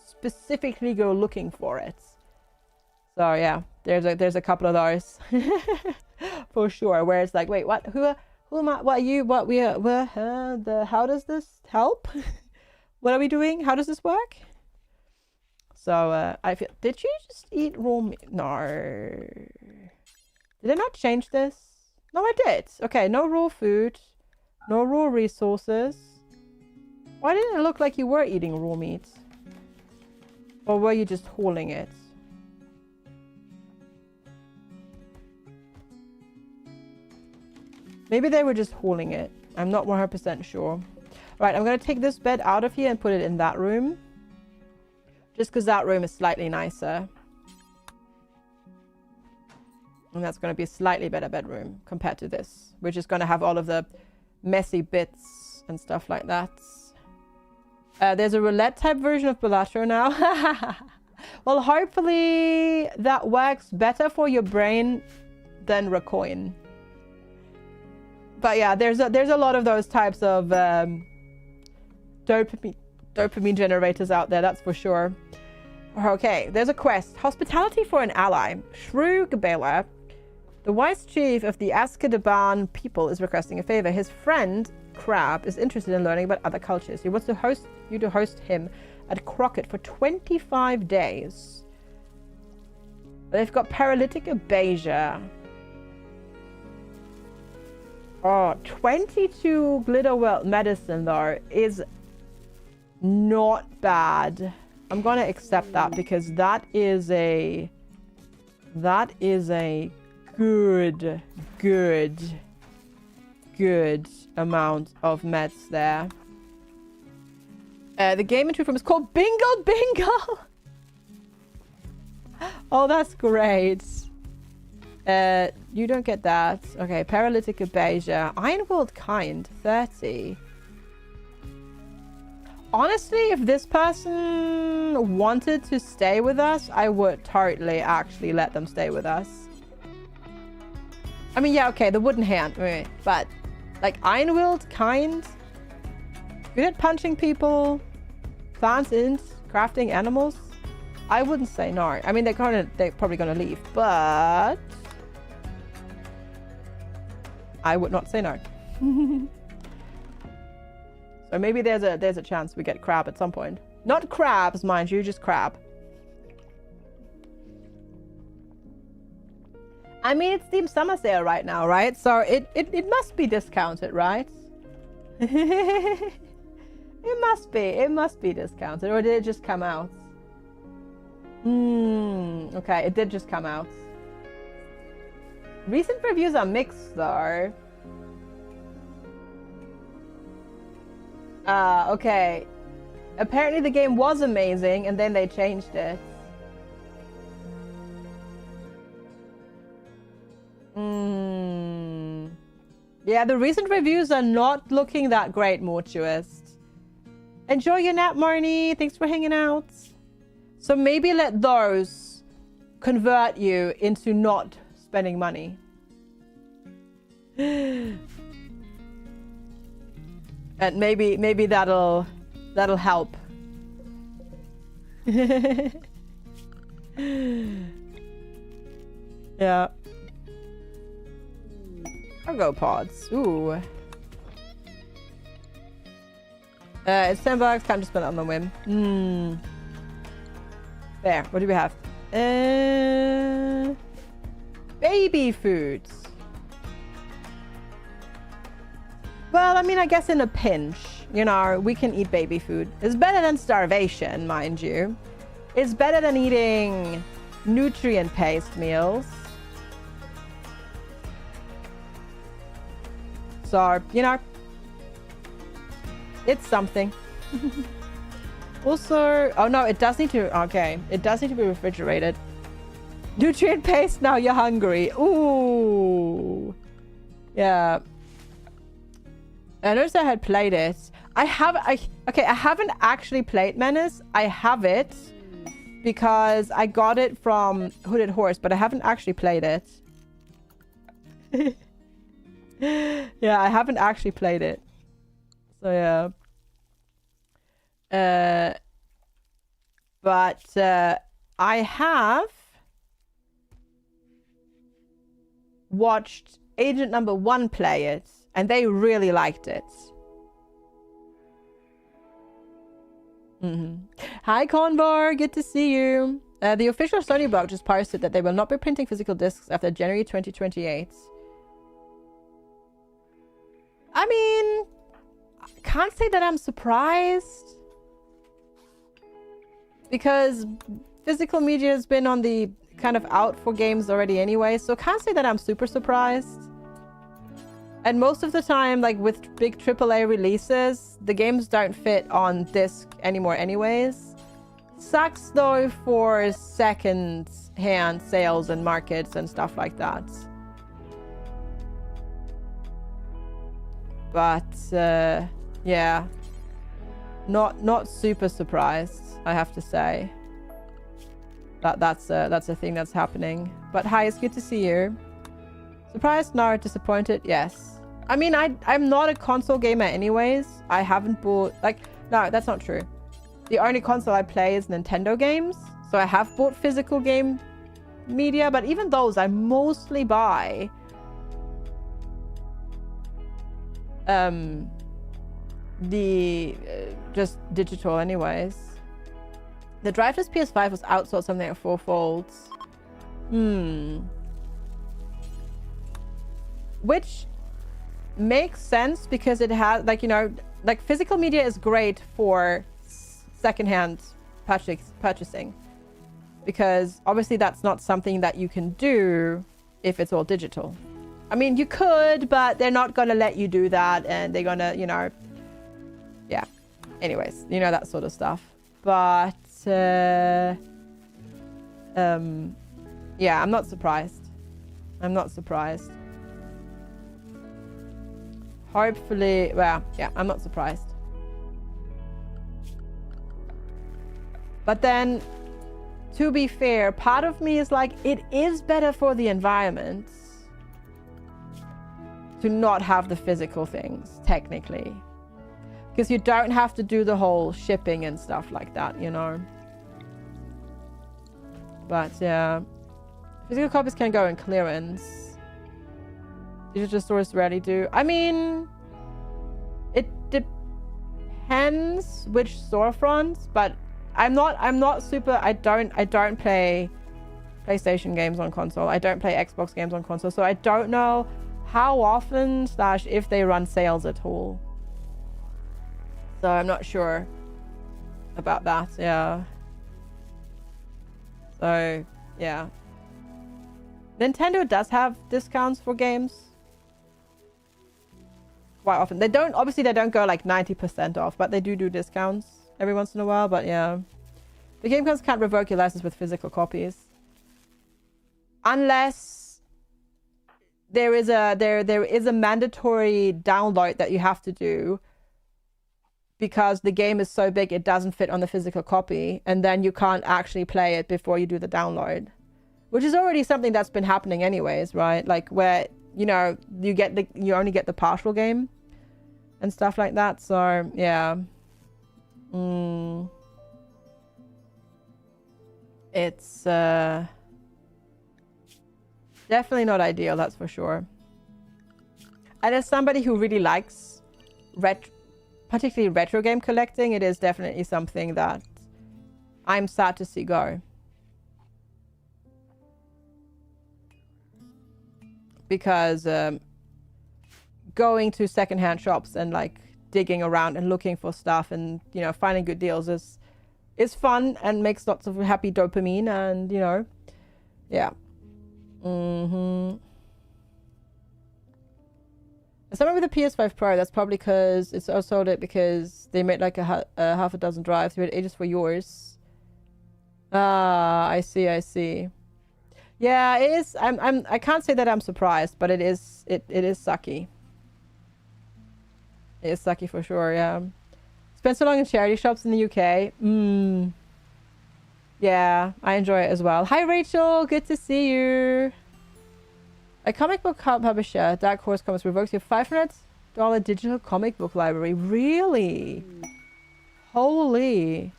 specifically go looking for it. So yeah, there's a couple of those. For sure, where it's like, wait, what? Who am I? What are you? What we are? How does this help? What are we doing? How does this work? So I feel. Did you just eat raw meat? No. Did I not change this? No, I did. Okay, no raw food, no raw resources. Why didn't it look like you were eating raw meat? Or were you just hauling it? Maybe they were just hauling it. I'm not 100% sure. Right, I'm going to take this bed out of here and put it in that room. Just because that room is slightly nicer. And that's going to be a slightly better bedroom compared to this, which is going to have all of the messy bits and stuff like that. There's a roulette type version of Balatro now. Well, hopefully that works better for your brain than Recoin. But yeah, there's a lot of those types of dopamine generators out there, that's for sure. Okay, there's a quest. Hospitality for an ally. Shrew Gabela, the wise chief of the Azkaban people, is requesting a favor. His friend, Crab, is interested in learning about other cultures. He wants to host him at Crockett for 25 days. They've got paralytic abasia. Oh, 22 Glitterwelt medicine, though, is not bad. I'm going to accept that because that is a good amount of meds there. The game in True Form is called Bingo Bingo. Oh, that's great. You don't get that. Okay, paralytic abasia. Ironworld kind, 30. Honestly, if this person wanted to stay with us, I would totally actually let them stay with us. I mean, yeah, okay, the wooden hand, but like Ironworld kind, good at punching people, plants, int, crafting animals. I wouldn't say no. I mean, they're probably gonna leave, but I would not say no. So maybe there's a chance we get Crab at some point. Not crabs, mind you, just Crab. I mean, it's Steam Summer Sale right now, right? So it must be discounted, right? It must be discounted, or did it just come out? Okay, it did just come out. Recent reviews are mixed, though. Okay. Apparently the game was amazing, and then they changed it. Yeah, the recent reviews are not looking that great, Mortuist. Enjoy your nap, Marnie. Thanks for hanging out. So maybe let those convert you into not spending money. And maybe that'll help. Yeah. Cargo pods. Ooh. It's $10. Can't just spend it on the whim. There. What do we have? Baby foods. Well, I mean, I guess in a pinch, you know, we can eat baby food. It's better than starvation, mind you. It's better than eating nutrient-paced meals. So, you know, it's something. Also, oh no, it does need to, okay. It does need to be refrigerated. Nutrient paste, now you're hungry. Ooh. Yeah. I noticed I had played it. I haven't actually played Menace. I have it because I got it from Hooded Horse, but I haven't actually played it. Yeah, I haven't actually played it. So yeah. But I have watched Agent Number 1 play it, and they really liked it. Hi, Convar, good to see you. The official Sony blog just posted that they will not be printing physical discs after January 2028. I mean, I can't say that I'm surprised, because physical media has been on the kind of out for games already anyway, so can't say that I'm super surprised. And most of the time, like with big AAA releases, the games don't fit on disc anymore anyways. Sucks though for second hand sales and markets and stuff like that. But yeah, not super surprised, I have to say. That's a thing that's happening. But hi, it's good to see you. Surprised? No. Disappointed? Yes. I mean, I'm not a console gamer anyways. I haven't bought, like, no, that's not true. The only console I play is Nintendo games. So I have bought physical game media, but even those I mostly buy just digital anyways. The driveless PS5 was outsold something at 4 folds. Which makes sense because it has, like, you know, like physical media is great for secondhand purchasing, because obviously that's not something that you can do if it's all digital. I mean, you could, but they're not going to let you do that, and they're going to, you know, yeah. Anyways, you know, that sort of stuff. But yeah, I'm not surprised. I'm not surprised. Hopefully, well, yeah, I'm not surprised. But then, to be fair, part of me is like, it is better for the environment to not have the physical things, technically. Because you don't have to do the whole shipping and stuff like that, you know. But yeah, physical copies can go in clearance. Digital stores rarely do. I mean, it depends which storefronts, but I'm not super. I don't play PlayStation games on console. I don't play Xbox games on console, so I don't know how often / if they run sales at all. So I'm not sure about that. Yeah. So yeah, Nintendo does have discounts for games quite often. They don't, obviously they don't go like 90% off, but they do discounts every once in a while. But yeah, the game companies can't revoke your license with physical copies unless there is a mandatory download that you have to do, because the game is so big it doesn't fit on the physical copy, and then you can't actually play it before you do the download, which is already something that's been happening anyways, right? Like where, you know, you only get the partial game and stuff like that. So yeah, it's definitely not ideal, that's for sure. And as somebody who really likes particularly retro game collecting, it is definitely something that I'm sad to see go. Because going to secondhand shops and like digging around and looking for stuff and, you know, finding good deals is fun and makes lots of happy dopamine, and, you know, yeah. Someone with a PS5 Pro, that's probably because it's sold it because they made like a half a dozen drives. We had ages for yours. Ah, I see. Yeah, it is. I can't say that I'm surprised, but it is sucky. It is sucky for sure. Yeah. Spent so long in charity shops in the UK. Yeah, I enjoy it as well. Hi Rachel, good to see you. A comic book publisher, Dark Horse Comics, revokes your $500 digital comic book library. Really? Holy.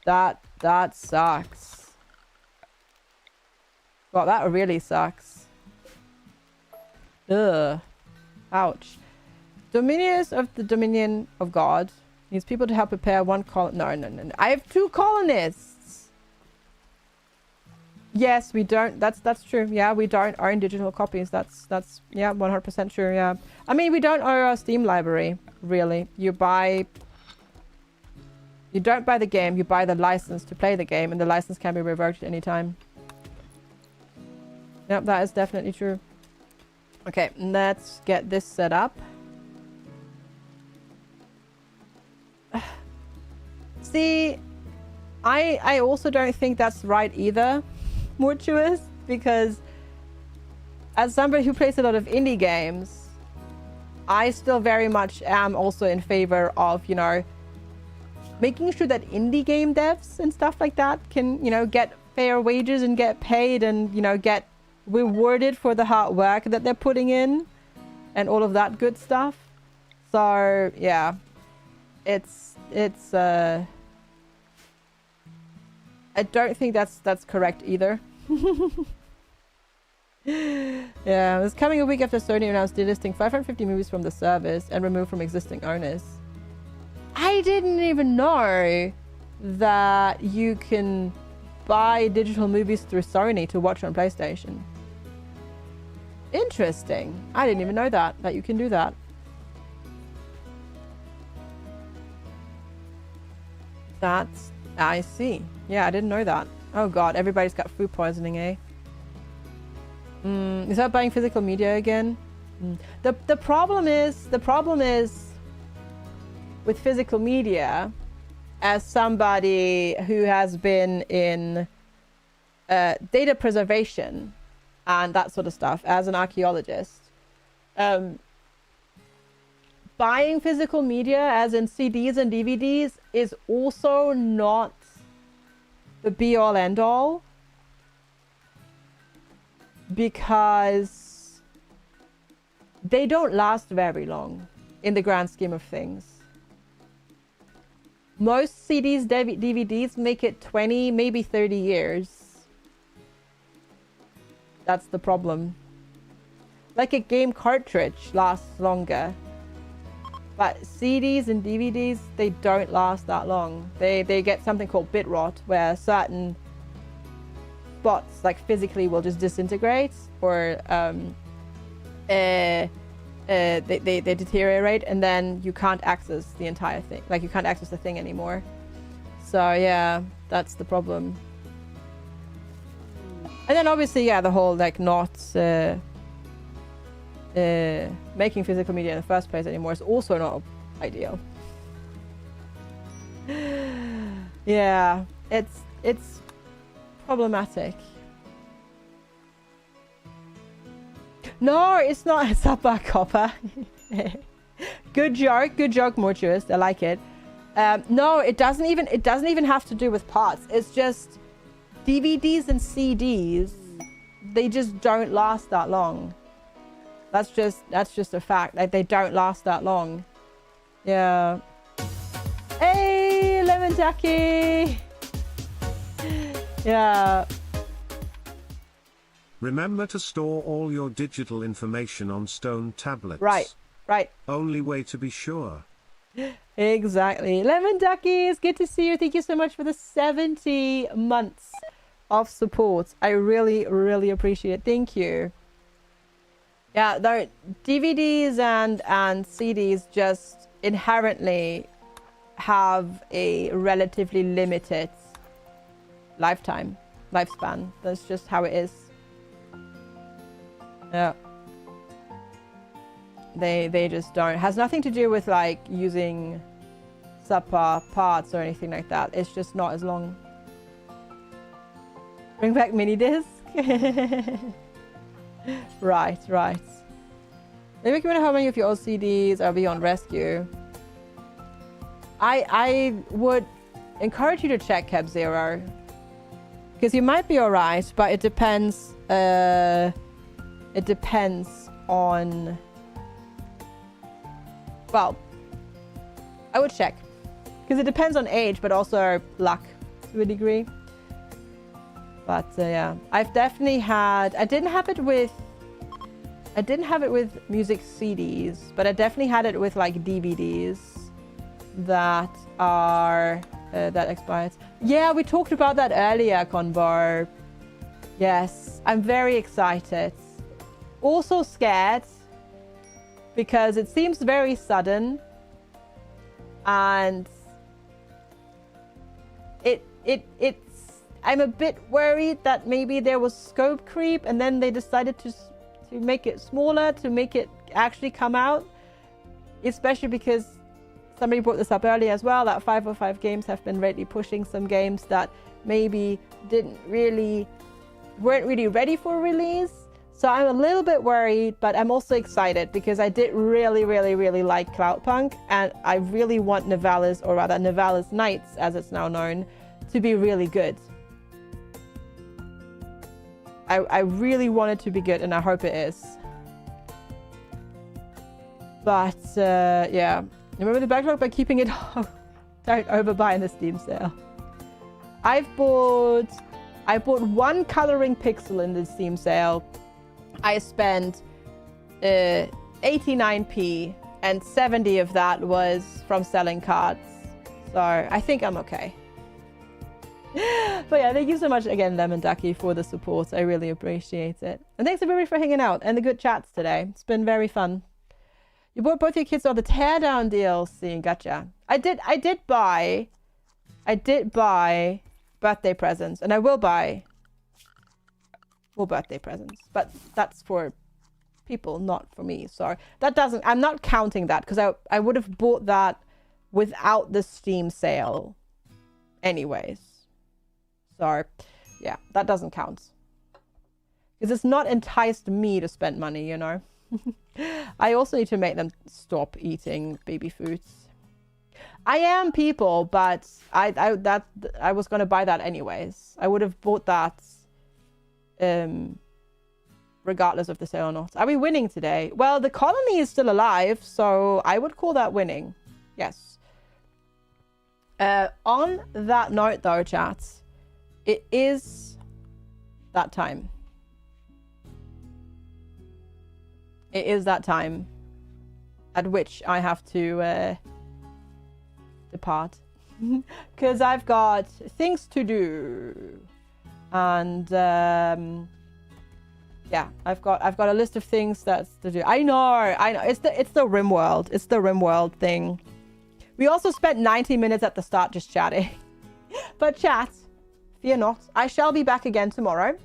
That sucks. Well, that really sucks. Ugh. Ouch. Dominions of the Dominion of God needs people to help prepare one colon. No. I have 2 colonists. Yes, we don't. That's true. Yeah, we don't own digital copies. That's yeah, 100% true. Yeah. I mean, we don't own our Steam library, really. You don't buy the game, you buy the license to play the game, and the license can be revoked at any time. Yep, that is definitely true. Okay, let's get this set up. See, I also don't think that's right either, Mortuous, because as somebody who plays a lot of indie games, I still very much am also in favor of, you know, making sure that indie game devs and stuff like that can, you know, get fair wages and get paid and, you know, get rewarded for the hard work that they're putting in and all of that good stuff. So yeah, it's I don't think that's correct either. Yeah, it's coming a week after Sony announced delisting 550 movies from the service and removed from existing owners. I didn't even know that you can buy digital movies through Sony to watch on PlayStation. Interesting. I didn't even know that you can do that. That's... I see. Yeah, I didn't know that. Oh god, everybody's got food poisoning, eh? Is that buying physical media again? The problem is with physical media, as somebody who has been in data preservation and that sort of stuff as an archaeologist, buying physical media as in CDs and DVDs is also not the be-all end-all, because they don't last very long in the grand scheme of things. Most CDs, DVDs make it 20, maybe 30 years. That's the problem. Like a game cartridge lasts longer. But CDs and DVDs, they don't last that long. They get something called bit rot, where certain spots, like physically, will just disintegrate, or they deteriorate, and then you can't access the entire thing. Like, you can't access the thing anymore. So yeah, that's the problem. And then obviously, yeah, the whole like not making physical media in the first place anymore is also not ideal. Yeah, it's problematic. No, it's not. It's not bad copper. Good joke, Mortuous. I like it. No, it doesn't even have to do with parts. It's just DVDs and CDs. They just don't last that long. That's just a fact. Like, they don't last that long. Yeah. Hey, Lemon Ducky. Yeah. Remember to store all your digital information on stone tablets. Right. Only way to be sure. Exactly. Lemon Ducky, it's good to see you. Thank you so much for the 70 months of support. I really, really appreciate it. Thank you. Yeah, though DVDs and CDs just inherently have a relatively limited lifespan. That's just how it is. Yeah. They just don't. It has nothing to do with like using subpar parts or anything like that. It's just not as long. Bring back mini disc. Right. Maybe recommend how many of your old CDs are beyond rescue. I would encourage you to check Cap Zero, because you might be alright, but it depends. It depends on. Well, I would check, because it depends on age, but also luck to a degree. But yeah, I've definitely had. I didn't have it with music CDs, but I definitely had it with like DVDs that are that expired. Yeah, we talked about that earlier, Convo. Yes, I'm very excited. Also scared, because it seems very sudden, and it's. I'm a bit worried that maybe there was scope creep, and then they decided to make it smaller to make it actually come out. Especially because somebody brought this up earlier as well, that 505 games have been lately pushing some games that maybe weren't really ready for release. So I'm a little bit worried, but I'm also excited because I did really, really, really like Cloudpunk, and I really want Nivalis, or rather Nivalis Nights as it's now known, to be really good. I really want it to be good, and I hope it is. But yeah, remember the backlog by keeping it don't overbuy in the Steam sale. I bought one coloring pixel in the Steam sale. I spent 89p, and 70 of that was from selling cards. So I think I'm okay. But yeah, thank you so much again, Lemon Ducky, for the support. I really appreciate it. And thanks everybody for hanging out and the good chats today. It's been very fun. You bought both your kids on the Teardown DLC. Gotcha. I did buy birthday presents, and I will buy more birthday presents, but that's for people, not for me. So that doesn't, I'm not counting that because I would have bought that without the Steam sale anyways. So yeah, that doesn't count because it's not enticed me to spend money, you know. I also need to make them stop eating baby foods. I am people, but I was gonna buy that anyways. I would have bought that regardless of the sale or not. Are we winning today? Well, the colony is still alive, so I would call that winning. Yes. On that note though, chat, it is that time. It is that time at which I have to depart because I've got things to do, and yeah, I've got a list of things that's to do. I know it's the RimWorld. It's the RimWorld thing. We also spent 90 minutes at the start just chatting. But chat, fear not, I shall be back again tomorrow,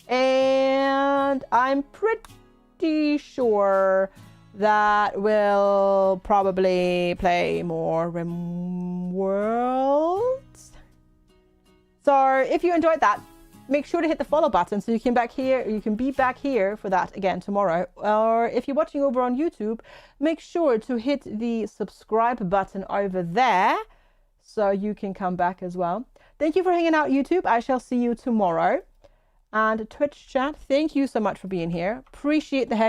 and I'm pretty sure that we'll probably play more RimWorld. So if you enjoyed that, make sure to hit the follow button so you can be back here for that again tomorrow. Or if you're watching over on YouTube, make sure to hit the subscribe button over there so you can come back as well. Thank you for hanging out, YouTube. I shall see you tomorrow. And Twitch chat, thank you so much for being here. Appreciate the heck